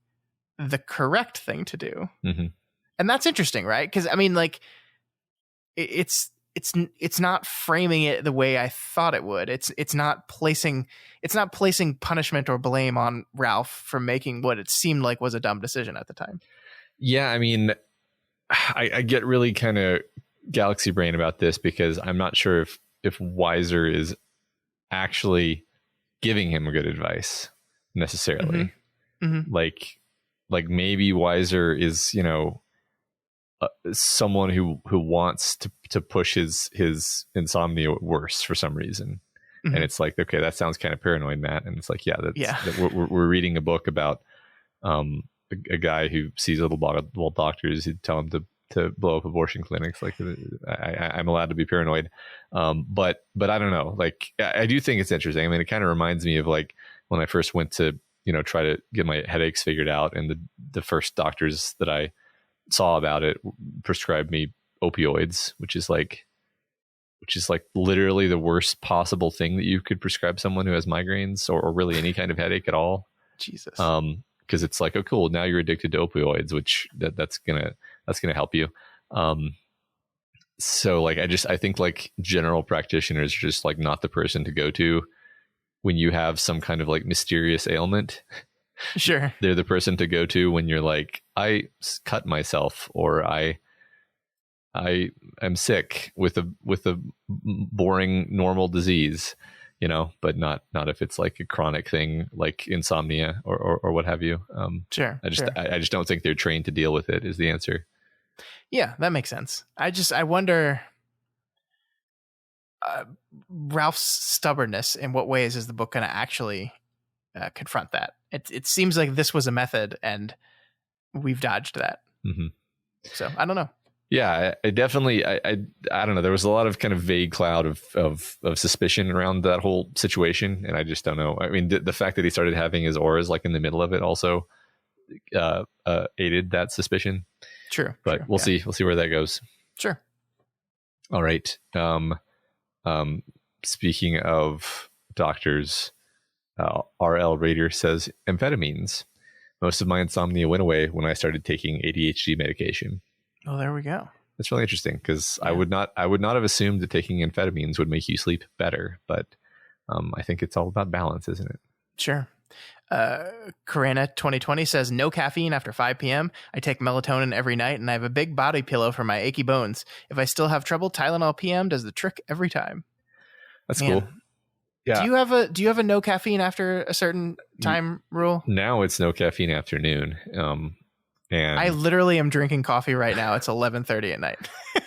the correct thing to do. Mm-hmm. And that's interesting, right? Because I mean, like, it's not framing it the way I thought it would. It's not placing punishment or blame on Ralph for making what it seemed like was a dumb decision at the time. Yeah, I mean, I get really kind of galaxy brain about this, because I'm not sure if Weiser is actually giving him good advice necessarily. Mm-hmm. Mm-hmm. Like maybe Weiser is, someone who wants to push his insomnia worse for some reason. Mm-hmm. And it's like, okay, that sounds kind of paranoid, Matt. And it's like, we're reading a book about a guy who sees little doctors who tell him to blow up abortion clinics. Like, I'm allowed to be paranoid. But I don't know. Like, I do think it's interesting. I mean, it kind of reminds me of like when I first went to, try to get my headaches figured out, and the first doctors that I saw about it prescribed me opioids, which is like literally the worst possible thing that you could prescribe someone who has migraines or really any kind of headache at all. Jesus. Because it's like, oh, cool, now you're addicted to opioids, which that's gonna help you. So like, I think like general practitioners are just like not the person to go to when you have some kind of like mysterious ailment. Sure. They're the person to go to when you're like, I cut myself, or I am sick with a boring normal disease, but not if it's like a chronic thing like insomnia or what have you. Sure. I just don't think they're trained to deal with it, is the answer. Yeah, that makes sense. I wonder, Ralph's stubbornness, in what ways is the book going to actually confront that? It seems like this was a method and we've dodged that. Mm-hmm. So I don't know. Yeah, I definitely, I don't know. There was a lot of kind of vague cloud of suspicion around that whole situation. And I just don't know. I mean, the fact that he started having his auras like in the middle of it also aided that suspicion. True. But we'll see. We'll see where that goes. Sure. All right. Speaking of doctors, RL Raider says amphetamines. Most of my insomnia went away when I started taking ADHD medication. Oh, there we go. That's really interesting, because I would not have assumed that taking amphetamines would make you sleep better, but I think it's all about balance, isn't it? Sure. Karina 2020 says no caffeine after 5 p.m. I take melatonin every night, and I have a big body pillow for my achy bones. If I still have trouble, Tylenol PM does the trick every time. That's cool. Yeah. Do you have a no caffeine after a certain time rule? Now it's no caffeine afternoon. And I literally am drinking coffee right now. It's 11:30 at night.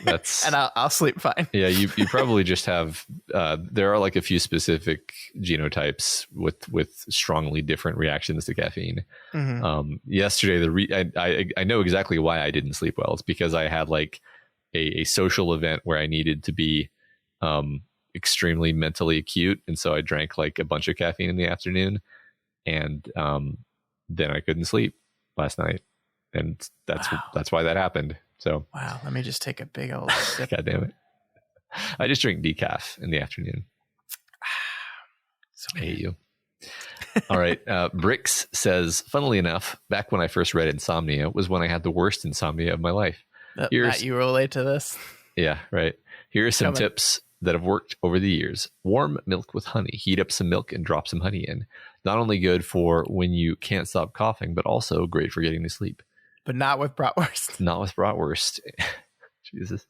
That's and I'll sleep fine. Yeah, you probably just have. There are like a few specific genotypes with strongly different reactions to caffeine. Mm-hmm. Yesterday, I know exactly why I didn't sleep well. It's because I had like a social event where I needed to be extremely mentally acute, and so I drank like a bunch of caffeine in the afternoon, and then I couldn't sleep last night. And that's why that happened. So wow, let me just take a big old sip. God damn it! I just drink decaf in the afternoon. So I hate you. All right, Bricks says, funnily enough, back when I first read Insomnia was when I had the worst insomnia of my life. Matt, you relate to this? Yeah, right. Here are some tips that have worked over the years. Warm milk with honey. Heat up some milk and drop some honey in. Not only good for when you can't stop coughing, but also great for getting to sleep. But not with bratwurst. Not with bratwurst. Jesus.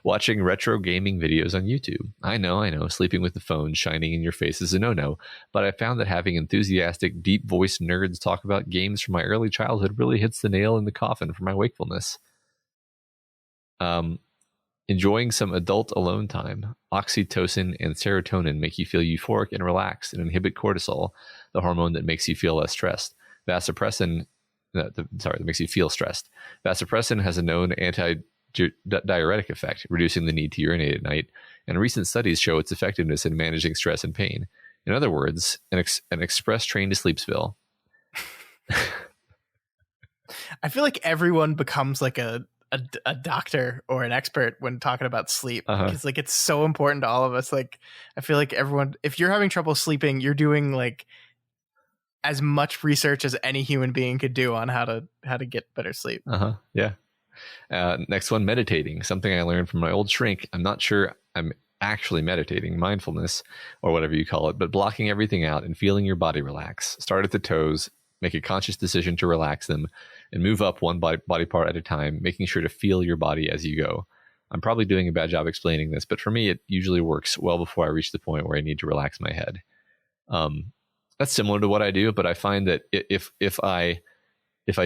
Watching retro gaming videos on YouTube. I know. Sleeping with the phone shining in your face is a no-no, but I found that having enthusiastic, deep-voiced nerds talk about games from my early childhood really hits the nail in the coffin for my wakefulness. Enjoying some adult alone time. Oxytocin and serotonin make you feel euphoric and relaxed and inhibit cortisol, the hormone that makes you feel less stressed. Vasopressin, that makes you feel stressed. Vasopressin has a known anti-diuretic effect, reducing the need to urinate at night, and recent studies show its effectiveness in managing stress and pain. In other words, an express train to Sleepsville. I feel like everyone becomes like a doctor or an expert when talking about sleep, because like it's so important to all of us. Like I feel like everyone, if you're having trouble sleeping, you're doing like as much research as any human being could do on how to get better sleep. Yeah. Next one, meditating. Something I learned from my old shrink. I'm not sure I'm actually meditating, mindfulness or whatever you call it, but blocking everything out and feeling your body relax. Start at the toes, make a conscious decision to relax them, and move up one body part at a time, making sure to feel your body as you go. I'm probably doing a bad job explaining this, but for me, it usually works well before I reach the point where I need to relax my head. That's similar to what I do, but I find that if I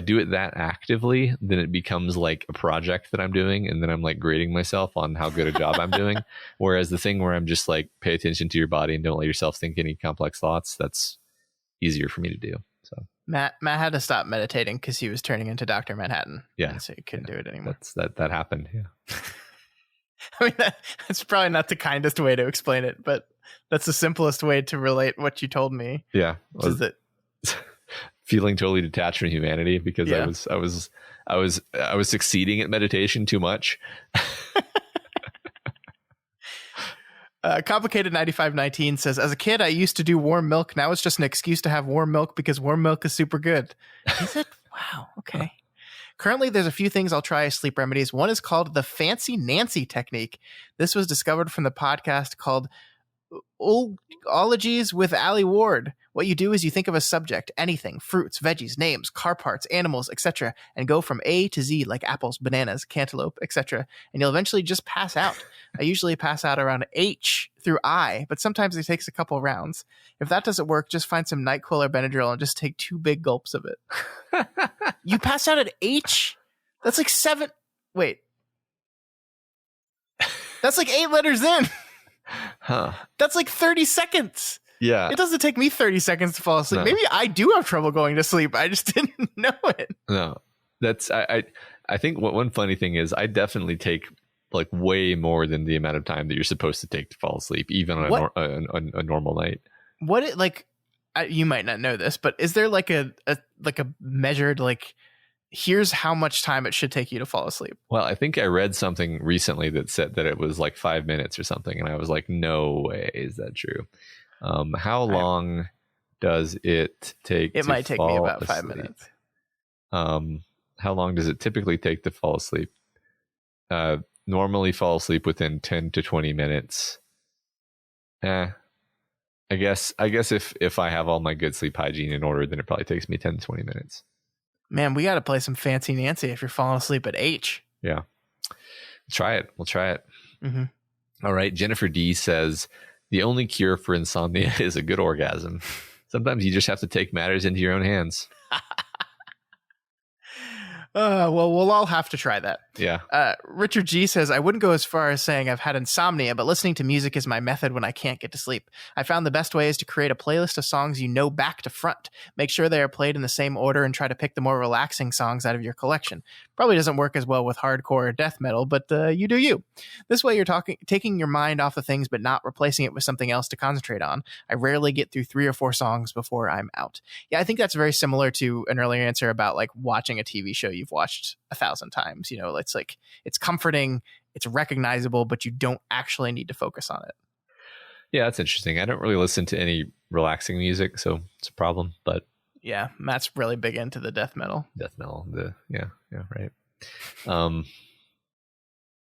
do it that actively, then it becomes like a project that I'm doing, and then I'm like grading myself on how good a job I'm doing. Whereas the thing where I'm just like, pay attention to your body and don't let yourself think any complex thoughts, that's easier for me to do. So Matt had to stop meditating because he was turning into Dr. Manhattan. Yeah. So he couldn't do it anymore. That happened. Yeah. I mean, that's probably not the kindest way to explain it, but that's the simplest way to relate what you told me. Yeah. Which is that feeling totally detached from humanity because I was succeeding at meditation too much. Complicated 9519 says, as a kid, I used to do warm milk. Now it's just an excuse to have warm milk because warm milk is super good. Is it? Wow. Okay. Currently, there's a few things I'll try as sleep remedies. One is called the Fancy Nancy technique. This was discovered from the podcast called Ologies with Ali Ward. What you do is you think of a subject, anything, fruits, veggies, names, car parts, animals, etc., and go from A to Z like apples, bananas, cantaloupe, etc., and you'll eventually just pass out. I usually pass out around H through I, but sometimes it takes a couple rounds. If that doesn't work, just find some NyQuil or Benadryl and just take 2 big gulps of it. You pass out at H? That's like 7... Wait. That's like 8 letters in. Huh. That's like 30 seconds. Yeah. It doesn't take me 30 seconds to fall asleep. No. Maybe I do have trouble going to sleep. I just didn't know it. No. That's I think what one funny thing is I definitely take like way more than the amount of time that you're supposed to take to fall asleep, even on a normal night. What it like you might not know this, but is there like a measured like here's how much time it should take you to fall asleep? Well, I think I read something recently that said that it was like 5 minutes or something, and I was like, no way is that true. How long does it take? It might take me about 5 minutes. How long does it typically take to fall asleep? Normally fall asleep within 10 to 20 minutes. I guess if I have all my good sleep hygiene in order, then it probably takes me 10 to 20 minutes. Man, we got to play some Fancy Nancy if you're falling asleep at H. Yeah. Try it. We'll try it. Mm-hmm. All right. Jennifer D says, the only cure for insomnia is a good orgasm. Sometimes you just have to take matters into your own hands. Well, we'll all have to try that. Yeah. Richard G says, I wouldn't go as far as saying I've had insomnia, but listening to music is my method when I can't get to sleep. I found the best way is to create a playlist of songs you know back to front. Make sure they are played in the same order and try to pick the more relaxing songs out of your collection. Probably doesn't work as well with hardcore or death metal, but you do you. This way you're taking your mind off the things but not replacing it with something else to concentrate on. I rarely get through 3 or 4 songs before I'm out. Yeah, I think that's very similar to an earlier answer about like watching a TV show you've watched 1,000 times. You know, it's like it's comforting, it's recognizable, but you don't actually need to focus on it. Yeah, that's interesting. I don't really listen to any relaxing music, so it's a problem. But yeah, Matt's really big into the death metal. Yeah, right.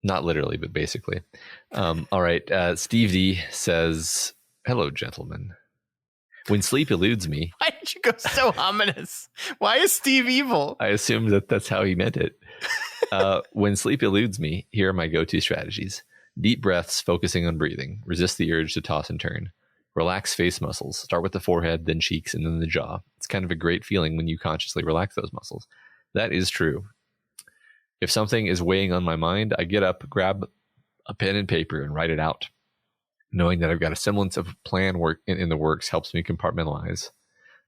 Not literally, but basically. All right. Steve D says, "Hello, gentlemen. When sleep eludes me." Why did you go so ominous? Why is Steve evil? I assumed that's how he meant it. When sleep eludes me, here are my go-to strategies. Deep breaths, focusing on breathing. Resist the urge to toss and turn. Relax face muscles. Start with the forehead, then cheeks, and then the jaw. It's kind of a great feeling when you consciously relax those muscles. That is true. If something is weighing on my mind, I get up, grab a pen and paper, and write it out. Knowing that I've got a semblance of plan work in the works helps me compartmentalize.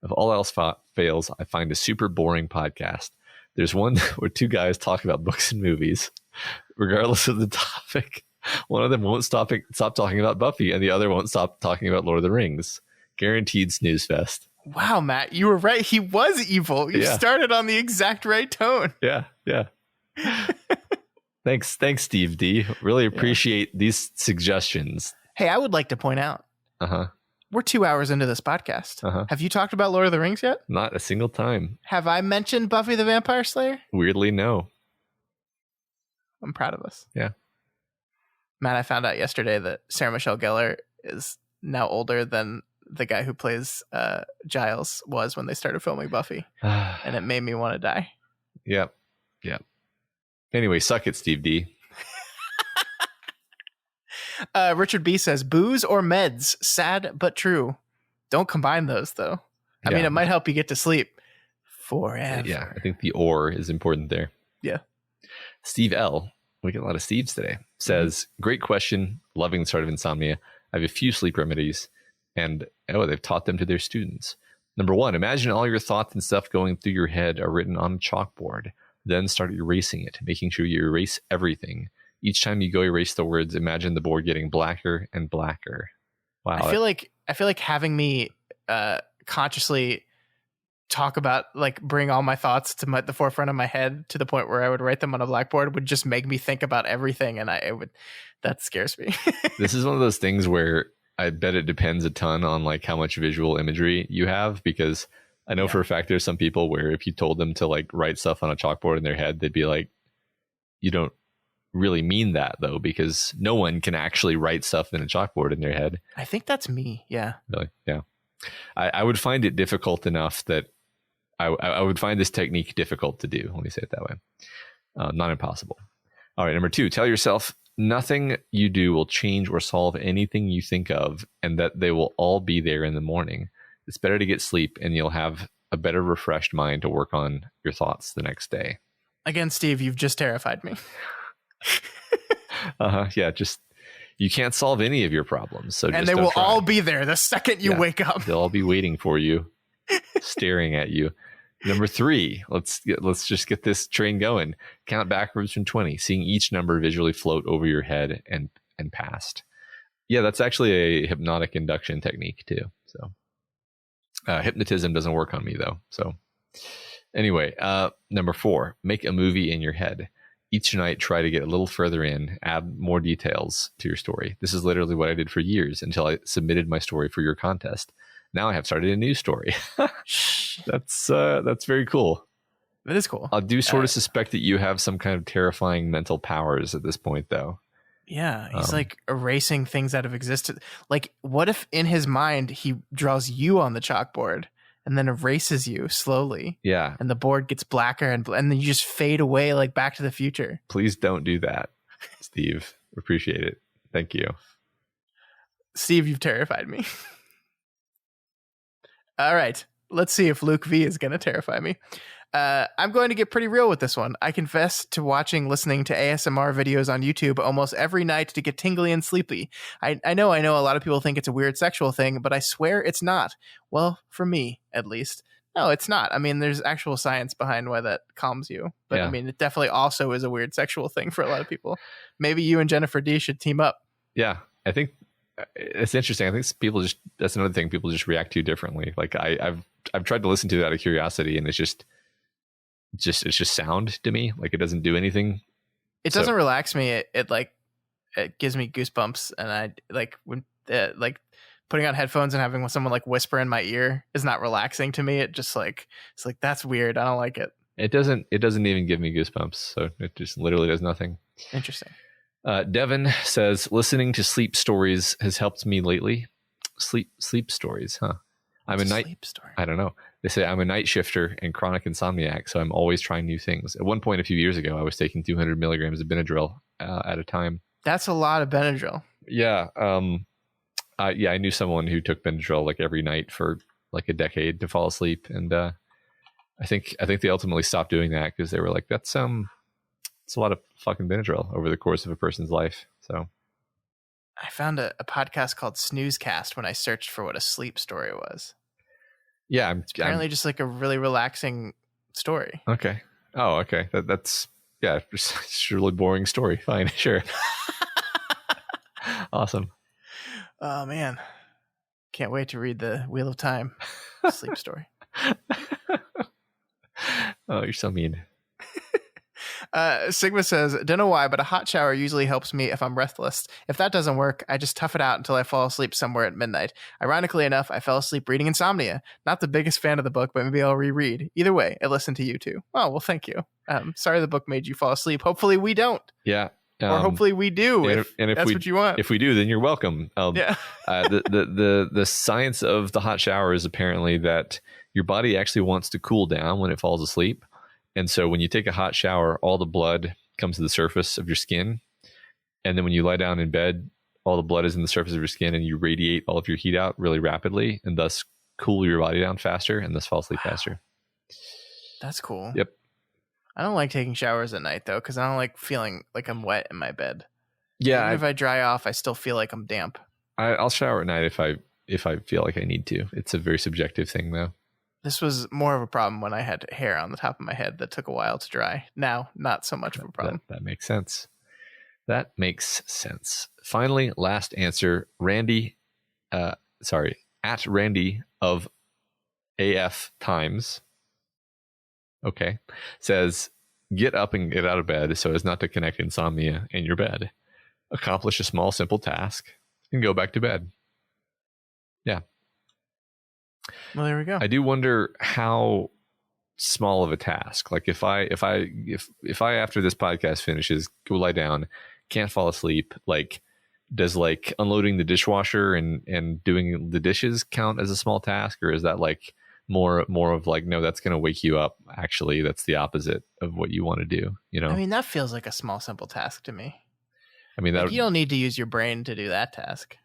If all else fails, I find a super boring podcast. There's one where two guys talk about books and movies, regardless of the topic. One of them won't stop talking about Buffy, and the other won't stop talking about Lord of the Rings. Guaranteed snooze fest. Wow, Matt, you were right. He was evil. You started on the exact right tone. Yeah. Thanks, Steve D. Really appreciate these suggestions. Hey, I would like to point out. We're 2 hours into this podcast. Have you talked about Lord of the Rings yet? Not a single time. Have I mentioned Buffy the Vampire Slayer? Weirdly, no. I'm proud of us. Yeah. Matt, I found out yesterday that Sarah Michelle Gellar is now older than the guy who plays Giles was when they started filming Buffy. And it made me want to die. Yep. Anyway, suck it, Steve D. Richard B says, booze or meds? Sad but true. Don't combine those, though. I mean, it might help you get to sleep forever. Yeah, I think the or is important there. Yeah. Steve L., we get a lot of Steves today, says, great question. Loving the start of Insomnia. I have a few sleep remedies, and they've taught them to their students. Number 1, imagine all your thoughts and stuff going through your head are written on a chalkboard. Then start erasing it, making sure you erase everything. Each time you go erase the words, imagine the board getting blacker and blacker. Wow. I feel like having me consciously talk about, like, bring all my thoughts to the forefront of my head to the point where I would write them on a blackboard would just make me think about everything, and that scares me. This is one of those things where I bet it depends a ton on like how much visual imagery you have, because I know for a fact there's some people where if you told them to like write stuff on a chalkboard in their head, they'd be like, you don't really mean that though, because no one can actually write stuff in a chalkboard in their head. I think that's me. Yeah. Really? Yeah. I would find it difficult enough that I would find this technique difficult to do. Let me say it that way. Not impossible. All right. Number 2, tell yourself nothing you do will change or solve anything you think of, and that they will all be there in the morning. It's better to get sleep, and you'll have a better refreshed mind to work on your thoughts the next day. Again, Steve, you've just terrified me. Yeah, just you can't solve any of your problems. And they will all be there the second you wake up. They'll all be waiting for you, staring at you. Number 3, let's just get this train going. Count backwards from 20, seeing each number visually float over your head and past. Yeah, that's actually a hypnotic induction technique too. So hypnotism doesn't work on me though. So anyway, number 4, make a movie in your head. Each night, try to get a little further in, add more details to your story. This is literally what I did for years until I submitted my story for your contest. Now I have started a new story. That's very cool. That is cool. I do sort of suspect that you have some kind of terrifying mental powers at this point, though. Yeah, he's like erasing things out of existence. Like, what if in his mind he draws you on the chalkboard and then erases you slowly? Yeah. And the board gets blacker and then you just fade away like Back to the Future. Please don't do that, Steve. Appreciate it. Thank you. Steve, you've terrified me. All right. Let's see if Luke V is going to terrify me. I'm going to get pretty real with this one. I confess to listening to ASMR videos on YouTube almost every night to get tingly and sleepy. I know a lot of people think it's a weird sexual thing, but I swear it's not. Well, for me, at least. No, it's not. I mean, there's actual science behind why that calms you. But I mean, it definitely also is a weird sexual thing for a lot of people. Maybe you and Jennifer D should team up. Yeah, I think it's interesting. I think that's another thing people just react to differently. Like I've tried to listen to it out of curiosity, and it's just sound to me. Like it doesn't do anything. It doesn't relax me. It gives me goosebumps, and I like when putting on headphones and having someone like whisper in my ear is not relaxing to me. It's like that's weird. I don't like it. It doesn't even give me goosebumps. So it just literally does nothing. Interesting. Devin says, listening to sleep stories has helped me lately. Sleep stories, huh? I'm a night. Sleep story. I don't know. They say I'm a night shifter and chronic insomniac, so I'm always trying new things. At one point a few years ago, I was taking 200 milligrams of Benadryl at a time. That's a lot of Benadryl. Yeah. I knew someone who took Benadryl like every night for like a decade to fall asleep. And I think they ultimately stopped doing that because they were like, it's a lot of fucking Benadryl over the course of a person's life. So I found a podcast called Snoozecast when I searched for what a sleep story was. Yeah, apparently just like a really relaxing story. Okay. Oh, okay. That's it's a really boring story. Fine, sure. Awesome. Oh man, can't wait to read the Wheel of Time sleep story. Oh, you're so mean. Sigma says, don't know why, but a hot shower usually helps me if I'm restless. If that doesn't work, I just tough it out until I fall asleep somewhere at midnight. Ironically enough, I fell asleep reading Insomnia. Not the biggest fan of the book, but maybe I'll reread. Either way, I listen to you two. Oh, well, thank you. Sorry the book made you fall asleep. Hopefully we don't. Yeah. Or hopefully we do. If that's what you want. If we do, then you're welcome. Yeah. The science of the hot shower is apparently that your body actually wants to cool down when it falls asleep. And so when you take a hot shower, all the blood comes to the surface of your skin. And then when you lie down in bed, all the blood is in the surface of your skin and you radiate all of your heat out really rapidly and thus cool your body down faster and thus fall asleep faster. That's cool. Yep. I don't like taking showers at night though, because I don't like feeling like I'm wet in my bed. Yeah. Even if I dry off, I still feel like I'm damp. I'll shower at night if I feel like I need to. It's a very subjective thing though. This was more of a problem when I had hair on the top of my head that took a while to dry. Now, not so much of a problem. That makes sense. That makes sense. Finally, last answer. Randy, at Randy of AF Times. Okay. Says, get up and get out of bed so as not to connect insomnia in your bed. Accomplish a small, simple task and go back to bed. Yeah. Well, there we go. I do wonder how small of a task. Like if I after this podcast finishes, go lie down, can't fall asleep, like does like unloading the dishwasher and doing the dishes count as a small task, or is that like more of like, no, that's going to wake you up? Actually, that's the opposite of what you want to do. You know, I mean, that feels like a small, simple task to me. I mean, that like you don't need to use your brain to do that task.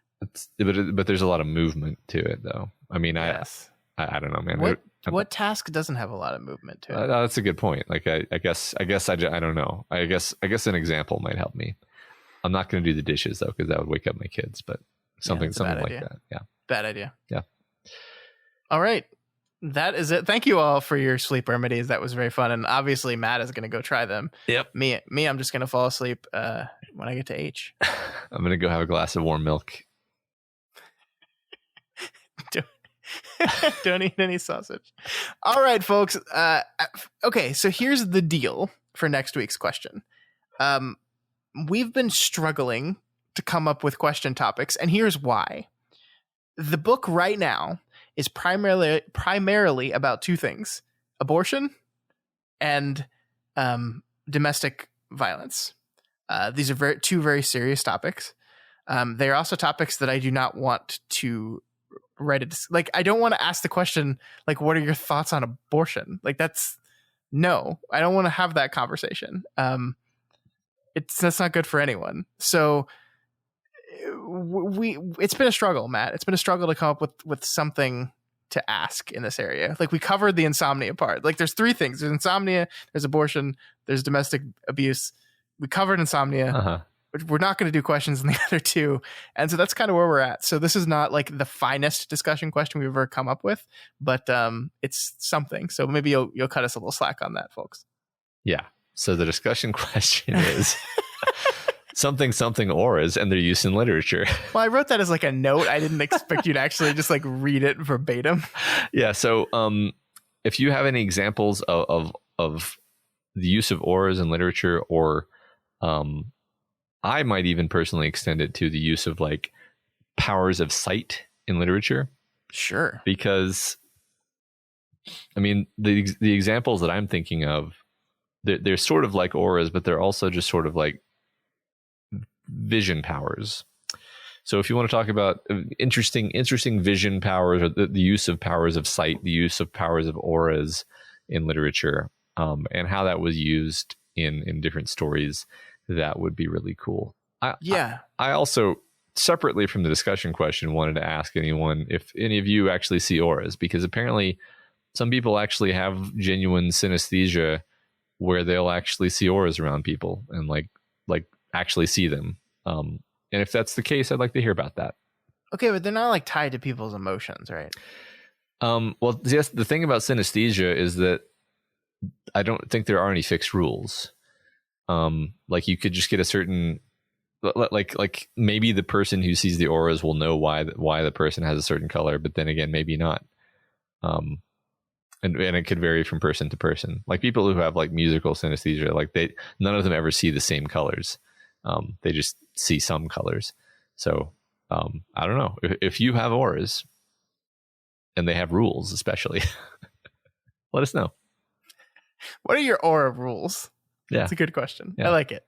But there's a lot of movement to it, though. I mean, yes. I don't know, man. What task doesn't have a lot of movement to it? That's a good point. Like, I guess I don't know. I guess an example might help me. I'm not going to do the dishes though, because that would wake up my kids. But something like that. Yeah. Bad idea. Yeah. All right. That is it. Thank you all for your sleep remedies. That was very fun. And obviously Matt is going to go try them. Yep. Me, I'm just going to fall asleep when I get to H. I'm going to go have a glass of warm milk. Don't eat any sausage. All right, folks. Okay, so here's the deal for next week's question. We've been struggling to come up with question topics, and here's why. The book right now is primarily about two things: abortion and domestic violence. These are two very serious topics. They are also topics that I do not want to like, I don't want to ask the question, like, what are your thoughts on abortion? Like, I don't want to have that conversation. That's not good for anyone. So it's been a struggle, Matt. It's been a struggle to come up with something to ask in this area. Like, we covered the insomnia part. Like, there's three things: there's insomnia, there's abortion, there's domestic abuse. We covered insomnia. Uh-huh. We're not going to do questions in the other two. And so that's kind of where we're at. So this is not like the finest discussion question we've ever come up with, but it's something. So maybe you'll cut us a little slack on that, folks. Yeah. So the discussion question is something auras and their use in literature. Well, I wrote that as like a note. I didn't expect you to actually just like read it verbatim. Yeah. So if you have any examples of the use of auras in literature, or I might even personally extend it to the use of like powers of sight in literature. Sure. Because, I mean, the examples that I'm thinking of, they're sort of like auras, but they're also just sort of like vision powers. So if you want to talk about interesting vision powers, or the use of powers of sight, the use of powers of auras in literature, and how that was used in different stories, that would be really cool. I also, separately from the discussion question, wanted to ask anyone if any of you actually see auras, because apparently some people actually have genuine synesthesia where they'll actually see auras around people and like actually see them. And if that's the case, I'd like to hear about that. Okay, but they're not like tied to people's emotions, right? Well, yes, the thing about synesthesia is that I don't think there are any fixed rules. Like you could just get a certain, like maybe the person who sees the auras will know why the person has a certain color, but then again, maybe not. And it could vary from person to person. Like people who have like musical synesthesia, like none of them ever see the same colors. They just see some colors. So I don't know if you have auras and they have rules, especially let us know. What are your aura rules? Yeah, that's a good question. Yeah. I like it.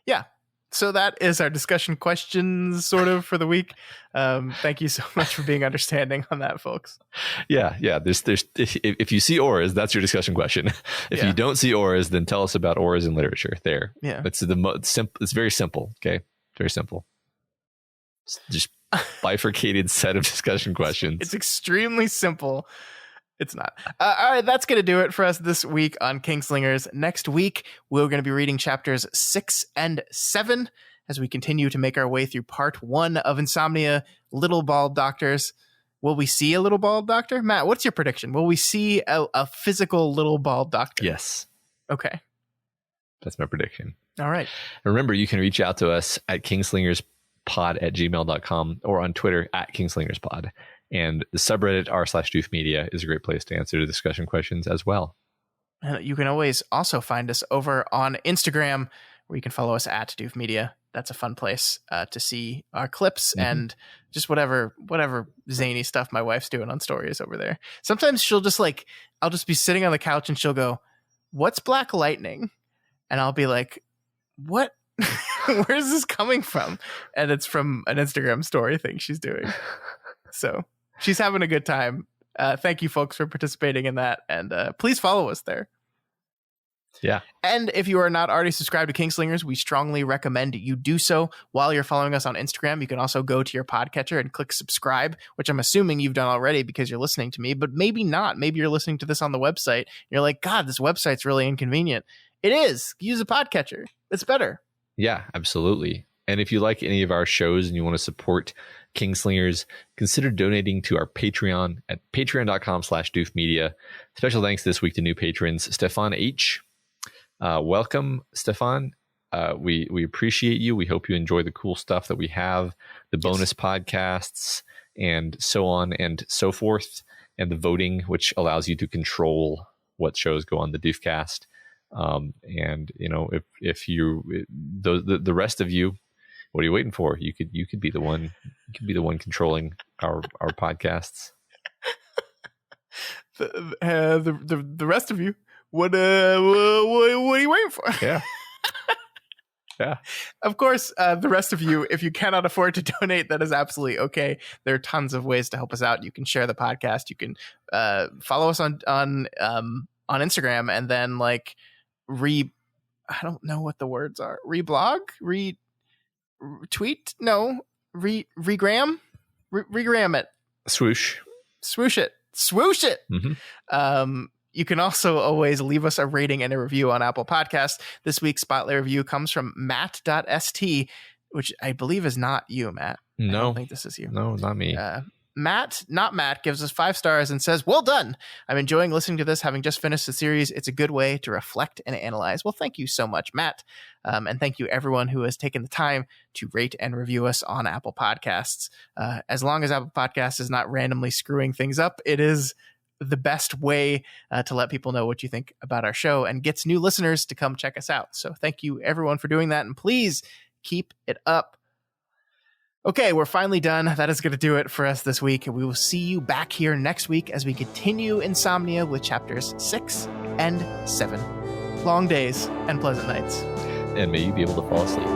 Yeah. So that is our discussion questions sort of for the week. Thank you so much for being understanding on that, folks. Yeah. There's if you see auras, that's your discussion question. If you don't see auras, then tell us about auras in literature. There. Yeah. It's it's very simple. Okay. Very simple. It's just bifurcated set of discussion questions. It's extremely simple. It's not. All right, that's going to do it for us this week on Kingslingers. Next week, we're going to be reading chapters 6 and 7 as we continue to make our way through part 1 of Insomnia, Little Bald Doctors. Will we see a little bald doctor? Matt, what's your prediction? Will we see a physical little bald doctor? Yes. Okay. That's my prediction. All right. Remember, you can reach out to us at kingslingerspod@gmail.com or on Twitter at kingslingerspod. And the subreddit r/doofmedia is a great place to answer the discussion questions as well. You can always also find us over on Instagram, where you can follow us at doofmedia. That's a fun place to see our clips and just whatever zany stuff my wife's doing on stories over there. Sometimes she'll just I'll just be sitting on the couch and she'll go, "What's Black Lightning?" And I'll be like, "What? Where's this coming from?" And it's from an Instagram story thing she's doing. So she's having a good time. Thank you, folks, for participating in that. And please follow us there. Yeah. And if you are not already subscribed to Kingslingers, we strongly recommend you do so. While you're following us on Instagram, you can also go to your podcatcher and click subscribe, which I'm assuming you've done already because you're listening to me, but maybe not. Maybe you're listening to this on the website. You're like, God, this website's really inconvenient. It is. Use a podcatcher. It's better. Yeah, absolutely. And if you like any of our shows and you want to support Kingslingers, consider donating to our Patreon at patreon.com/doofmedia. Special thanks this week to new patrons, Stefan H. Welcome, Stefan. We appreciate you. We hope you enjoy the cool stuff that we have, the bonus podcasts and so on and so forth, and the voting, which allows you to control what shows go on the Doofcast. And you know, if you the rest of you, what are you waiting for? You could be the one. You could be the one controlling our podcasts. The rest of you. What are you waiting for? Yeah. Yeah. Of course, the rest of you, if you cannot afford to donate, that is absolutely okay. There are tons of ways to help us out. You can share the podcast. You can follow us on Instagram, and then I don't know what the words are. Reblog, retweet, no, regram it, swoosh it. Mm-hmm. You can also always leave us a rating and a review on Apple Podcasts. This week's Spotlight review comes from Matt.st, which I believe is not you, Matt. No. I don't think this is you. No, not me. Matt, not Matt, gives us 5 stars and says, "Well done. I'm enjoying listening to this, having just finished the series. It's a good way to reflect and analyze." Well, thank you so much, Matt. And thank you, everyone who has taken the time to rate and review us on Apple Podcasts. As long as Apple Podcasts is not randomly screwing things up, it is the best way to let people know what you think about our show and gets new listeners to come check us out. So thank you, everyone, for doing that. And please keep it up. Okay, we're finally done. That is going to do it for us this week. We will see you back here next week as we continue Insomnia with chapters 6 and 7. Long days and pleasant nights. And may you be able to fall asleep.